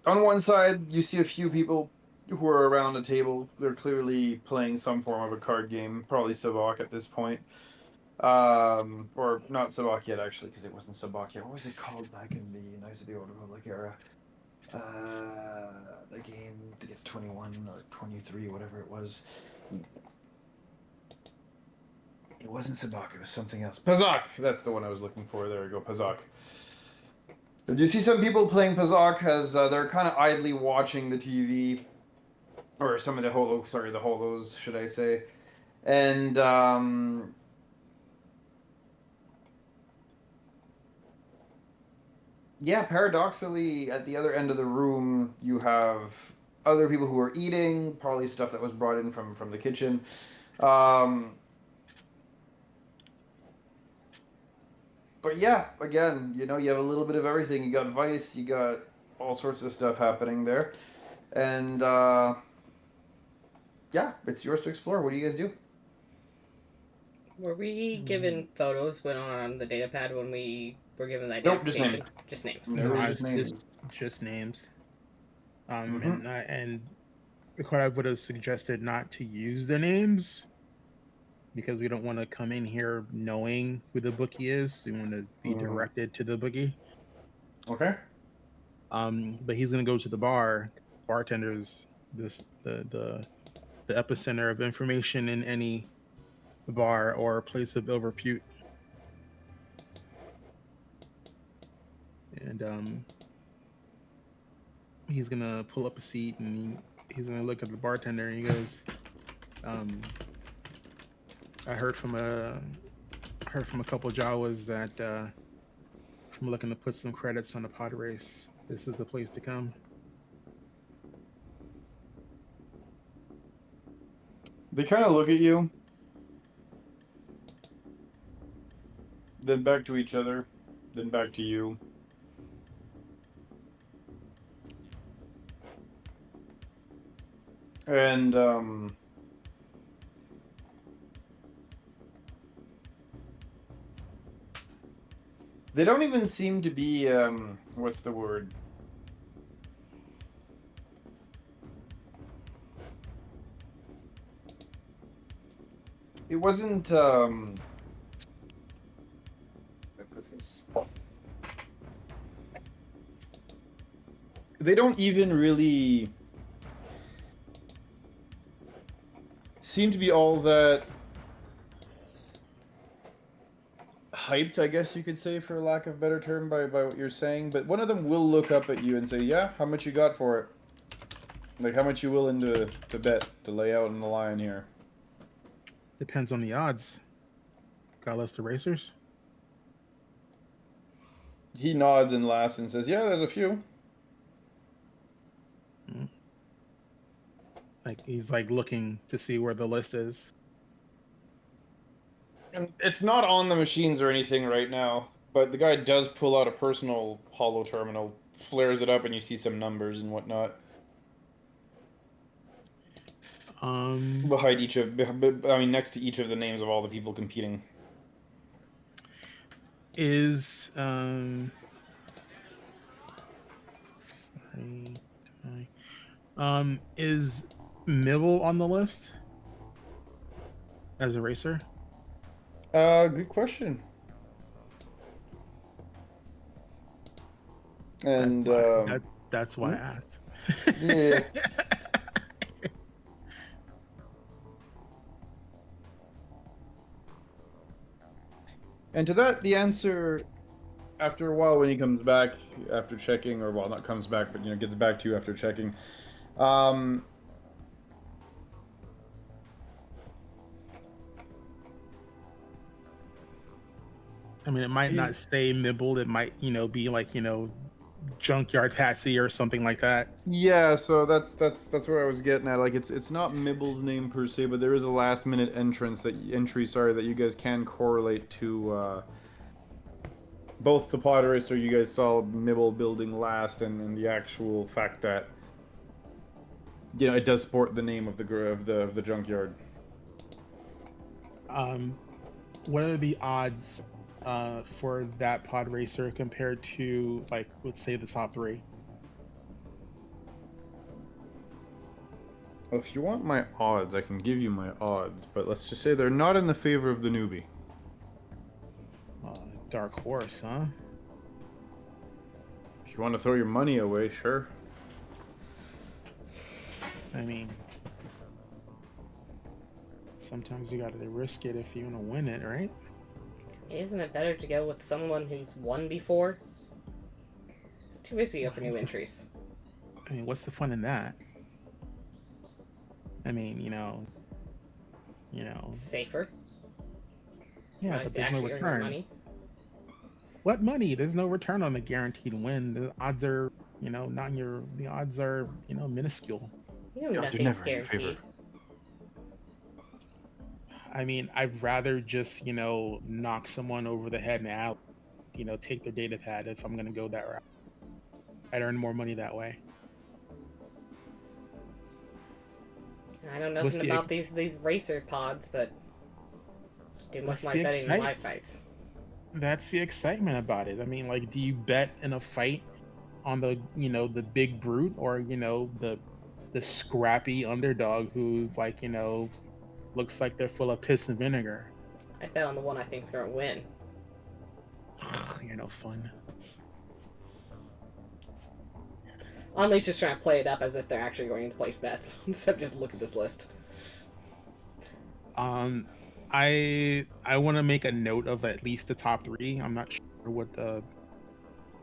one side, you see a few people who are around a table. They're clearly playing some form of a card game, probably Sabak at this point. Or not Sabak yet, actually, because it wasn't Sabak yet. What was it called back in the Knights of the Old Republic era? The game to get 21 or 23, whatever it was. It wasn't Sabak, it was something else. Pazak! That's the one I was looking for. There we go, Pazak. Did you see some people playing Pazak as they're kind of idly watching the TV? Or some of the holos, should I say. And, yeah, paradoxically, at the other end of the room, you have other people who are eating, probably stuff that was brought in from the kitchen. But yeah, again, you have a little bit of everything. You got Vice, you got all sorts of stuff happening there. And, yeah, it's yours to explore. What do you guys do? Were we given photos when on the data pad when we were given that Nope, just identification? Just names. No, No, just names. just names. Mhm. And what I would have suggested not to use the names because we don't want to come in here knowing who the bookie is. We want to be directed to the bookie. Okay. But he's gonna go to the bar. Bartender's the epicenter of information in any bar or place of ill repute. And he's gonna pull up a seat and he's gonna look at the bartender and he goes, I heard from a couple Jawas that I'm looking to put some credits on a pod race. This is the place to come. They kind of look at you, then back to each other, then back to you. And, They don't even seem to be, what's the word? It wasn't, I put this. They don't even really seem to be all that hyped, I guess you could say, for lack of a better term, by what you're saying. But one of them will look up at you and say, yeah, how much you got for it? Like, how much you willing to bet, to lay out on the line here? Depends on the odds. Got a list of racers? He nods and laughs and says, yeah, there's a few. Like, he's like looking to see where the list is. And it's not on the machines or anything right now, but the guy does pull out a personal holo terminal, flares it up, and you see some numbers and whatnot. Behind each of, I mean, next to each of the names of all the people competing. Is is Mibbel on the list as a racer? Good question. And that's why I asked. Yeah. And to that, the answer, after a while, when he comes back after checking, or well, not comes back, but gets back to you after checking. I mean, it might not say Mibbel. It might, be like, Junkyard Patsy or something like that. Yeah, so that's where I was getting at. Like, it's not Mibbel's name per se, but there is a last minute entry, that you guys can correlate to both the pod racer you guys saw Mibbel building last, and the actual fact that it does sport the name of the junkyard. What are the odds for that pod racer compared to, like, let's say the top three? Well, if you want my odds, I can give you my odds, but let's just say they're not in the favor of the newbie. Dark horse, huh? If you want to throw your money away, sure. I mean, sometimes you gotta risk it if you want to win it, right? Isn't it better to go with someone who's won before? It's too risky to go for new entries. I mean, what's the fun in that? I mean, It's safer. Yeah, Like, but there's no actually earn your return. money. What money? There's no return on the guaranteed win. The odds are, the odds are, minuscule. You know nothing's guaranteed. I mean, I'd rather just, knock someone over the head and out, take their data pad if I'm going to go that route. I'd earn more money that way. I know nothing about these racer pods, but do most of my betting in live fights. That's the excitement about it. I mean, like, do you bet in a fight on the, the big brute, or, the scrappy underdog who's like, looks like they're full of piss and vinegar? I bet on the one I think's gonna win. You're no fun. Unless just trying to play it up as if they're actually going to place bets, instead of just look at this list. I want to make a note of at least the top three. I'm not sure what the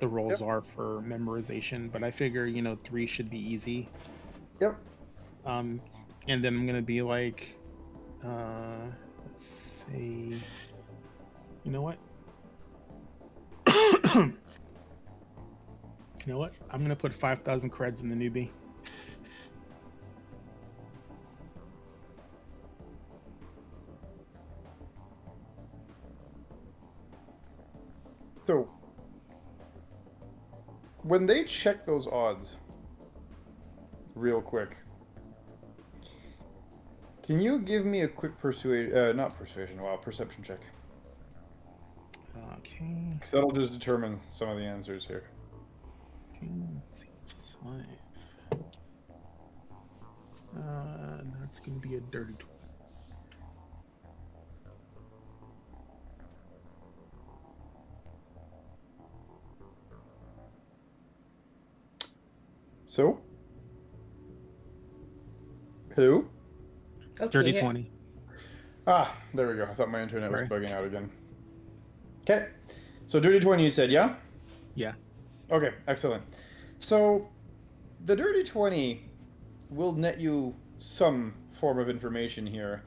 roles are for memorization, but I figure 3 should be easy. Yep. And then I'm gonna be like, let's see. You know what? You know what? I'm gonna put 5,000 creds in the newbie. So, when they check those odds, real quick, can you give me a quick perception check? Okay. Because that'll just determine some of the answers here. Okay, let's see. It's 5. That's gonna be a dirty 20. So? Hello? Oh, can Dirty you hear- 20. Ah, there we go. I thought my internet was Right. bugging out again. Okay. So dirty 20 you said, yeah? Yeah. Okay, excellent. So the dirty 20 will net you some form of information here.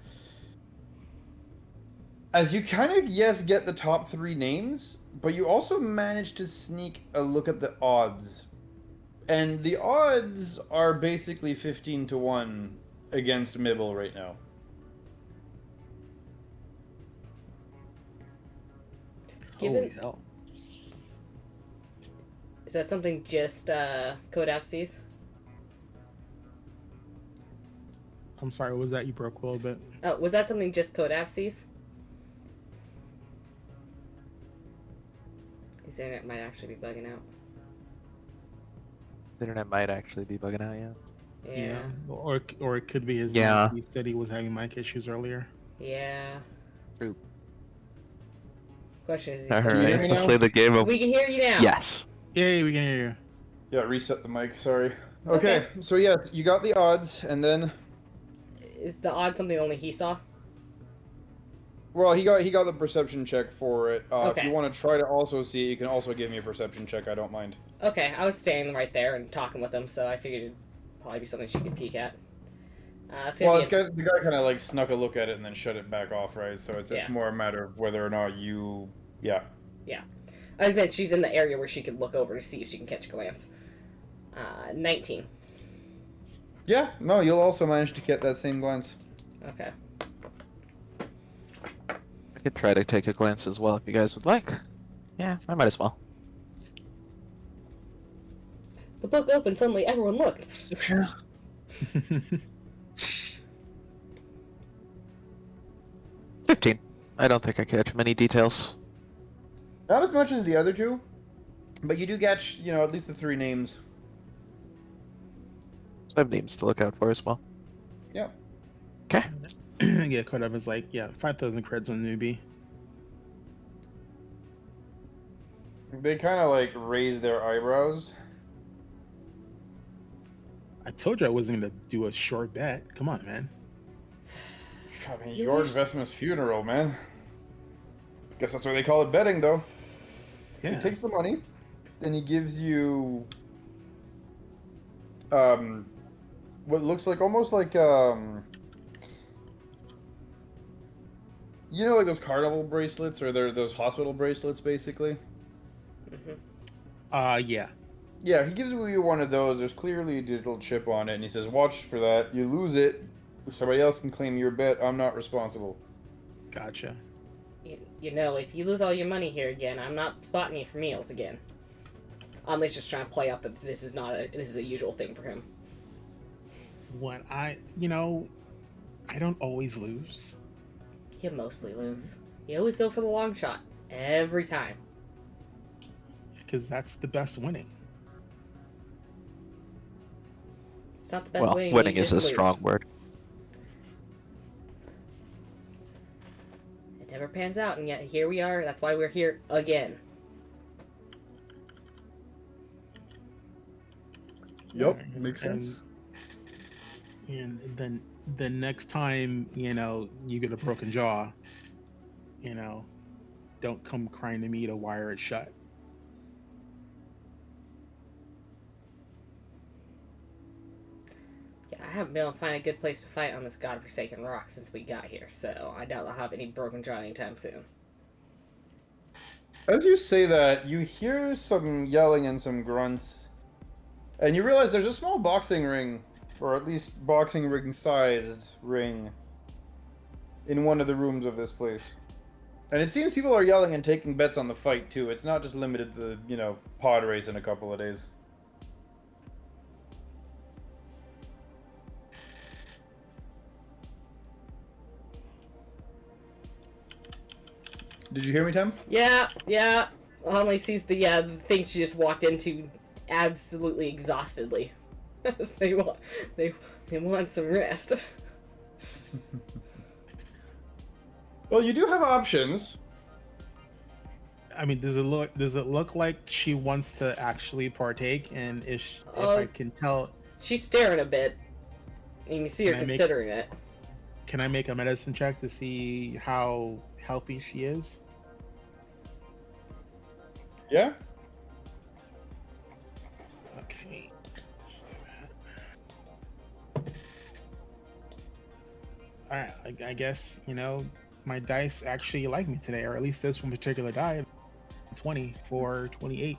As you kind of, yes, get the top 3 names, but you also manage to sneak a look at the odds. And the odds are basically 15 to 1 against Mibbel right now. Given, Holy hell. is that something just Kodav sees? I'm sorry, what was that? You broke a little bit. Oh, was that something just Kodav sees? His internet might actually be bugging out. The internet might actually be bugging out, yeah. Yeah. Or it could be his Yeah. mic. He said he was having mic issues earlier. Yeah. True. Question is, Can you hear me Alright, now? let's play the game of... we can hear you now. Yes. Yay, we can hear you. Yeah, reset the mic, sorry. It's Okay, so yeah, you got the odds, and then... Is the odd something only he saw? Well, he got the perception check for it. If Okay. you want to try to also see it, you can also give me a perception check, I don't mind. Okay, I was standing right there and talking with him, so I figured it'd probably be something she could peek at. Well, the guy kind of like snuck a look at it and then shut it back off, right? So it's Yeah. more a matter of whether or not you... Yeah. I meant she's in the area where she could look over to see if she can catch a glance. 19. Yeah, no, you'll also manage to get that same glance. Okay. I could try to take a glance as well if you guys would like. Yeah, I might as well. The book opened, suddenly everyone looked. Sure. 15. I don't think I catch many details. Not as much as the other two, but you do catch, at least the 3 names. So I have names to look out for as well. Yeah. Okay. Yeah, Kodav is like, 5,000 creds on newbie. They kind of like raise their eyebrows. I told you I wasn't gonna do a short bet. Come on, man. I mean, your investment's funeral, man. Guess that's why they call it betting, though. Yeah. He takes the money, and he gives you, what looks like almost like, like those carnival bracelets, or those hospital bracelets, basically. Yeah. Yeah, he gives you one of those. There's clearly a digital chip on it, and he says, "Watch for that. You lose it, somebody else can claim your bet. I'm not responsible." Gotcha. If you lose all your money here again, I'm not spotting you for meals again. Unless just trying to play up that this is a usual thing for him. I don't always lose. You mostly lose. You always go for the long shot. Every time. Because that's the best winning. It's not the best Well, way. winning is a strong word. It never pans out, and yet here we are. That's why we're here again. Yep, makes sense. And then the next time, you get a broken jaw, don't come crying to me to wire it shut. Yeah, I haven't been able to find a good place to fight on this godforsaken rock since we got here, so I doubt I'll have any broken jaw anytime soon. As you say that, you hear some yelling and some grunts, and you realize there's a small boxing ring, or at least boxing ring-sized ring, in one of the rooms of this place. And it seems people are yelling and taking bets on the fight, too. It's not just limited to, pod race in a couple of days. Did you hear me, Tim? Yeah. Only sees the thing she just walked into absolutely exhaustedly. they want some rest. Well, you do have options. I mean, does it look like she wants to actually partake? And if I can tell, She's staring a bit. And you can see her Can I make- considering it. can I make a medicine check to see how healthy she is? Yeah. Okay. Let's do that. All right. I guess my dice actually like me today, or at least this one particular die. 20 for 28.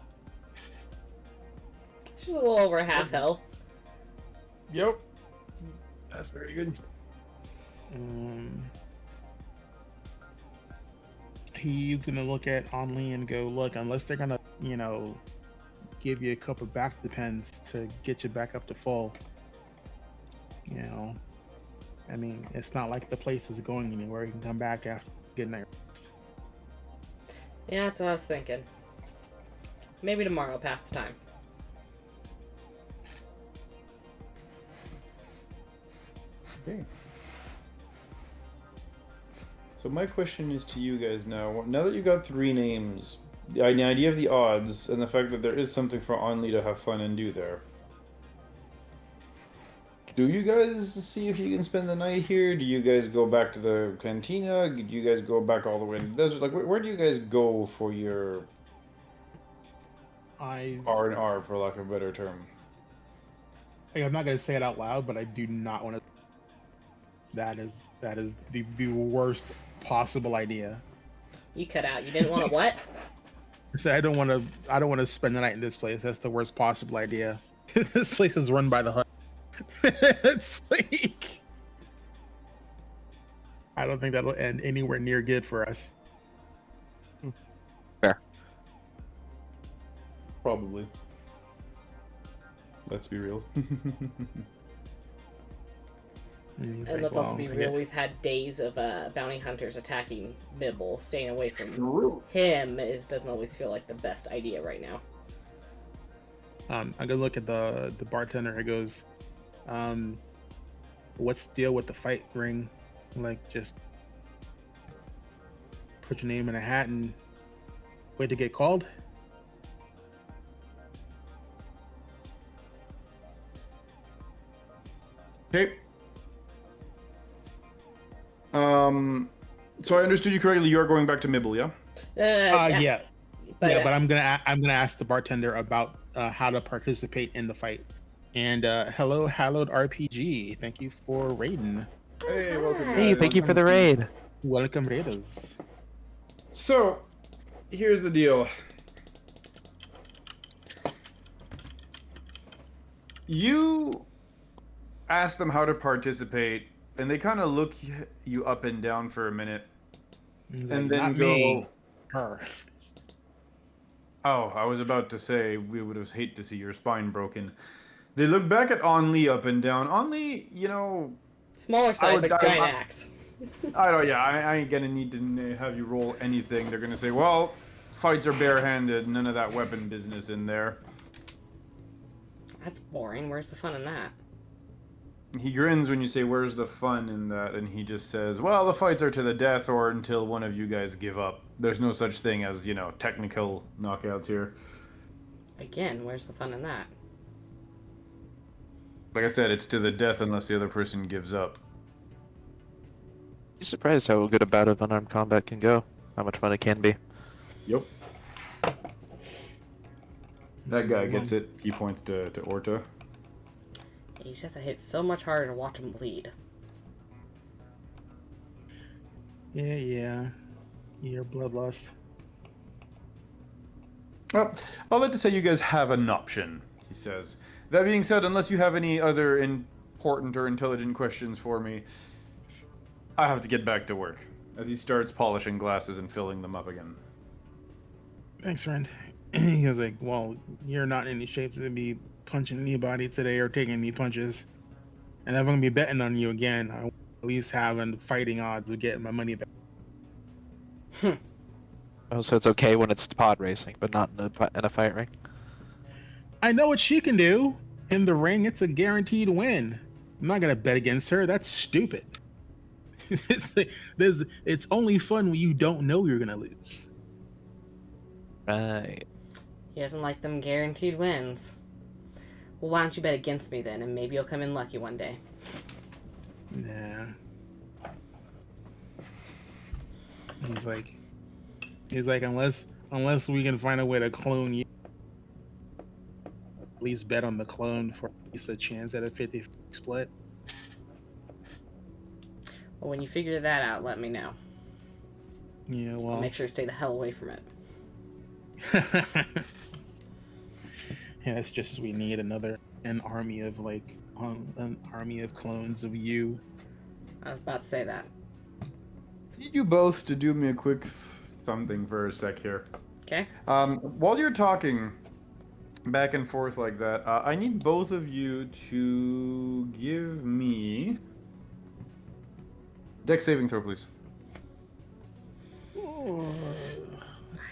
She's a little over half health. Yep. That's very good. He's gonna look at Only and go, look, unless they're gonna, give you a couple back depends to get you back up to full. I mean, it's not like the place is going anywhere. You can come back after getting there. Yeah, that's what I was thinking. Maybe tomorrow, past the time. Okay. So my question is to you guys now. Now that you got 3 names, the idea of the odds, and the fact that there is something for Only to have fun and do there. Do you guys see if you can spend the night here? Do you guys go back to the cantina? Do you guys go back all the way into the desert? Like, where do you guys go for your R&R, for lack of a better term? I'm not gonna say it out loud, but I do not want to. That is the worst possible idea. You cut out. You didn't want to what? So I don't want to spend the night in this place. That's the worst possible idea. This place is run by the Hut. It's like, I don't think that'll end anywhere near good for us. Fair. Probably. Let's be real. And let's also be real, we've had days of bounty hunters attacking Mibbel. Staying away from him doesn't always feel like the best idea right now. I'm gonna look at the bartender. He goes, what's the deal with the fight ring? Like, just put your name in a hat and wait to get called? Okay. So I understood you correctly. You're going back to Mibbel, yeah? Yeah. But, But I'm gonna ask the bartender about how to participate in the fight. And hello, Hallowed RPG. Thank you for raiding. Hey, welcome. Hey, guys. thank you for the raid. Welcome, raiders. So, here's the deal. You ask them how to participate, and they kind of look you up and down for a minute, He's and like, then "Not go, me, her." "Oh, I was about to say we would have hate to see your spine broken." They look back at Only up and down. Only, smaller side, would- but I- giant I- axe. I ain't gonna need to have you roll anything. They're gonna say, well, fights are barehanded, none of that weapon business in there. That's boring. Where's the fun in that? He grins when you say, where's the fun in that? And he just says, well, the fights are to the death or until one of you guys give up. There's no such thing as, technical knockouts here. Again, where's the fun in that? Like I said, it's to the death unless the other person gives up. Be surprised how good a bout of unarmed combat can go. How much fun it can be. Yep. That guy gets it. He points to Orta. You just have to hit so much harder to watch him bleed. Yeah. Your bloodlust. Well, I'll let to say you guys have an option, he says. That being said, unless you have any other important or intelligent questions for me, I have to get back to work. As he starts polishing glasses and filling them up again. Thanks, friend. He was like, well, you're not in any shape to be punching anybody today or taking any punches. And if I'm going to be betting on you again, I at least have fighting odds of getting my money back. Oh, so it's okay when it's pod racing, but not in a fight ring. I know what she can do. In the ring, it's a guaranteed win. I'm not gonna bet against her. That's stupid. It's only fun when you don't know you're gonna lose. Right. He doesn't like them guaranteed wins. Well, why don't you bet against me then, and maybe you'll come in lucky one day. Nah. He's like, unless we can find a way to clone you, at least bet on the clone for at least a chance at a 50 split. Well, when you figure that out, let me know. Yeah, I'll well. make sure to stay the hell away from it. Yeah, it's just as we need an army of clones of you. I was about to say that. I need you both to do me a quick something for a sec here. Okay? While you're talking back and forth like that, I need both of you to give me dex saving throw, please. Why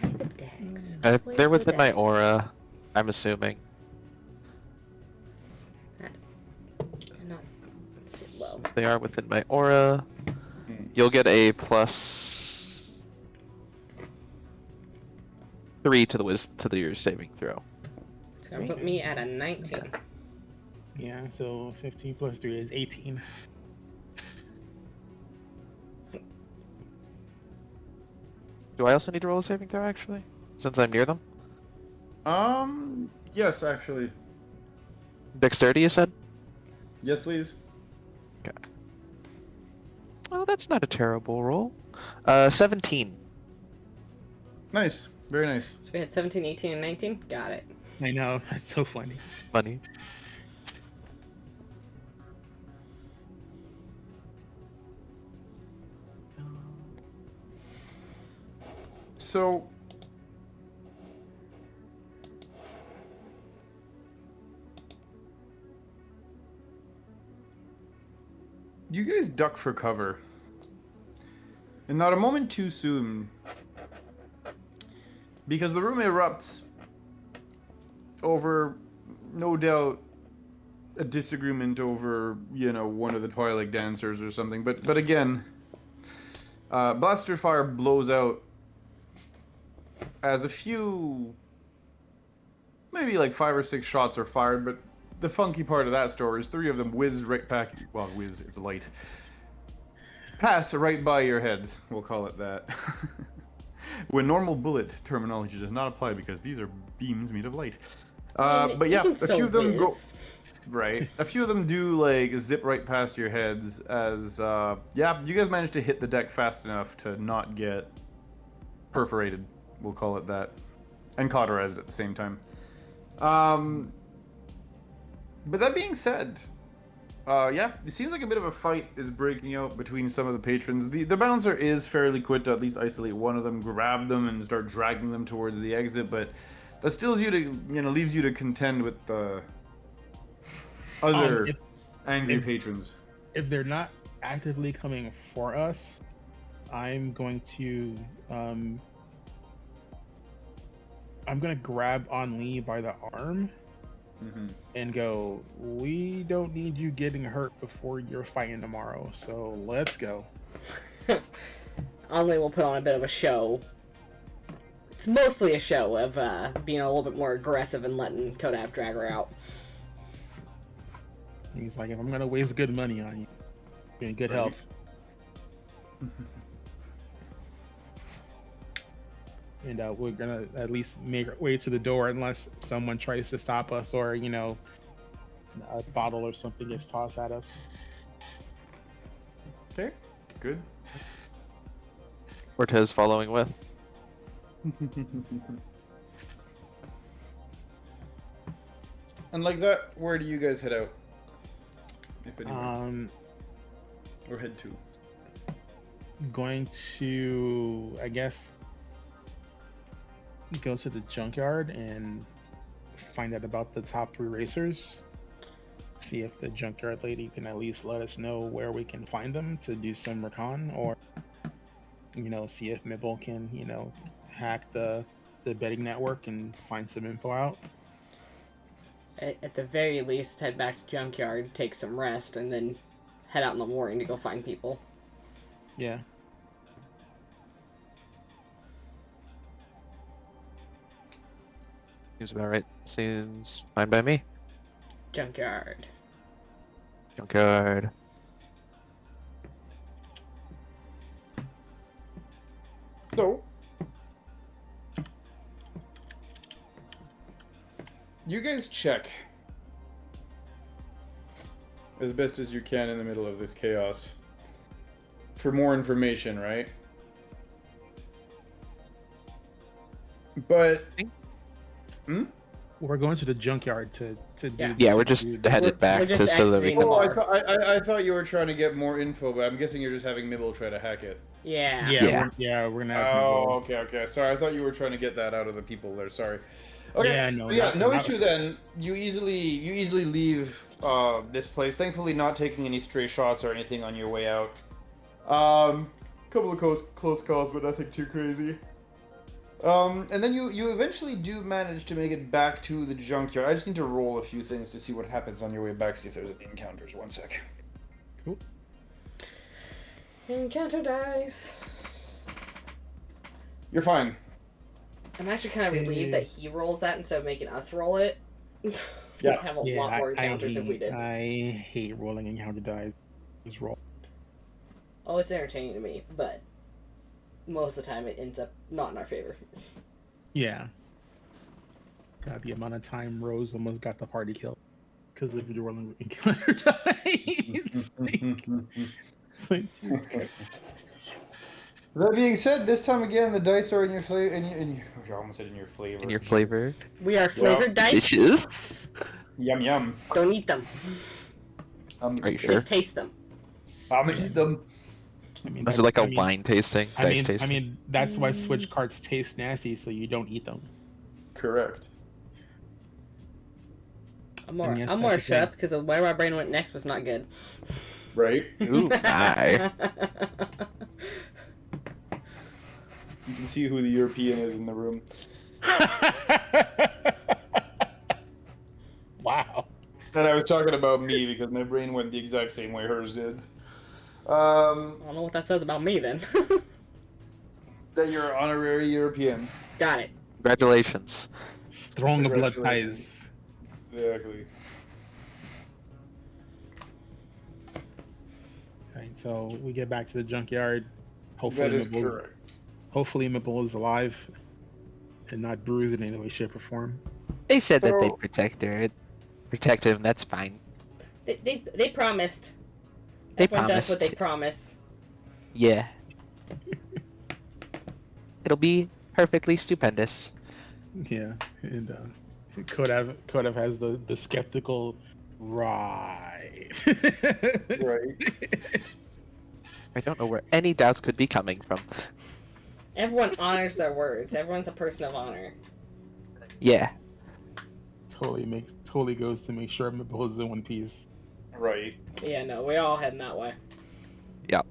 the decks? They're Where's the within my decks? aura, I'm assuming. No, sit low. Since they are within my aura, you'll get a plus 3 to your saving throw. It's gonna put me at a 19. Yeah, so 15 plus 3 is 18. Do I also need to roll a saving throw, actually? Since I'm near them? Yes, actually. Dexterity, you said? Yes, please. Okay. Oh, that's not a terrible roll. 17. Nice. Very nice. So we had 17, 18, and 19? Got it. I know, that's so funny. Funny. So, you guys duck for cover. And not a moment too soon, because the room erupts over, no doubt, a disagreement over, one of the Twilight dancers or something. But again, blaster fire blows out as a few, maybe like 5 or 6 shots are fired, but the funky part of that story is 3 of them whiz right back. Well, whiz, it's light. Pass right by your heads, we'll call it that. When normal bullet terminology does not apply because these are beams made of light. But yeah, a few of them go. Right. A few of them do like zip right past your heads as, yeah, you guys managed to hit the deck fast enough to not get perforated, we'll call it that, and cauterized at the same time. But that being said, yeah, it seems like a bit of a fight is breaking out between some of the patrons. The bouncer is fairly quick to at least isolate one of them, grab them, and start dragging them towards the exit, but that still leaves you to contend with the other angry patrons. If they're not actively coming for us, I'm going to grab Anli by the arm and go, we don't need you getting hurt before you're fighting tomorrow, so let's go. Only will put on a bit of a show. It's mostly a show of being a little bit more aggressive and letting Kodav drag her out. He's like, if I'm gonna waste good money on you, be in good health. And we're gonna at least make our way to the door unless someone tries to stop us or, a bottle or something gets tossed at us. Okay, good. Cortez following with. And like that, where do you guys head out? If anywhere. Or head to? Going to, I guess, go to the junkyard and find out about the top 3 racers. See if the junkyard lady can at least let us know where we can find them to do some recon, or see if Mibbel can, hack the betting network and find some info out. At the very least, head back to Junkyard, take some rest, and then head out in the morning to go find people. Yeah. Seems about right. Seems fine by me. Junkyard. Junkyard. So, you guys check as best as you can in the middle of this chaos for more information, right? But We're going to the junkyard to do. Yeah, we're just headed back we're just so that we exiting can. the I, bar. I thought you were trying to get more info, but I'm guessing you're just having Mibbel try to hack it. Yeah. We're gonna have Oh, Mibbel. okay. Sorry, I thought you were trying to get that out of the people there. Sorry. Okay. Yeah, no, no not- issue then. You easily leave this place. Thankfully, not taking any stray shots or anything on your way out. Couple of close calls, but nothing too crazy. And then you eventually do manage to make it back to the junkyard. I just need to roll a few things to see what happens on your way back. See if there's any encounters. 1 sec. Cool. Encounter dice. You're fine. I'm actually kind of relieved that he rolls that instead of making us roll it. We'd Yeah. have a lot more encounters if we did. I hate rolling encounter dice. Just roll. Oh, it's entertaining to me, but most of the time it ends up not in our favor. Yeah. God, the amount of time Rose almost got the party killed because of the rolling encounter dice. It's like, Jesus Christ. That being said, this time again, the dice are in your flavor. I almost said in your flavor. In your flavor. We are flavored dice. Dishes. Yum yum. Don't eat them. Are you sure? Just taste them. I'm gonna eat them. I mean, Is it like a wine tasting? Dice tasting? I mean, that's why switch cards taste nasty, so you don't eat them. Correct. I'm more, And yes, I'm more that's the shut up because where my brain went next was not good. Right. Ooh, my. You can see who the European is in the room. Wow. And I was talking about me because my brain went the exact same way hers did. I don't know what that says about me then. That you're an honorary European. Got it. Congratulations. Strong blood Congratulations. ties. Exactly. Okay, so we get back to the junkyard. That Hopefully, is correct. Mibbel is alive and not bruised in any way, shape, or form. They said that So- they'd protect him. That's fine. They promised. They Everyone does what promised. they promise. Yeah. It'll be perfectly stupendous. Yeah, and Kodav has the skeptical right. Right. I don't know where any doubts could be coming from. Everyone honors their words. Everyone's a person of honor. Yeah. Totally goes to make sure Mibbel is in one piece. Right. Yeah, no, we're all heading that way. Yep.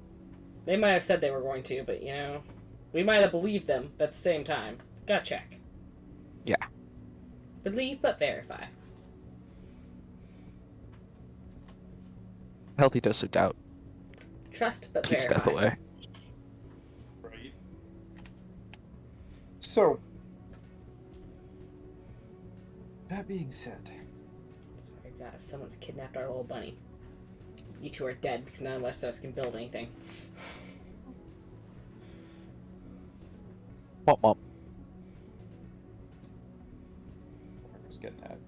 They might have said they were going to, but we might have believed them, but at the same time, gotta check. Yeah. Believe but verify. Healthy dose of doubt Trust but keeps verify. death away. Right. So, that being said, Swear to God, if someone's kidnapped our little bunny, you two are dead because none of us can build anything. Womp womp. I was getting at.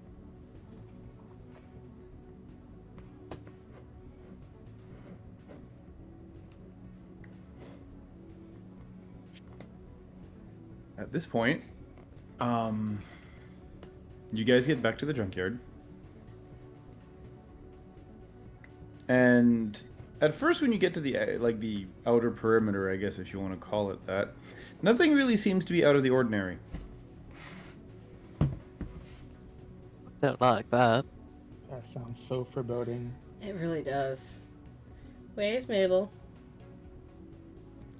At this point, you guys get back to the junkyard. And at first when you get to the outer perimeter, I guess if you want to call it that, nothing really seems to be out of the ordinary. Don't like that. That sounds so foreboding. It really does. Where's Mibbel?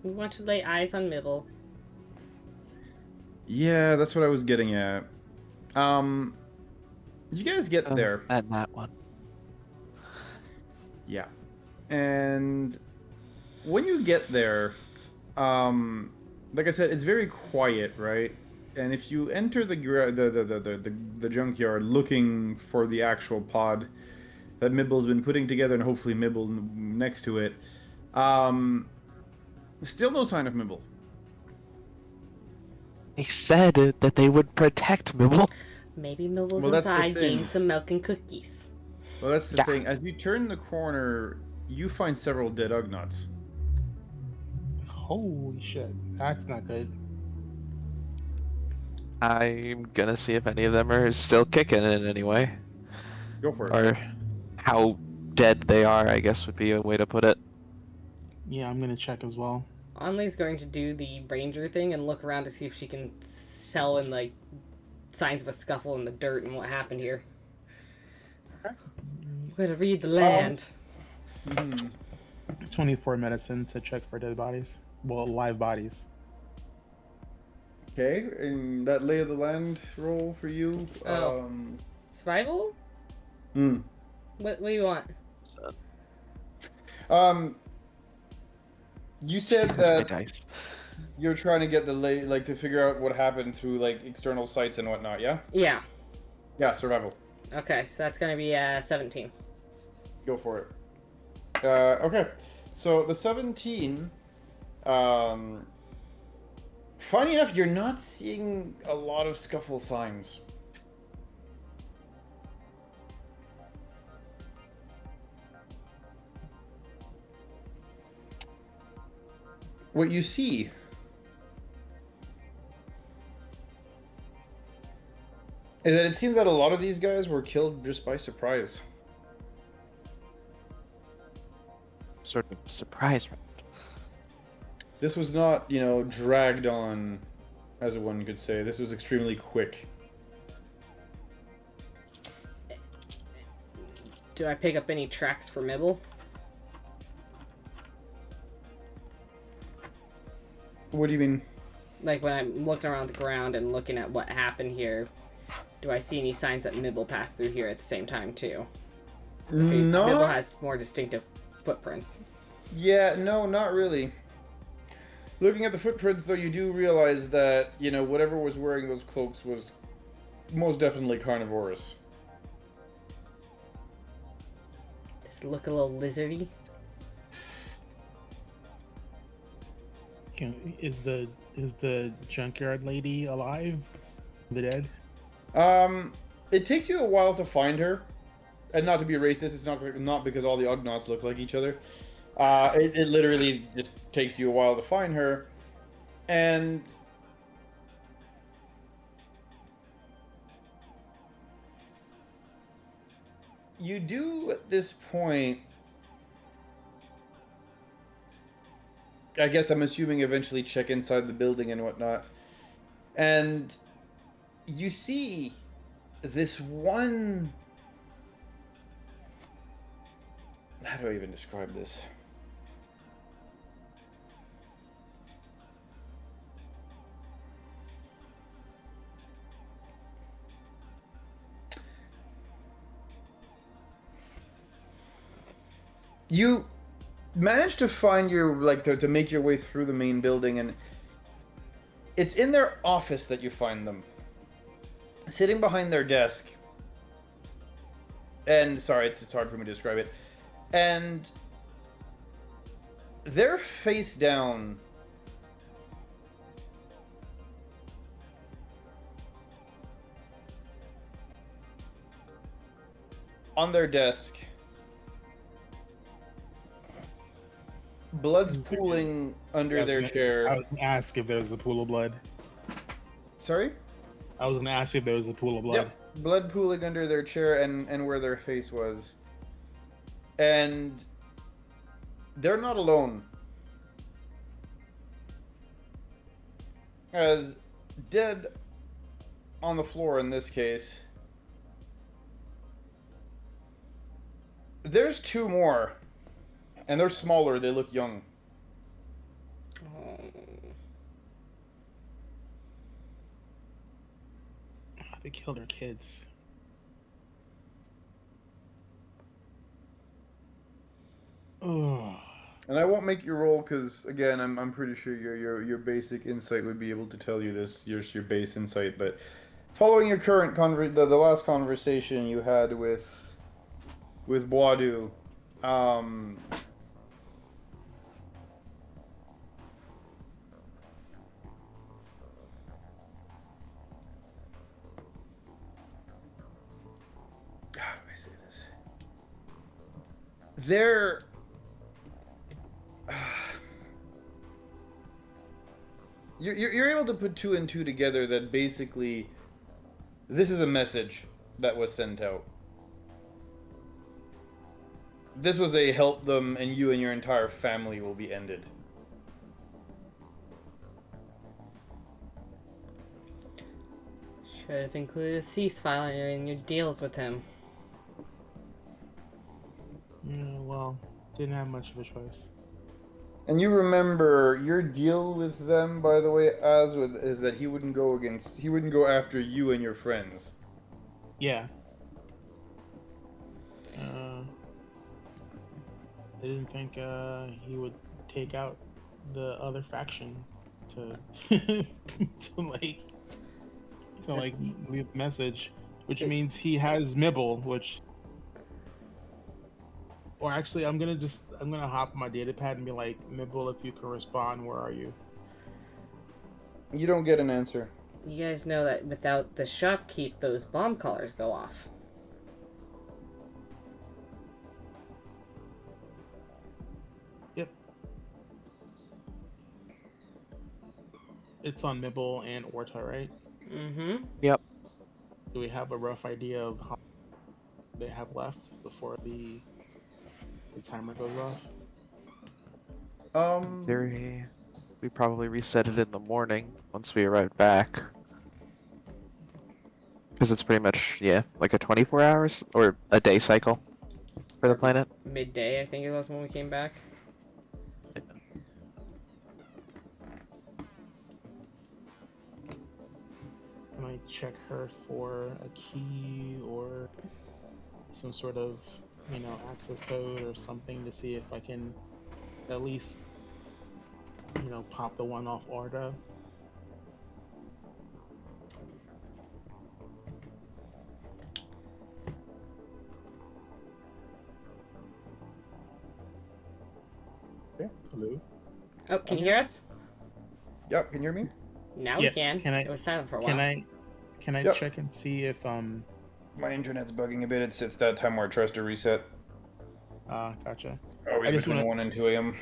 We want to lay eyes on Mibbel. Yeah, that's what I was getting at. You guys get there. And that one. Yeah. And when you get there, like I said, it's very quiet, right? And if you enter the junkyard looking for the actual pod that Mibbel's been putting together, and hopefully Mibbel next to it, still no sign of Mibbel. They said that they would protect Mibbel. Maybe Mibbel's Well, that's the inside thing. getting some milk and cookies. Well, that's the Yeah. thing. As you turn the corner, you find several dead Ugnaughts. Holy shit. That's not good. I'm gonna see if any of them are still kicking in any way. Go for it. Or how dead they are, I guess would be a way to put it. Yeah, I'm gonna check as well. Anli's going to do the ranger thing and look around to see if she can tell in like signs of a scuffle in the dirt and what happened here. Okay. We're gonna read the land. 24 medicine to check for dead bodies. Well, live bodies. Okay, and that lay of the land roll for you. Oh. Survival? Hmm. What do you want? You said That's my that dice. you're trying to get the like to figure out what happened through like external sites and whatnot. Yeah. Yeah. Yeah. Survival. Okay, so that's gonna be 17. Go for it. Okay. So the 17. Funny enough, you're not seeing a lot of scuffle signs. What you see is that it seems that a lot of these guys were killed just by surprise. Sort of surprise round. This was not, dragged on, as one could say. This was extremely quick. Do I pick up any tracks for Mibbel? What do you mean? Like when I'm looking around the ground and looking at what happened here, do I see any signs that Mibbel passed through here at the same time too? No. Mibbel has more distinctive footprints. Yeah, no, not really. Looking at the footprints, though, you do realize that, whatever was wearing those cloaks was most definitely carnivorous. Does it look a little lizardy? Is the junkyard lady alive? The dead? It takes you a while to find her, and not to be racist, it's not because all the Ugnaughts look like each other. It literally just takes you a while to find her, and you do at this point, I guess I'm assuming eventually check inside the building and whatnot, and you see this one. How do I even describe this? You managed to find to make your way through the main building, and it's in their office that you find them. Sitting behind their desk. And sorry, it's hard for me to describe it. And they're face down. On their desk. Blood's pooling under their chair. I was gonna ask if there was a pool of blood. Sorry? I was gonna ask if there was a pool of blood. Yep. Blood pooling under their chair and where their face was. And they're not alone. As dead on the floor in this case, there's two more. And they're smaller, they look young. They killed her kids. Oh. And I won't make you roll because again, I'm pretty sure your basic insight would be able to tell you this. Your base insight, but following your current the last conversation you had with Boadu, how do I say this? You're able to put two and two together that basically this is a message that was sent out. This was a help them and you and your entire family will be ended. Should have included a ceasefire in your deals with him. Yeah, well, didn't have much of a choice. And you remember your deal with them, by the way, is that he wouldn't go after you and your friends. Yeah. I didn't think he would take out the other faction to leave a message, which means he has Mibbel, which. Or actually, I'm gonna hop on my data pad and be like, Mibbel, if you can respond, where are you? You don't get an answer. You guys know that without the shopkeep, those bomb collars go off. Yep. It's on Mibbel and Orta, right? Mm-hmm. Yep. Do we have a rough idea of how they have left before the timer goes off? We probably reset it in the morning once we arrive back. Because it's pretty much, yeah, like a 24 hours or a day cycle for the planet. Midday, I think it was when we came back. I might check her for a key or some sort of, access code or something to see if I can at least, pop the one off Orta. Okay. Hello? Oh, can you hear us? Yep, can you hear me? Now Yeah, we can. can I- It was silent for a while. Can I Yep. check and see if My internet's bugging a bit. It's that time where it tries to reset. gotcha. Always I just between wanna- 1 and 2 a.m.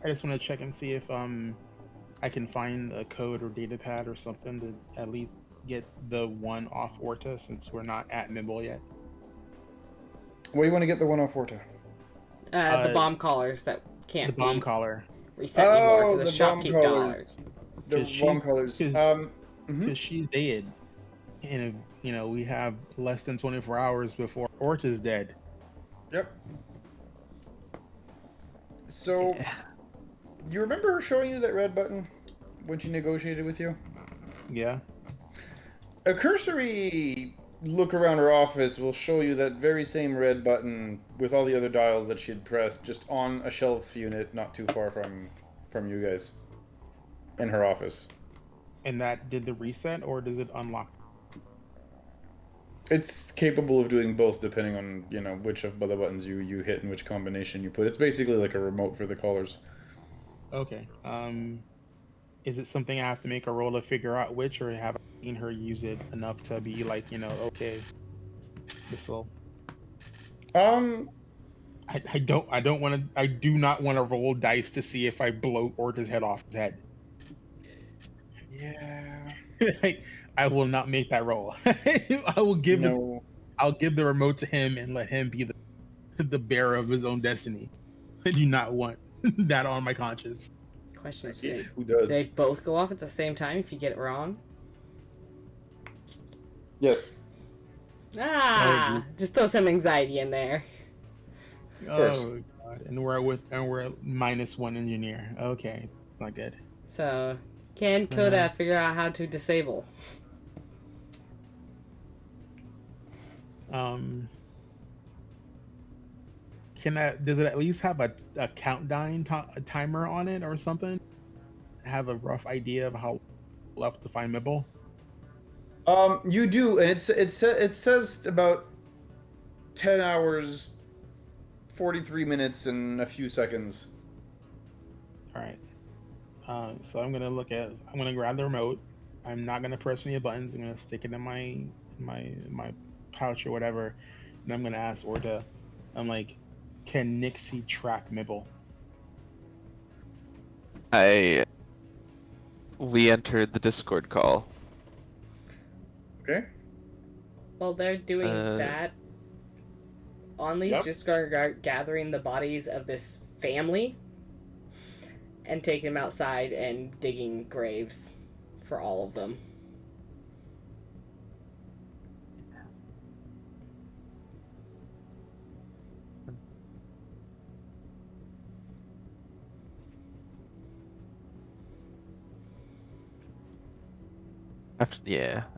I just want to check and see if I can find a code or data pad or something to at least get the one off Orta since we're not at Mibbel yet. What do you want to get the one off Orta? The bomb collars that can't The bomb be collar. reset anymore because the bomb shopkeep collars. dollars. The 'Cause bomb she's- collars. 'cause- Mhm. Because she's dead. And we have less than 24 hours before Orta's dead. Yep. So, Yeah. you remember her showing you that red button when she negotiated with you? Yeah. A cursory look around her office will show you that very same red button with all the other dials that she had pressed just on a shelf unit not too far from you guys in her office. And that did the reset or does it unlock? It's capable of doing both depending on, which of the buttons you hit and which combination you put. It's basically like a remote for the collars. Okay. Is it something I have to make a roll to figure out which, or have I seen her use it enough to be like, okay, this'll. I do not want to roll dice to see if I blow Orta's head off his head. Yeah. I will not make that roll. I will give it. No. I'll give the remote to him and let him be the bearer of his own destiny. I do not want that on my conscience. Question is, Who do does? they both go off at the same time if you get it wrong? Yes. Ah, just throw some anxiety in there. course. Oh god! And we're at -1 engineer. Okay, not good. So, can Coda figure out how to disable? Does it at least have a countdown timer on it or something? Have a rough idea of how left to find Mibbel? You do, and it says about 10 hours, 43 minutes, and a few seconds. All right. So I'm gonna grab the remote. I'm not gonna press any buttons. I'm gonna stick it in my pouch or whatever, and I'm gonna ask Orta. I'm like, can Nixie track Mibbel? We entered the Discord call. Okay. While they're doing Uh, that, Only's Yep. just start gathering the bodies of this family and taking them outside and digging graves for all of them.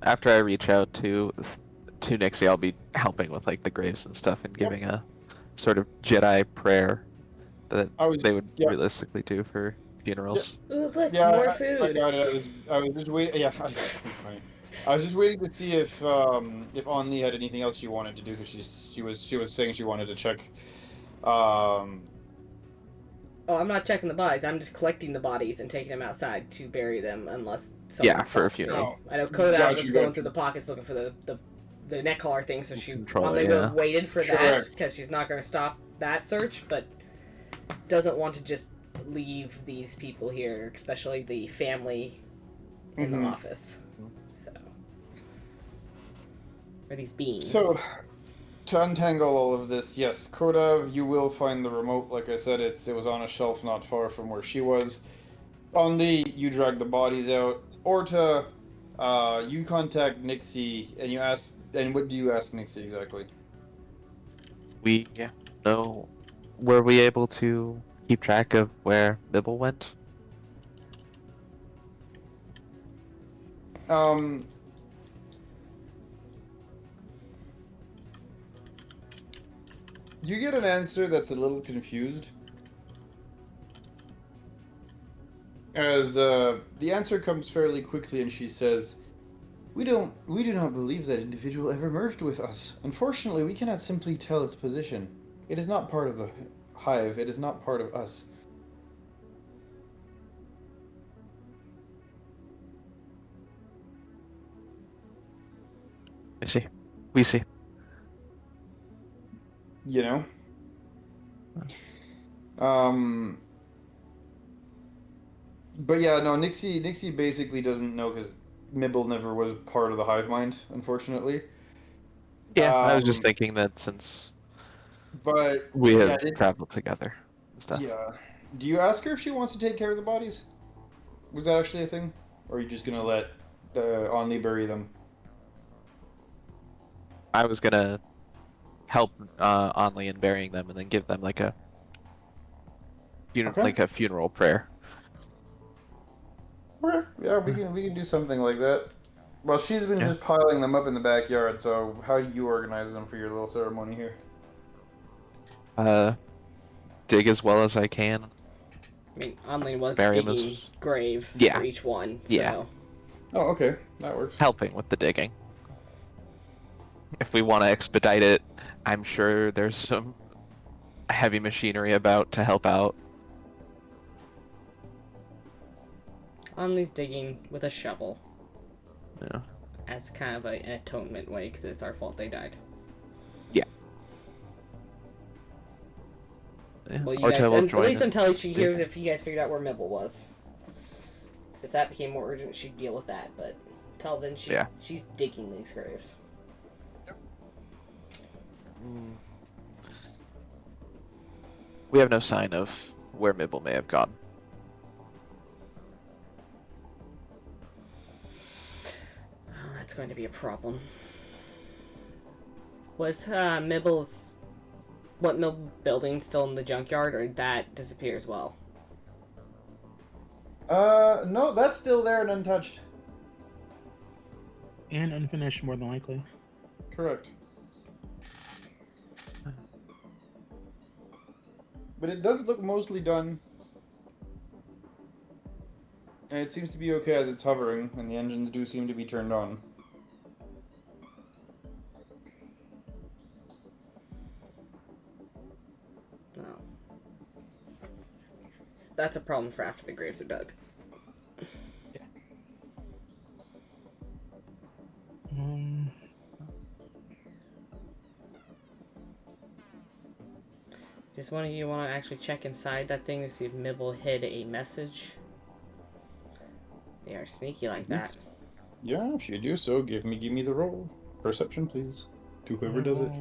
After I reach out to Nixie, I'll be helping with like the graves and stuff and giving a sort of Jedi prayer that they would realistically do for funerals. Ooh, look, Yeah, more I food. I was just waiting. Yeah, I was just waiting to see if Only had anything else she wanted to do because she was saying she wanted to check. Oh, I'm not checking the bodies. I'm just collecting the bodies and taking them outside to bury them unless someone For a stops me. funeral. I know Kodak Gotcha, was going gotcha. through the pockets looking for the neck collar thing, so she Controller, probably would have yeah. waited for Sure. that because she's not going to stop that search, but doesn't want to just leave these people here, especially the family in the Mhm. office. So, or these beings. So, to untangle all of this, yes, Kodav, you will find the remote. Like I said, it was on a shelf not far from where she was. Only you drag the bodies out. Orta, you contact Nixie and you ask. And what do you ask Nixie exactly? We know. Were we able to keep track of where Mibbel went? You get an answer that's a little confused. As the answer comes fairly quickly, and she says, we do not believe that individual ever merged with us. Unfortunately, we cannot simply tell its position. It is not part of the hive. It is not part of us. We see. You know? But yeah, no, Nixie basically doesn't know because Mibbel never was part of the hive mind, unfortunately. Yeah, I was Um, just thinking that since But we yeah, have traveled together and stuff. yeah. Do you ask her if she wants to take care of the bodies? Was that actually a thing? Or are you just gonna let the Only bury them? I was gonna help Only in burying them and then give them like a Okay. like a funeral prayer. Okay. Yeah, we can do something like that. Well, she's been Yeah. just piling them up in the backyard. So how do you organize them for your little ceremony here? Dig as well as I can. I mean, Only was Bury 'em digging as- graves Yeah. for each one, so... Yeah. Oh, okay, that works. Helping with the digging. If we want to expedite it, I'm sure there's some heavy machinery about to help out. Only's digging with a shovel Yeah. as kind of an atonement way, because it's our fault they died. Yeah. Well, you Orta guys, will at join least in. until she hears if you guys figured out where Mibbel was. Because if that became more urgent, she'd deal with that. But until then, she's digging these graves. We have no sign of where Mibbel may have gone. Oh, that's going to be a problem. Was Mibbel's... What Mibbel building still in the junkyard, or did that disappear as well? No, that's still there and untouched. And unfinished, more than likely. Correct. But it does look mostly done. And it seems to be okay as it's hovering, and the engines do seem to be turned on. No. That's a problem for after the graves are dug. Just one of you want to actually check inside that thing to see if Mibbel hid a message? They are sneaky like that. Yeah, if you do so, give me the roll. Perception, please. To whoever does it.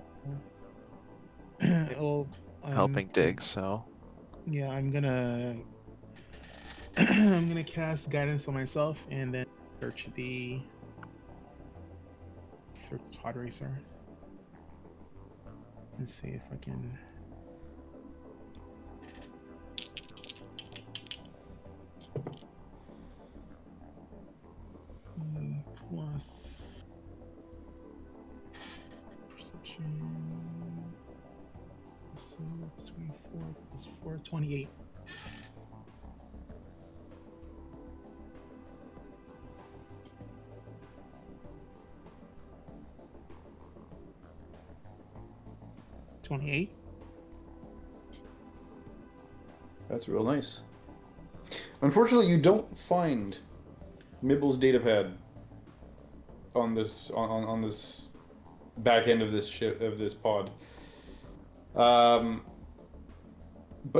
Well, Helping dig, so. Yeah, I'm gonna I'm gonna cast guidance on myself and then search the pod racer and see if I can. Plus perception. So that's 3, 4 plus 4, 28. That's real nice. Unfortunately, you don't find Mibbel's datapad on this on this back end of this ship of this pod. But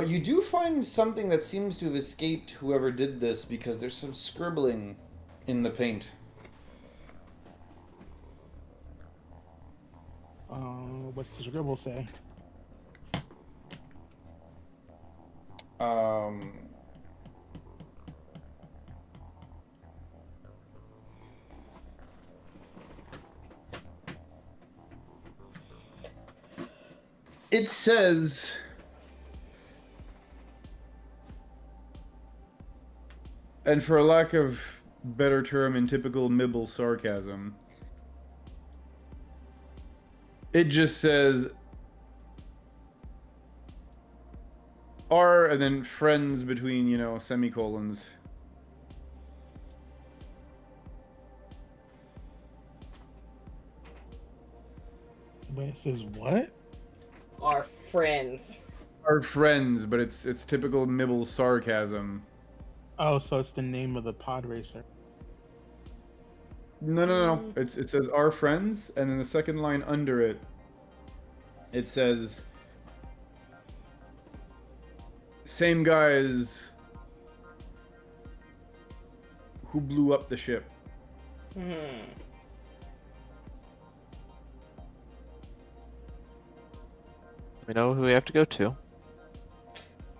you do find something that seems to have escaped whoever did this because there's some scribbling in the paint. What's the scribble say? It says, and for a lack of better term in typical Mibbel sarcasm, it just says R and then friends between, you know, semicolons. But it says what? Our friends. Are friends, but it's typical Mibbel sarcasm. Oh, so it's the name of the pod racer. No. It says our friends, and then the second line under it, it says same guys who blew up the ship. We know who we have to go to.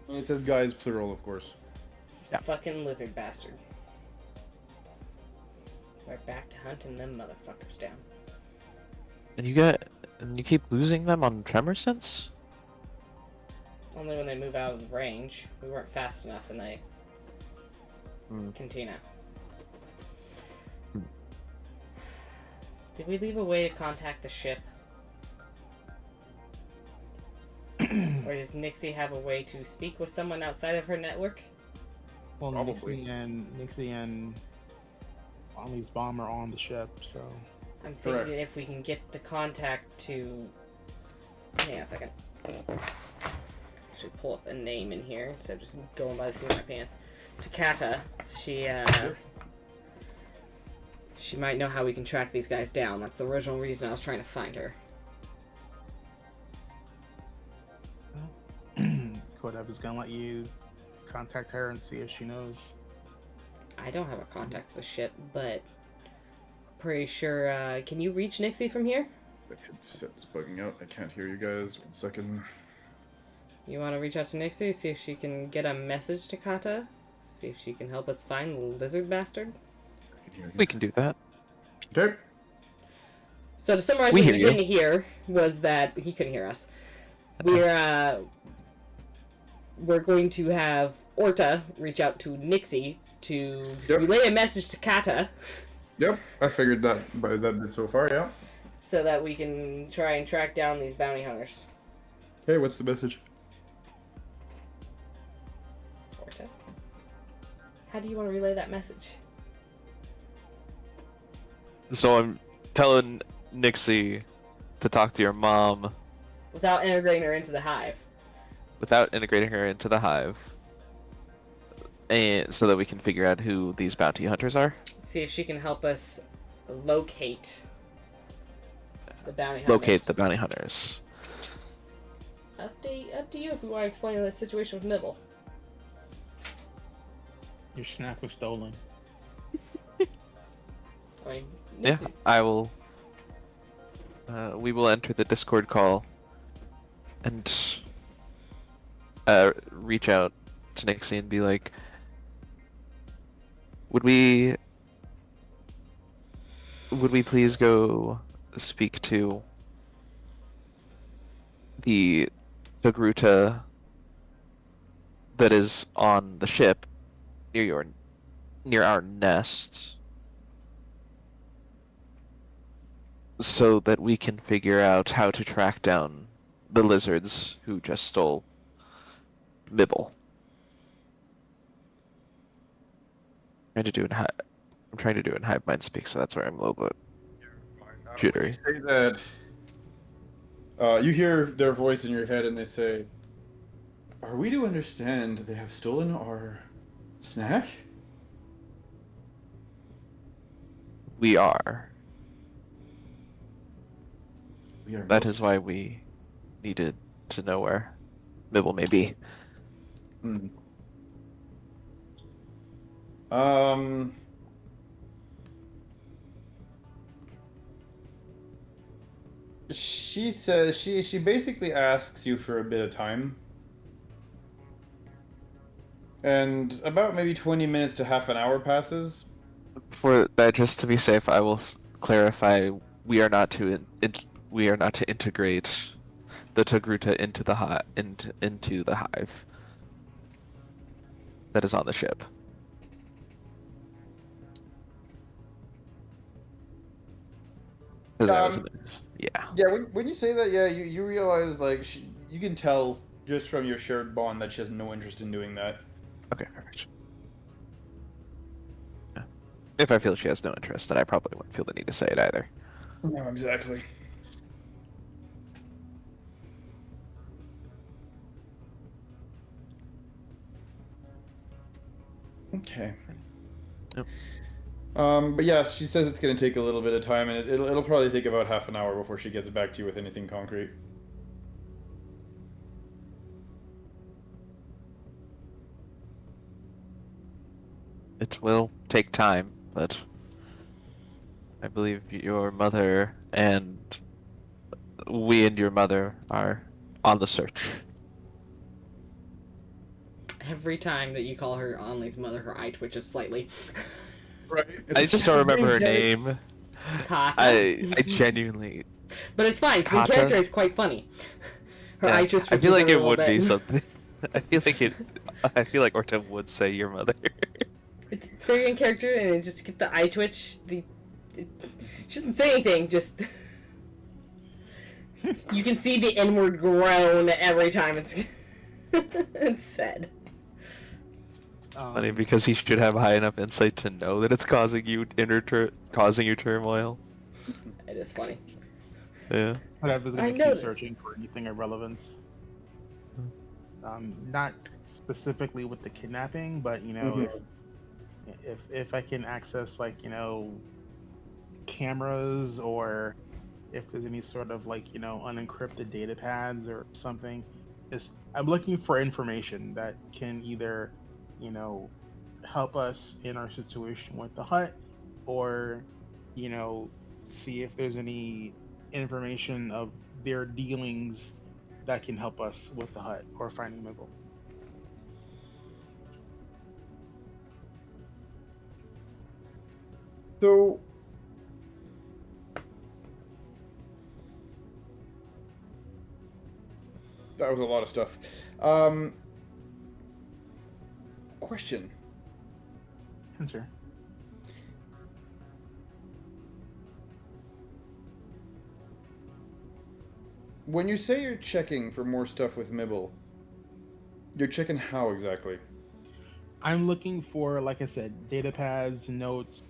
And it says guys plural, of course. Yeah. Fucking lizard bastard. We're back to hunting them motherfuckers down. And you keep losing them on tremor sense? Only when they move out of range. We weren't fast enough in the cantina. Did we leave a way to contact the ship? Or does Nixie have a way to speak with someone outside of her network? Well, Probably. Nixie and Ollie's bomb are on the ship, so. I'm thinking Correct. if we can get the contact to... Hang on a second. Should pull up a name in here instead of just going by the seat of my pants. Takata. She might know how we can track these guys down. That's the original reason I was trying to find her. Kodev is gonna let you contact her and see if she knows. I don't have a contact for the ship, but pretty sure. Can you reach Nixie from here? It's bugging out. I can't hear you guys. 1 second. You want to reach out to Nixie, see if she can get a message to Kata? See if she can help us find the lizard bastard? I can hear you. We can do that. Okay. So to summarize, We what hear we you. didn't hear was that he couldn't hear us. We're going to have Orta reach out to Nixie to relay a message to Kata, Yep, I figured that by that bit so far, yeah. so that we can try and track down these bounty hunters. Hey, what's the message? How do you want to relay that message? So I'm telling Nixie to talk to your mom Without integrating her into the hive. without integrating her into the hive, and so that we can figure out who these bounty hunters are. See if she can help us locate the bounty hunters. Locate the bounty hunters. Up to you if we want to explain the situation with Mibbel. Your snack was stolen. I mean, Yeah, Nixie- I will. We will enter the Discord call and reach out to Nixie and be like, would we please go speak to the Togruta that is on the ship near our nest, so that we can figure out how to track down the lizards who just stole Mibbel. I'm trying to do it in hive mind speak, so that's where I'm a little bit jittery. You say that. You hear their voice in your head, and they say, "Are we to understand they have stolen our snack?" We are. We are. That is why we needed to know where Mibbel may be. Hmm. She says she basically asks you for a bit of time. And about maybe 20 minutes to half an hour passes. For that, just to be safe, I will clarify: we are not to integrate the Togruta into the into the hive that is on the ship. Yeah. Yeah, when you say that, yeah, you realize, like, you can tell just from your shared bond that she has no interest in doing that. Okay, perfect. Yeah. If I feel she has no interest, then I probably wouldn't feel the need to say it either. No, exactly. Okay. Yep. But yeah, she says it's gonna take a little bit of time, and it'll probably take about half an hour before she gets back to you with anything concrete. It will take time, but I believe your mother and your mother are on the search. Every time that you call her Anli's mother, her eye twitches slightly. Right. I just don't remember her name. Kata. I genuinely. But it's fine, 'cause the Kata? character is quite funny. Her Yeah, eye just I feel twitches like a it little would be bit. something. I feel like Orta would say your mother. It's very in character, and it just get the eye twitch. She doesn't say anything, just... You can see the inward groan every time it's said. Funny because he should have high enough insight to know that it's causing you turmoil. It is funny. Yeah. But I was I going to keep noticed. searching for anything of relevance. Not specifically with the kidnapping, but you know, if I can access, like, you know, cameras, or if there's any sort of, like, you know, unencrypted data pads or something, I'm looking for information that can either, you know, help us in our situation with the hut, or, you know, see if there's any information of their dealings that can help us with the hut or finding Mibbel. So, that was a lot of stuff. Question. Enter. When you say you're checking for more stuff with Mibbel, you're checking how exactly? I'm looking for, like I said, data pads, notes,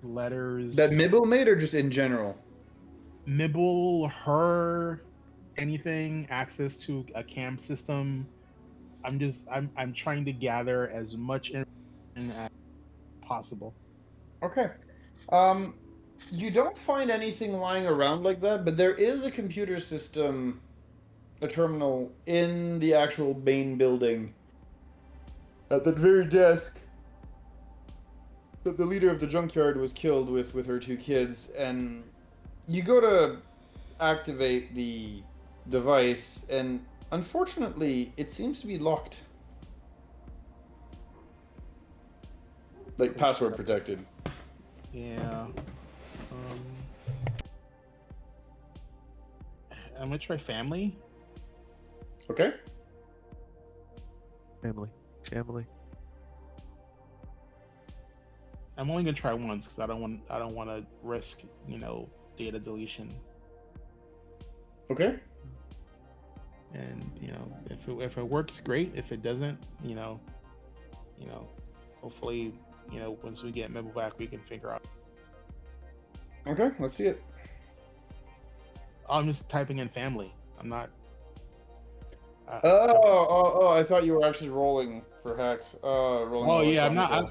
letters. That Mibbel made, or just in general? Mibbel, her, anything, access to a cam system. I'm trying to gather as much information as possible. Okay. You don't find anything lying around like that, but there is a computer system, a terminal in the actual main building. At that very desk that the leader of the junkyard was killed with her 2 kids, and you go to activate the device, and unfortunately, it seems to be locked. Like, password protected. Yeah. I'm gonna try family. Okay. Family. I'm only gonna try once because I don't want to risk data deletion. Okay. And if it works, great. If it doesn't, hopefully once we get Mibbel back, we can figure out. Okay, let's see it. I'm just typing in family. I'm not. I thought you were actually rolling for hacks. Rolling. Oh yeah,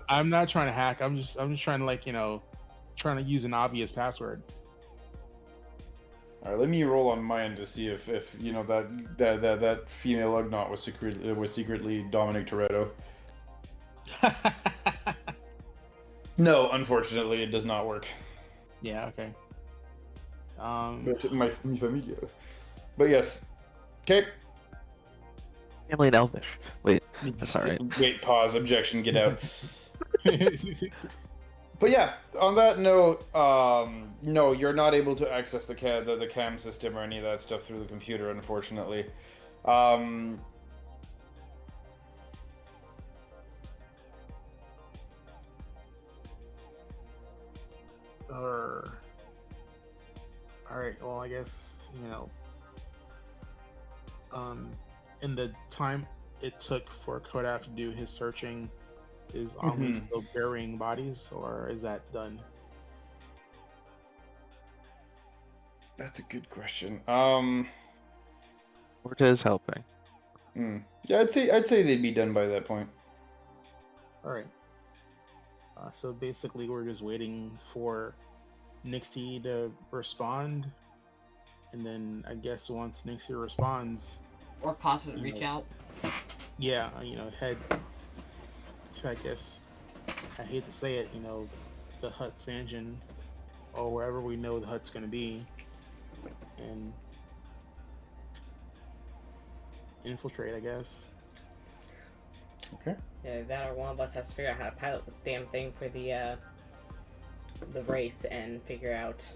I'm not trying to hack. I'm just trying to trying to use an obvious password. All right, let me roll on mine to see if that female Ugnaught was secretly Dominic Toretto. No, unfortunately, it does not work. Yeah. Okay. But mi familia. But yes. Okay. Family and Elvish. Wait, that's all right. Wait, pause, objection, get out. But yeah, on that note, no, you're not able to access the cam system or any of that stuff through the computer, unfortunately. All right. Well, I guess in the time it took for Kodaf to do his searching, is Omni still burying bodies, or is that done? That's a good question. Cortez helping. Yeah, I'd say they'd be done by that point. All right. So basically, we're just waiting for Nixie to respond, and then I guess once Nixie responds, Or possibly reach out. yeah, head to, I guess, I hate to say it, the Hutt's mansion, or wherever we know the Hutt's going to be, and infiltrate, I guess. Okay. Yeah, that or one of us has to figure out how to pilot this damn thing for the race and figure out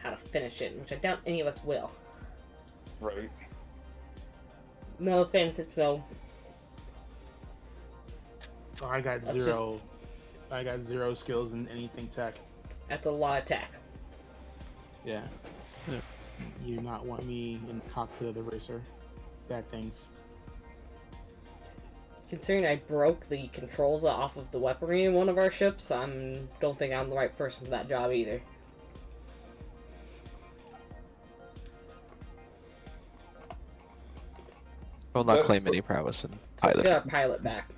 how to finish it, which I doubt any of us will. Right. No offense, it's no. I got zero skills in anything tech. That's a lot of tech. Yeah. You do not want me in the cockpit of the racer. Bad things. Considering I broke the controls off of the weaponry in one of our ships, I don't think I'm the right person for that job either. Will not claim any prowess in Let's pilot. get our pilot back.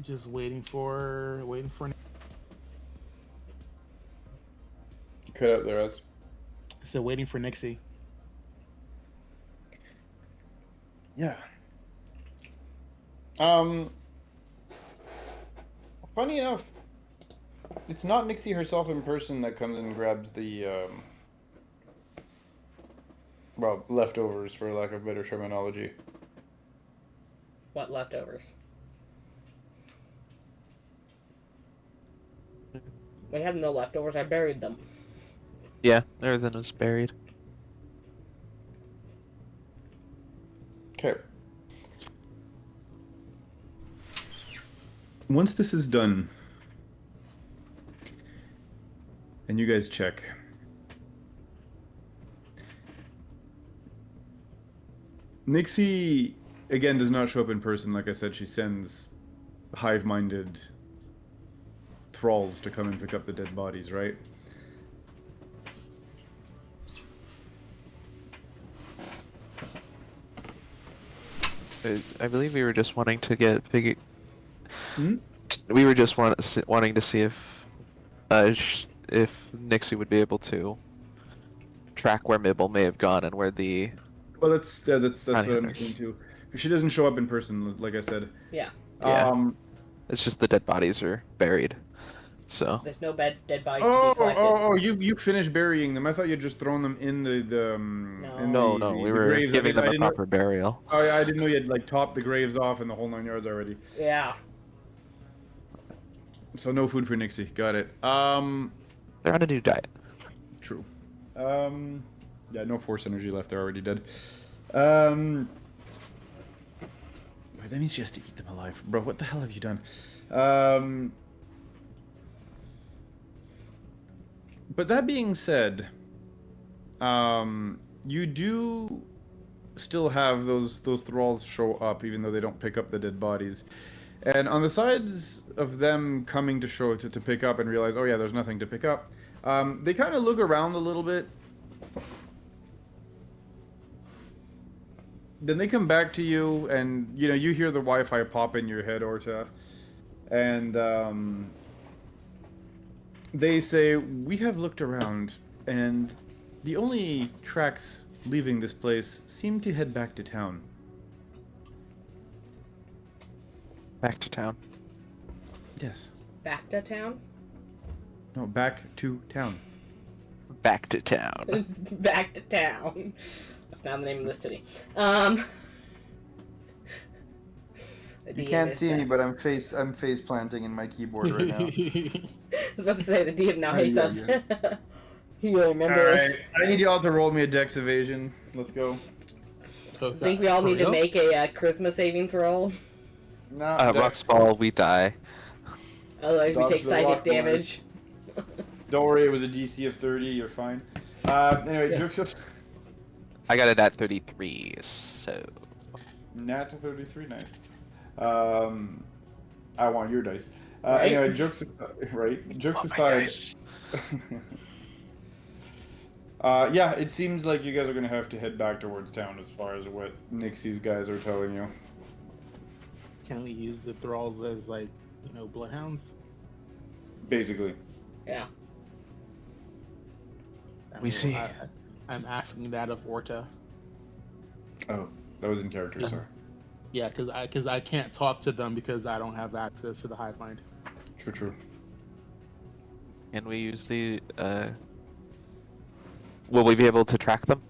Just waiting for. Cut out there, Az. So waiting for Nixie. Yeah. Funny enough, it's not Nixie herself in person that comes and grabs the leftovers, for lack of better terminology. What leftovers? We have no leftovers, I buried them. Yeah, everything is buried. Okay. Once this is done, and you guys check, Nixie, again, does not show up in person. Like I said, she sends hive-minded thralls to come and pick up the dead bodies, right? I believe we were just wanting to get Hmm? we were just wanting to see if Nixie would be able to track where Mibbel may have gone and where the Well, that's what Bounty I'm hunters. saying too. She doesn't show up in person, like I said. Yeah. Yeah. It's just the dead bodies are buried. So There's no dead bodies to be collected. You finished burying them. I thought you had just thrown them in the in no, the, we the were graves. giving them I a didn't know, proper burial. I didn't know you had like topped the graves off and the whole 9 yards already. Yeah. So no food for Nixie. Got it. They're on a new diet. True. Yeah, no force energy left. They're already dead. Wait, that means she has to eat them alive, bro. What the hell have you done? But that being said, you do still have those thralls show up, even though they don't pick up the dead bodies. And on the sides of them coming to pick up and realize, oh yeah, there's nothing to pick up, they kind of look around a little bit. Then they come back to you, and you hear the Wi-Fi pop in your head, Orta, and they say, we have looked around, and the only tracks leaving this place seem to head back to town. Back to town. Yes. Back to town? No, back to town. Back to town. Back to town. That's not the name of the city. You can't see me, but I'm face planting in my keyboard right now. I was about to say, the DM now Oh, hates yeah, us. yeah. He will remember us. Alright, I need y'all to roll me a dex evasion. Let's go. I think we all need to make a charisma saving throw. No, Rocks fall, we die. Otherwise, we Dodge take the psychic rock board. damage. Don't worry, it was a DC of 30, you're fine. Anyway, Yeah. Juxus. I got it at 33, so Nat to 33, nice. I want your dice. Right? Anyway, jokes aside. Yeah, it seems like you guys are gonna have to head back towards town as far as what Nixie's guys are telling you. Can we use the thralls as bloodhounds? Basically. Yeah. We see. I'm asking that of Orta. Oh, that was in character, sorry. Yeah, because I can't talk to them because I don't have access to the hive mind. True. Can we use the will we be able to track them?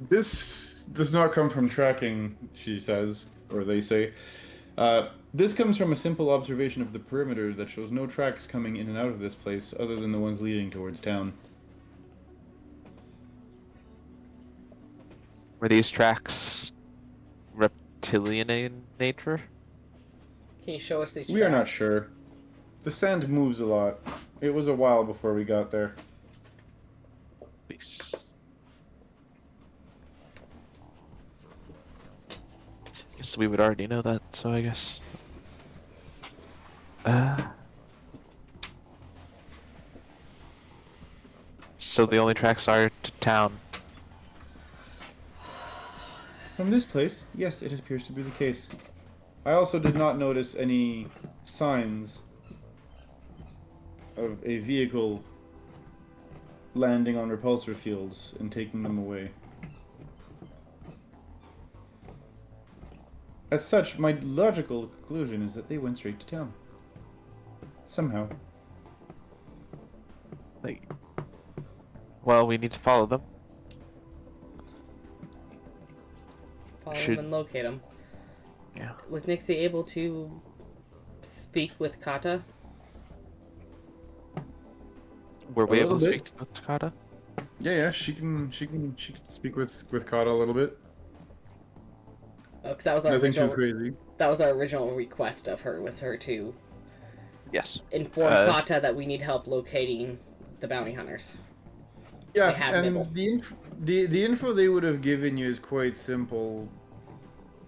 This does not come from tracking, she says, or they say. This comes from a simple observation of the perimeter that shows no tracks coming in and out of this place other than the ones leading towards town. Were these tracks reptilian in nature? Can you show us these We are not tracks? sure. The sand moves a lot. It was a while before we got there. Please. Guess we would already know that, so I guess. So the only tracks are to town. From this place, yes, it appears to be the case. I also did not notice any signs of a vehicle landing on repulsor fields and taking them away. As such, my logical conclusion is that they went straight to town. Somehow. Like, well, we need to follow them. Follow Should- them and locate them. Yeah. Was Nixie able to speak with Kata? Were we A able to little speak to Takata? Yeah, she can speak with Kata a little bit. Because that was our Nothing too original. crazy. That was our original request of her. Was her to Yes. inform Uh, Kata that we need help locating the bounty hunters. Yeah, have and Mibbel. the info they would have given you is quite simple.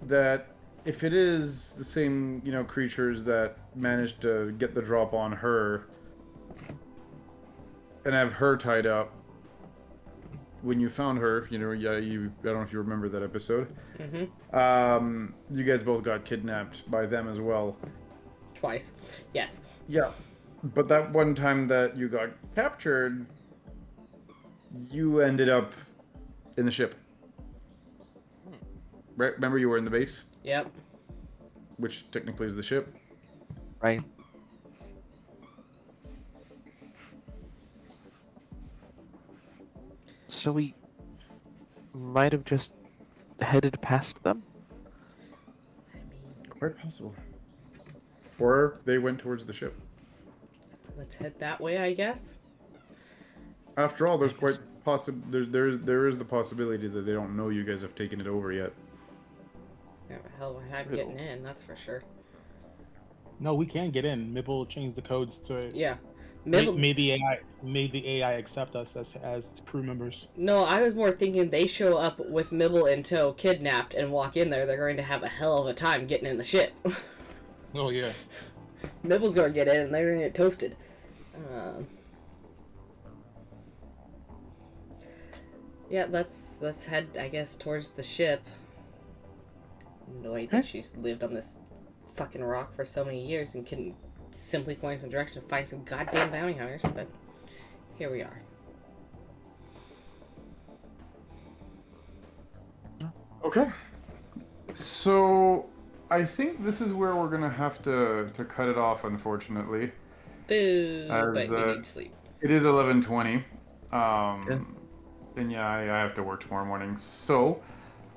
That if it is the same, creatures that managed to get the drop on her and have her tied up when you found her, I don't know if you remember that episode. You guys both got kidnapped by them as well. Twice. Yes. Yeah. But that one time that you got captured, you ended up in the ship. Right? Remember you were in the base? Yep. Which technically is the ship. Right. So we might have just headed past them? I mean, Quite possible. Or they went towards the ship. let's head that way, I guess. After all, there's quite there is the possibility that they don't know you guys have taken it over yet. Yeah, hell of a time getting in, that's for sure. No, we can get in. Mibbel changed the codes to Yeah. made Mibbel. the AI accept us as crew members. No, I was more thinking they show up with Mibbel in tow, kidnapped, and walk in there. They're going to have a hell of a time getting in the ship. Oh yeah. Mibbel's going to get in, and they're going to get toasted. Yeah, let's head, I guess, towards the ship. Annoyed that she's lived on this fucking rock for so many years and couldn't simply point us in the direction to find some goddamn bounty hunters, but here we are. Okay. So I think this is where we're gonna have to cut it off, unfortunately. Boo, As, but we need sleep. It is 11:20. And I have to work tomorrow morning. So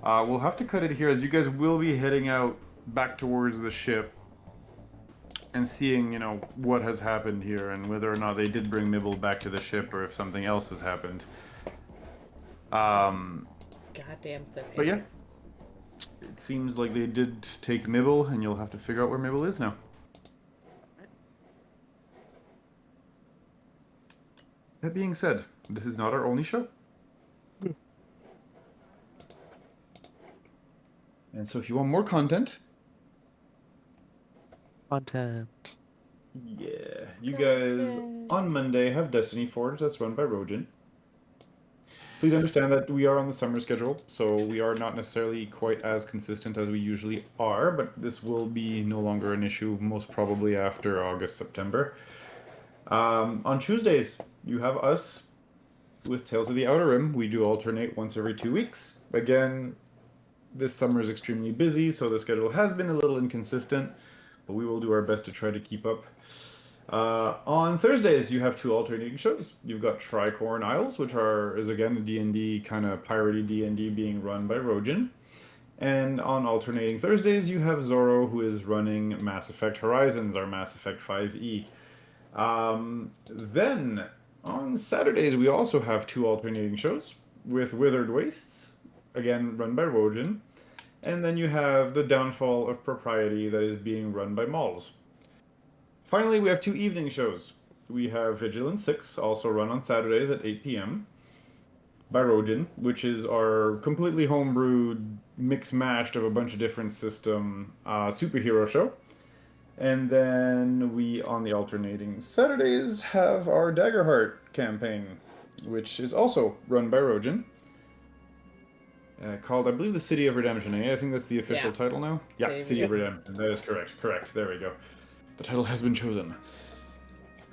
we'll have to cut it here, as you guys will be heading out back towards the ship and seeing, what has happened here and whether or not they did bring Mibbel back to the ship or if something else has happened. Goddamn thing. But yeah, it seems like they did take Mibbel, and you'll have to figure out where Mibbel is now. That being said, this is not our only show. And so if you want more content, yeah, you guys on Monday have Destiny Forge that's run by Rojan. Please understand that we are on the summer schedule, so we are not necessarily quite as consistent as we usually are, but this will be no longer an issue, most probably after August, September. On Tuesdays, you have us with Tales of the Outer Rim. We do alternate once every 2 weeks. Again, this summer is extremely busy, so the schedule has been a little inconsistent, but we will do our best to try to keep up. On Thursdays, you have 2 alternating shows. You've got Tricorn Isles, which is again a D&D kind of piratey D&D being run by Rojan. And on alternating Thursdays, you have Zorro, who is running Mass Effect Horizons, our Mass Effect 5e. Then on Saturdays, we also have 2 alternating shows with Withered Wastes, again run by Rojan. And then you have The Downfall of Propriety, that is being run by Malls. Finally, we have 2 evening shows. We have Vigilance 6, also run on Saturdays at 8 p.m. by Rojan, which is our completely homebrewed, mix-mashed of a bunch of different system superhero show. And then we, on the alternating Saturdays, have our Daggerheart campaign, which is also run by Rojan. Called, I believe, the City of Redemption. I think that's the official title now. Yeah, City of Redemption. That is correct. Correct. There we go. The title has been chosen.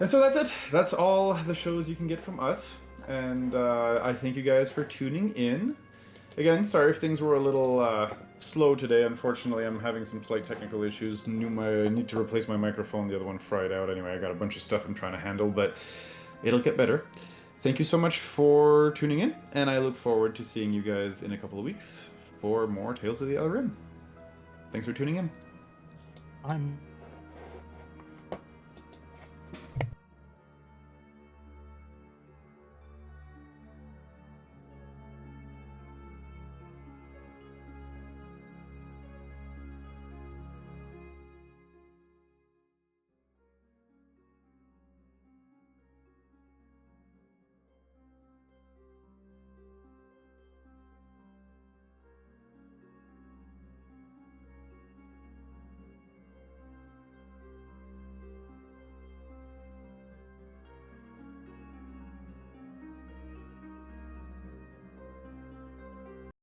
And so that's it. That's all the shows you can get from us. And I thank you guys for tuning in. Again, sorry if things were a little slow today. Unfortunately, I'm having some slight technical issues. I need to replace my microphone. The other one fried out. Anyway, I got a bunch of stuff I'm trying to handle, but it'll get better. Thank you so much for tuning in, and I look forward to seeing you guys in a couple of weeks for more Tales of the Outer Rim. Thanks for tuning in. I'm